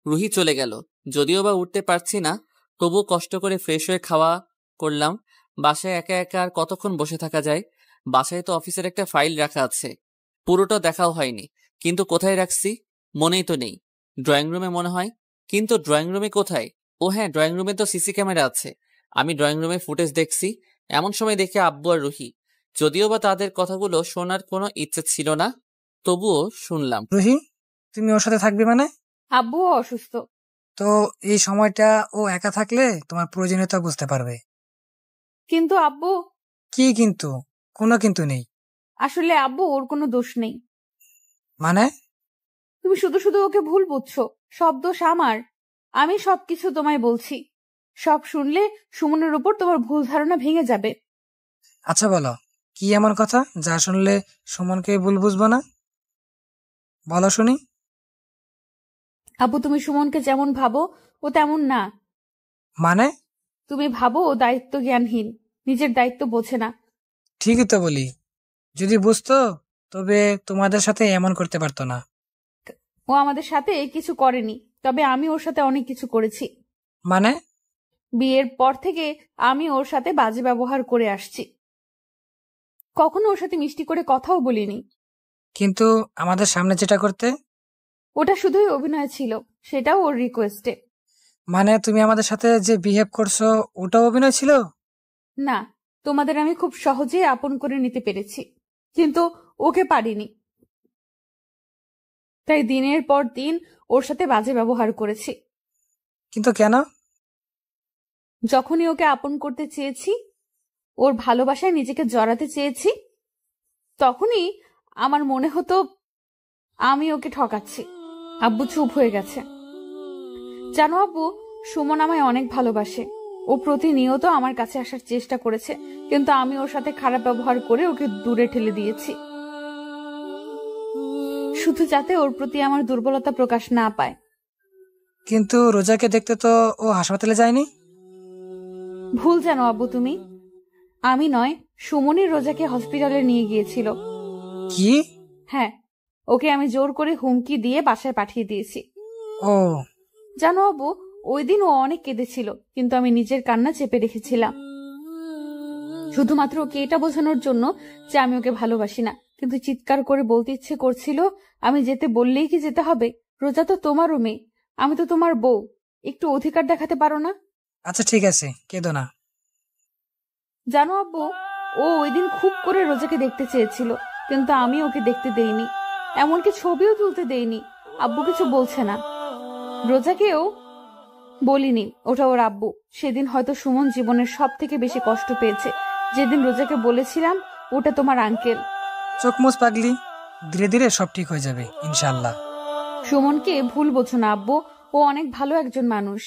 রুহি চলে গেল। যদিও বা উঠতে পারছি না, তবুও কষ্ট করে ফ্রেশ হয়ে খাওয়া করলাম। বাসায় একা একা আর কতক্ষণ বসে থাকা যায়? বাসায় তো অফিসের একটা ফাইল রাখা আছে, পুরোটা দেখাও হয়নি। কিন্তু কোথায় রাখছি মনেই তো নেই। ড্রয়িং রুমে মনে হয়, কিন্তু ড্রয়িং রুমে কোথায়? ও হ্যাঁ, ড্রয়িং রুমে তো সিসি ক্যামেরা আছে। আমি ড্রয়িং রুমে ফুটেজ দেখছি, এমন সময় দেখে আব্বু আর রুহি। যদিও বা তাদের কথাগুলো শোনার কোনো ইচ্ছে ছিল না, তবুও শুনলাম। রুহি, তুমি ওর সাথে থাকবে মানে? আব্বুও অসুস্থ। তো এই সময়টা ও একা থাকলে তোমার প্রয়োজনীয়তা বুঝতে পারবে। কিন্তু আব্বু। কি কিন্তু? কোনো কিন্তু নেই। আসলে আব্বু, ওর কোনো দোষ নেই। মানে? তুমি শুধু শুধু ওকে ভুল বুঝছো, সব দোষ আমার। আমি সবকিছু তোমায় বলছি, সব শুনলে সুমনের উপর তোমার ভুল ধারণা ভেঙে যাবে। আচ্ছা বলো, কি এমন কথা যা শুনলে সুমনকে ভুল বুঝবো না? বলো শুনি। আব্বু, তুমি সুমনকে যেমন ভাবো ও তেমন না। মানে? তুমি ভাবো ও দায়িত্ব জ্ঞানহীন, নিজের দায়িত্ব বোঝে না। ঠিকই তো বলি, যদি বুঝতো তবে তোমাদের সাথে এমন করতে পারতো না। ও আমাদের সাথে কিছু করেনি, তবে আমি ওর সাথে অনেক কিছু করেছি। মানে? বিয়ের পর থেকে আমি ওর সাথে বাজে ব্যবহার করে আসছি, কখনো ওর সাথে মিষ্টি করে কথাও বলিনি। কিন্তু আমাদের সামনে যেটা করতে, ওটা শুধুই অভিনয় ছিল, সেটাও ওর রিকোয়েস্টে। মানে তুমি আমাদের সাথে যে বিহেভ করছো ওটাও অভিনয় ছিল? না, তোমাদের আমি খুব সহজেই আপন করে নিতে পেরেছি, কিন্তু ওকে পারিনি। তাই দিনের পর দিন ওর সাথে বাজে ব্যবহার করেছি। কিন্তু কেন? যখনই ওকে আপন করতে চেয়েছি, ওর ভালোবাসায় নিজেকে জড়াতে চেয়েছি, তখনই আমার মনে হতো আমি ওকে ঠকাচ্ছি। আব্বু চুপ হয়ে গেছে। জানো আব্বু, সুমন আমায় অনেক ভালোবাসে। ও প্রতিনিয়ত আমার কাছে আসার চেষ্টা করেছে, কিন্তু আমি ওর সাথে খারাপ ব্যবহার করে ওকে দূরে ঠেলে দিয়েছি, শুধু যাতে ওর প্রতি আমার দুর্বলতা প্রকাশ না পায়। কিন্তু রোজাকে দেখতে তো ও হাসপাতালে যায়নি। ভুল জানো আব্বু তুমি, আমি নয়, সুমনই রোজাকে হসপিটালে নিয়ে গিয়েছিল। কি? হ্যাঁ, ওকে আমি জোর করে হুমকি দিয়ে বাসায় পাঠিয়ে দিয়েছি। ও জানো আব্বু, ওই দিন ও অনেক কেঁদেছিল, কিন্তু আমি নিজের কান্না চেপে রেখেছিলাম, শুধুমাত্র ওকে এটা বোঝানোর জন্য যে আমি ওকে ভালোবাসি না। কিন্তু চিৎকার করে বলতে ইচ্ছে করছিল, আমি যেতে বললেই কি যেতে হবে? রোজা তো তোমারও মেয়ে, আমি তো তোমার বউ, একটু অধিকার দেখাতে পারো না? আচ্ছা ঠিক আছে, কেঁদো না। জানো আব্বু, ও ওই দিন খুব করে রোজাকে দেখতে চেয়েছিল, কিন্তু আমি ওকে দেখতে দেইনি, এমনকি ছবিও তুলতে দেইনি। আব্বু কিছু বলছে না। রোজাকেও বলিনি, ওটা ওর আব্বু। সেদিন হয়তো সুমন জীবনের সব থেকে বেশি কষ্ট পেয়েছে, যেদিন রোজাকে বলেছিলাম ওটা তোমার আঙ্কেল। চোখ মুছ পাগলি, ধীরে ধীরে সব ঠিক হয়ে যাবে ইনশাআল্লাহ। সুমনকে ভুল বোঝো না আব্বু, ও অনেক ভালো একজন মানুষ।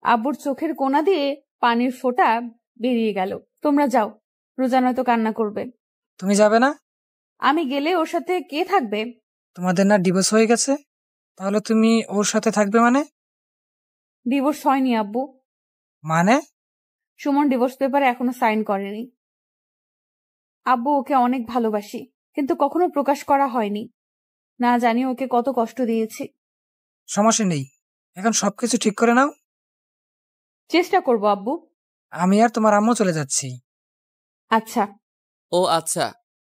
আব্বুর চোখের কোণা দিয়ে পানির ফোঁটা বেরিয়ে গেল। তোমরা যাও, রোজা নয়তো কান্না করবে। তুমি যাবে না? আমি গেলে ওর সাথে কে থাকবে? তোমাদের না ডিভোর্স হয়ে গেছে, তাহলে তুমি ওর সাথে থাকবে মানে? ডিভোর্স হয়নি আব্বু। মানে? সুমন ডিভোর্স পেপারে এখনো সাইন করেনি। আব্বু ওকে অনেক ভালোবাসি, কিন্তু কখনো প্রকাশ করা হয়নি। না জানি ওকে কত কষ্ট দিয়েছি। সমস্যা নেই, এখন সবকিছু ঠিক করে নাও। চেষ্টা করব আব্বু। আমি আর তোমার আম্মু চলে যাচ্ছি। আচ্ছা। ও আচ্ছা,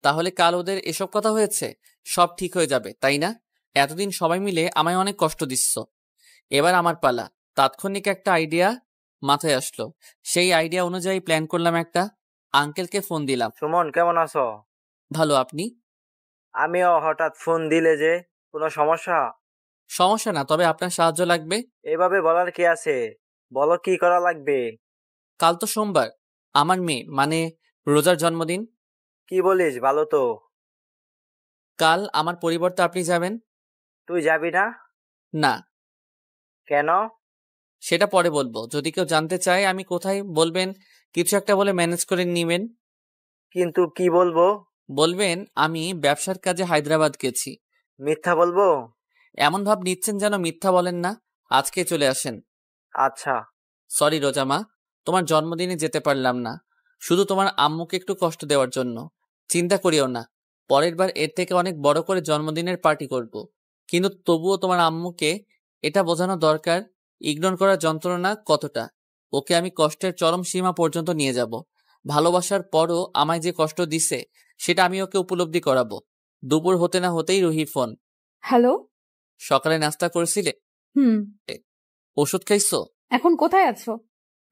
তাহলে কাল ওদের এসব কথা হয়েছে, সব ঠিক হয়ে যাবে তাই না? এতদিন সবাই মিলে আমায় অনেক কষ্ট দিচ্ছ, এবার আমার পালা। তাৎক্ষণিক একটা আইডিয়া মাথায় আসলো, সেই আইডিয়া অনুযায়ী প্ল্যান করলাম একটা। আঙ্কেলকে ফোন দিলাম। সুমন, কেমন আছো? ভালো, আপনি? আমিও। হঠাৎ ফোন দিলে যে, কোনো সমস্যা? সমস্যা না, তবে আপনার সাহায্য লাগবে। এভাবে বলার কি আছে, বলো কি করা লাগবে। কাল তো সোমবার, আমার মেয়ে মানে রোজার জন্মদিন। কি বলিস, ভালো তো। কাল আমার পরিবর্তে আপনি যাবেন। তুই যাবি না? না। কেন? সেটা পরে বলবো। যদি কেউ জানতে চায় আমি কোথায়, বলবেন কিছু একটা বলে ম্যানেজ করে নিবেন। কিন্তু কি বলবো? বলবেন আমি ব্যবসার কাজে হায়দ্রাবাদ গেছি। মিথ্যা বলবো? এমন ভাব নিচ্ছেন যেন মিথ্যা বলেন না। আজকে চলে আসেন। আচ্ছা। সরি রোজা মা, তোমার জন্মদিনে যেতে পারলাম না, শুধু তোমার আম্মুকে একটু কষ্ট দেওয়ার জন্য। চিন্তা করিও না, পরের বার এর থেকে অনেক বড় করে জন্মদিনের পার্টি করব। কিন্তু তবুও তোমার আম্মুকে এটা বোঝানো দরকার ইগনোর করার যন্ত্রণা কতটা। ওকে আমি কষ্টের চরম সীমা পর্যন্ত নিয়ে যাব। ভালোবাসার পরও আমায় যে কষ্ট দিছে সেটা আমি ওকে উপলব্ধি করাবো। দুপুর হতে না হতেই রুহি ফোন। হ্যালো। সকালে নাস্তা করেছিলে? ওষুধ খাইছো? এখন কোথায় আছো?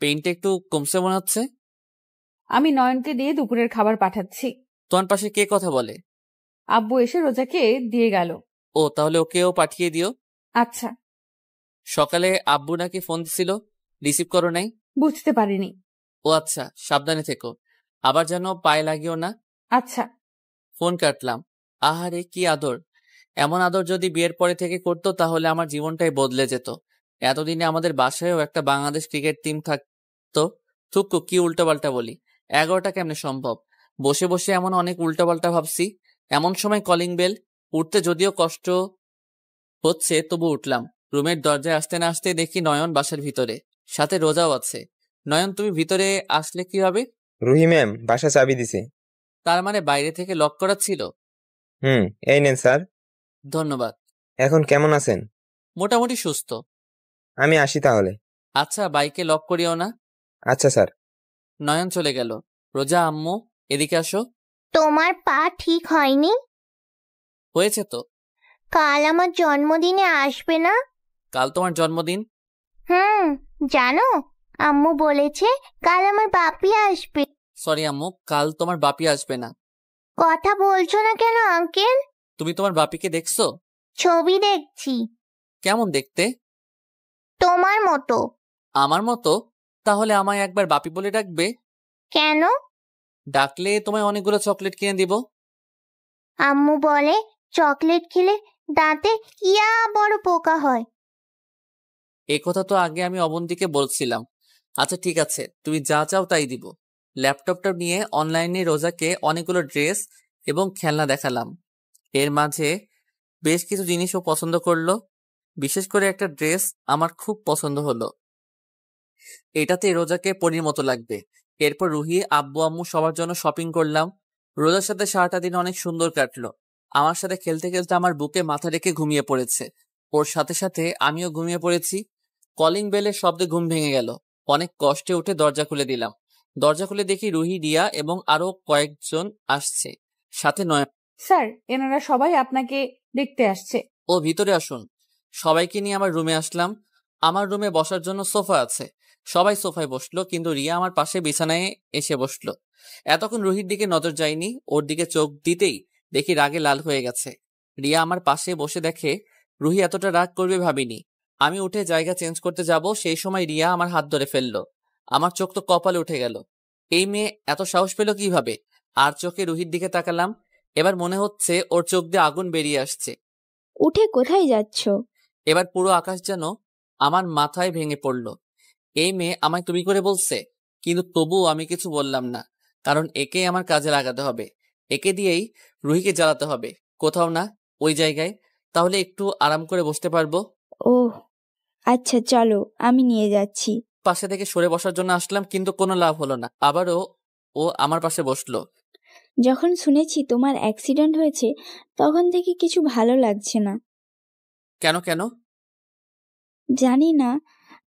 পেইনটা একটু কমছে মনে হচ্ছে। আমি নয়নকে দিয়ে দুপুরের খাবার পাঠাচ্ছি। তোমার পাশে কে কথা বলে? আব্বু এসে রোজাকে দিয়ে গেল। ও, তাহলে ওকেও পাঠিয়ে দিও। আচ্ছা। সকালে আব্বু নাকি ফোন দিছিল, রিসিভ করো নাই? বুঝতে পারিনি। ও আচ্ছা, সাবধানে থেকো, আবার যেন পায়ে লাগিও না। আচ্ছা। ফোন কাটলাম। আহারে কি আদর! এমন আদর যদি বিয়ের পরে থেকে করতো তাহলে আমার জীবনটাই বদলে যেত। এতদিনে আমাদের বাসায়ও একটা বাংলাদেশ ক্রিকেট টিম থাকতো। থুকু, কি উল্টাপাল্টা বলি, 11টা কেমনে সম্ভব? বসে বসে এমন অনেক উল্টাপাল্টা ভাবছি। এমন সময় কলিং বেল। উঠতে যদিও কষ্ট হচ্ছে তবু উঠলাম। রুমের দরজায় আসতে না আসতে দেখি নয়ন বাসার ভিতরে, সাথে রোজাও আছে। নয়ন, তুমি ভিতরে আসলে কিভাবে? রুহি ম্যাম বাসা চাবি দিছে। তার মানে বাইরে থেকে লক করা ছিল? এই নেন স্যার। ধন্যবাদ। এখন কেমন আছেন? মোটামুটি সুস্থ। আমি আসি তাহলে। আচ্ছা, বাইকে লক করিও না। আচ্ছা স্যার। নয়ন চলে গেল। রোজা, আম্মু এদিকে আসো। তোমার পা ঠিক হয়নি? হয়েছে তো। কাল আমার জন্মদিনে আসবে না? কাল তোমার জন্মদিন? জানো, আম্মু বলেছে কাল আমার বাপি আসবে। সরি আম্মু, কাল তোমার বাপি আসবে না। কথা বলছো না কেন আঙ্কেল? তুমি তোমার বাপিকে দেখছো? ছবি দেখছি। কেমন দেখতে? তোমার মতো। আমার মতো? তাহলে আমায় একবার বাপি বলে ডাকবে। কেন? ডাকলে তোমায় অনেকগুলো চকলেট কিনে দিব। আম্মু বলে চকলেট খেলে দাঁতে ইয়া বড় পোকা হয়। এই কথা তো আগে আমি অবন্তীকে বলছিলাম। আচ্ছা ঠিক আছে, তুমি যা চাও তাই দিব। ল্যাপটপটা নিয়ে অনলাইনে রোজাকে অনেকগুলো ড্রেস এবং খেলনা দেখালাম। এর মাঝে বেশ কিছু জিনিসও পছন্দ করলো। বিশেষ করে একটা ড্রেস আমার খুব পছন্দ হলো। এটাতে রোজাকে পরীর মতো লাগবে। এরপর রুহি, আব্বু আম্মু সবার জন্য শপিং করলাম। রোজার সাথে সারাটা দিন অনেক সুন্দর কাটলো। আমার সাথে খেলতে খেলতে আমার বুকে মাথা রেখে ঘুমিয়ে পড়েছে। ওর সাথে সাথে আমিও ঘুমিয়ে পড়েছি। কলিং বেলের শব্দে ঘুম ভেঙে গেল। অনেক কষ্টে উঠে দরজা খুলে দিলাম। দরজা খুলে দেখি রুহি, রিয়া এবং আরো কয়েকজন আসছে, সাথে নয়ন। স্যার, এনারা সবাই আপনাকে দেখতে আসছে। ও, ভিতরে আসুন। সবাইকে নিয়ে আমার রুমে আসলাম। আমার রুমে বসার জন্য সোফা আছে, সবাই সোফায় বসলো, কিন্তু রিয়া আমার পাশে বিছানায় এসে বসলো। এতক্ষণ রুহির দিকে নজর যায়নি, ওর দিকে চোখ দিতেই দেখি রাগে লাল হয়ে গেছে। রিয়া আমার পাশে বসে দেখে রুহি এতটা রাগ করবে ভাবিনি। আমি উঠে জায়গা চেঞ্জ করতে যাব, সেই সময় রিয়া আমার হাত ধরে ফেললো। আমার চোখ তো কপালে উঠে গেল। এই মেয়ে এত সাহস পেল কিভাবে? আর চোখে রুহির দিকে তাকালাম। এবার মনে হচ্ছে ওর চোখ দিয়ে আগুন বেরিয়ে আসছে। উঠে কোথায় যাচ্ছ? এবার পুরো আকাশ যেন আমার মাথায় ভেঙে পড়ল। এই মেয়ে আমায় তুমি করে বলছে, কিন্তু তবুও আমি কিছু বললাম না, কারণ একে আমার কাজে লাগাতে হবে। একে দিয়েই রুহিকে জ্বালাতে হবে। কোথাও না, ওই জায়গায়। তাহলে একটু আরাম করে বসতে পারবো। ওহ আচ্ছা, চলো আমি নিয়ে যাচ্ছি। পাশে থেকে সরে বসার জন্য আসলাম, কিন্তু কোনো লাভ হলো না। আবারও ও আমার পাশে বসলো। যখন শুনেছি তোমার অ্যাক্সিডেন্ট হয়েছে তখন থেকে কিছু ভালো লাগছে না। কেন কেন? জানি না,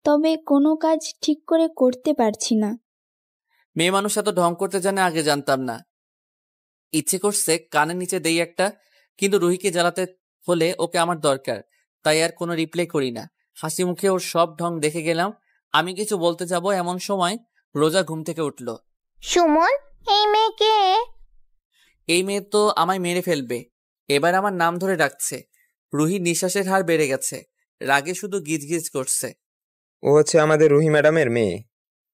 তবে কোনো কাজ ঠিক করে করতে পারছি না। মেয়ে মানুষ এত ঢং করতে জানে আগে জানতাম না। ইচ্ছে করছে কানের নিচে দেই একটা, কিন্তু রুহিকে জ্বালাতে হলে ওকে আমার দরকার, তাই আর কোনো রিপ্লাই করি না। হাসি মুখে ওর সব ঢং দেখে গেলাম। আমি কিছু বলতে যাব, এমন সময় রোজা ঘুম থেকে উঠল। সুমন, এই মেয়ে কে? এই মেয়ে তো আমায় মেরে ফেলবে। এবার আমার নাম ধরে ডাকছে। রুহির নিঃশ্বাসের হার বেড়ে গেছে, রাগে শুধু গিজগিজ করছে। ও হচ্ছে আমাদের রুহি ম্যাডামের মেয়ে।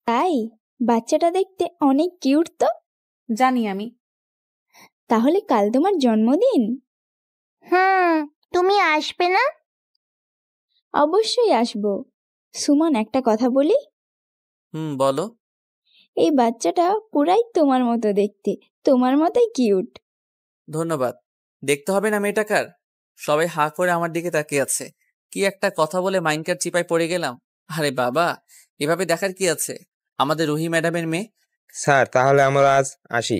তাই? বাচ্চাটা দেখতে অনেক কিউট তো। জানি আমি। তাহলে কাল তোমার জন্মদিন? তুমি আসবে না? অবশ্যই আসবো। সুমন, একটা কথা বলি? বলো। এই বাচ্চাটা পুরাই তোমার মতো দেখতে, তোমার মতোই কিউট। ধন্যবাদ। দেখতে হবে না মেয়েটাকার? সবাই হা করে আমার দিকে তাকিয়ে আছে। কি একটা কথা বলে মাইন্ডকার চিপায় পড়ে গেলাম। আরে বাবা, এভাবে দেখার কি আছে? আমাদের রুহি ম্যাডামের মেয়ে। স্যার, তাহলে আমরা আজ আসি।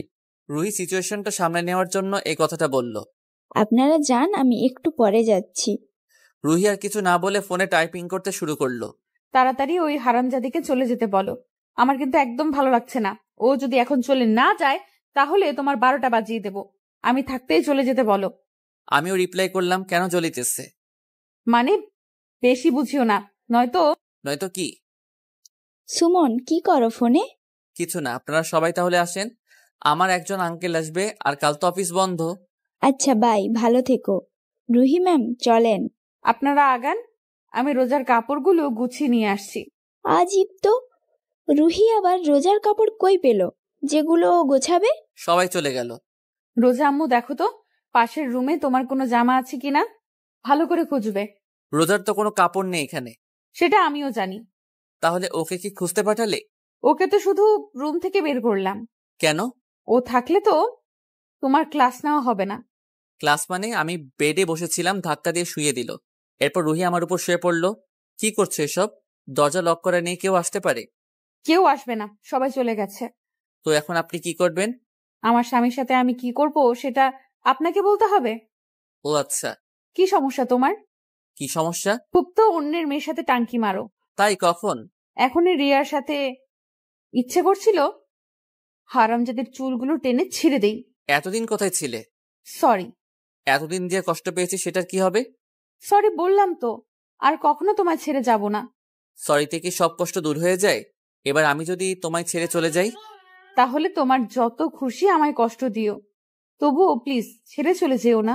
রুহি সিচুয়েশনটা সামনে নেওয়ার জন্য এই কথাটা বলল। আপনারা যান, আমি একটু পরে যাচ্ছি। রুহি আর কিছু না বলে ফোনে টাইপিং করতে শুরু করলো। তাড়াতাড়ি ওই হারামজাদিকে চলে যেতে বলো। আমার কিন্তু একদম ভালো লাগছে না। ও যদি এখন চলে না যায় তাহলে তোমার 12টা বাজিয়ে দেব। আমি থাকতেই চলে যেতে বলো। আমিও রিপ্লাই করলাম, কেন জ্বলিতেছে? মানে বেশি বুঝিও না, নয়তো কি? সুমন, কি করো ফোনে? কিছু না, আপনারা সবাই তাহলে আসেন। আমার একজন আঙ্কেল আসবে, আর কাল তো অফিস বন্ধ। আচ্ছা বাই, ভালো থেকো। রুহি ম্যাম চলেন। আপনারা আগান, আমি রোজার কাপড়গুলো গুছিয়ে নিয়ে আসছি। আজীব তো, রুহি আবার রোজার কাপড় কই পেল যেগুলো গোছাবে? সবাই চলে গেল। রোজা আম্মু, দেখো তো পাশের রুমে তোমার কোনো জামা আছে কিনা, ভালো করে খুঁজবে। রোজার তো কোনো কাপড় নেই এখানে। সেটা আমিও জানি। তাহলে ওকে কি খুঁজতে পাঠালে? ওকে তো শুধু রুম থেকে বের করলাম। কেন? ও থাকলে তো তোমার ক্লাস নেওয়া হবে না। ক্লাস মানে? আমি বেডে বসেছিলাম, ধাক্কা দিয়ে শুয়ে দিল। এরপর রুহি আমার উপর শুয়ে পড়লো। কি করছে এসব? দরজা লক করা নেই, কেউ আসতে পারে? কেউ আসবে না, সবাই চলে গেছে। তো এখন আপনি কি করবেন? আমার স্বামীর সাথে আমি কি করব সেটা আপনাকে বলতে হবে। ও আচ্ছা। কি সমস্যা তোমার? কি সমস্যা? খুব তো অন্যের মেয়ের সাথে টাঙ্কি মারো। তাই? কখন? এখনই রিয়ার সাথে ইচ্ছে করছিল হারামজাদের চুলগুলো টেনে ছিঁড়ে দেই। এতদিন কোথায় ছিলে? সরি। এতদিন যে কষ্ট পেয়েছি সেটার কি হবে? সরি বললাম তো, আর কখনো তোমায় ছেড়ে যাব না। সরিতে কি সব কষ্ট দূর হয়ে যায়? এবার আমি যদি তোমায় ছেড়ে চলে যাই? তাহলে তোমার যত খুশি আমায় কষ্ট দিও, তবুও প্লিজ ছেড়ে চলে যেও না।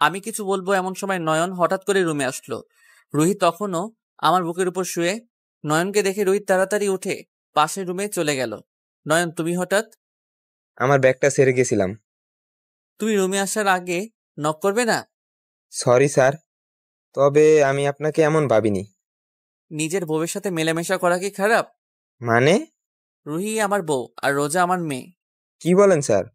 আমি কিছু বলবো এমন সময় নয়ন হঠাৎ করে রুমে আসলো। রুহি তখনও আমার বুকের উপর শুয়ে। নয়নকে দেখে রুহি তাড়াতাড়ি উঠে পাশের রুমে চলে গেল। নয়ন, তুমি হঠাৎ? আমার ব্যাগটা ছেড়ে গেছিলাম। তুমি রুমে আসার আগে নক করবে না? সরি স্যার, তবে আমি আপনাকে এমন ভাবিনি। নিজের বউয়ের সাথে মেলামেশা করা কি খারাপ? মানে? রুহি আমার বউ আর রোজা আমার মেয়ে। কি বলেন স্যার?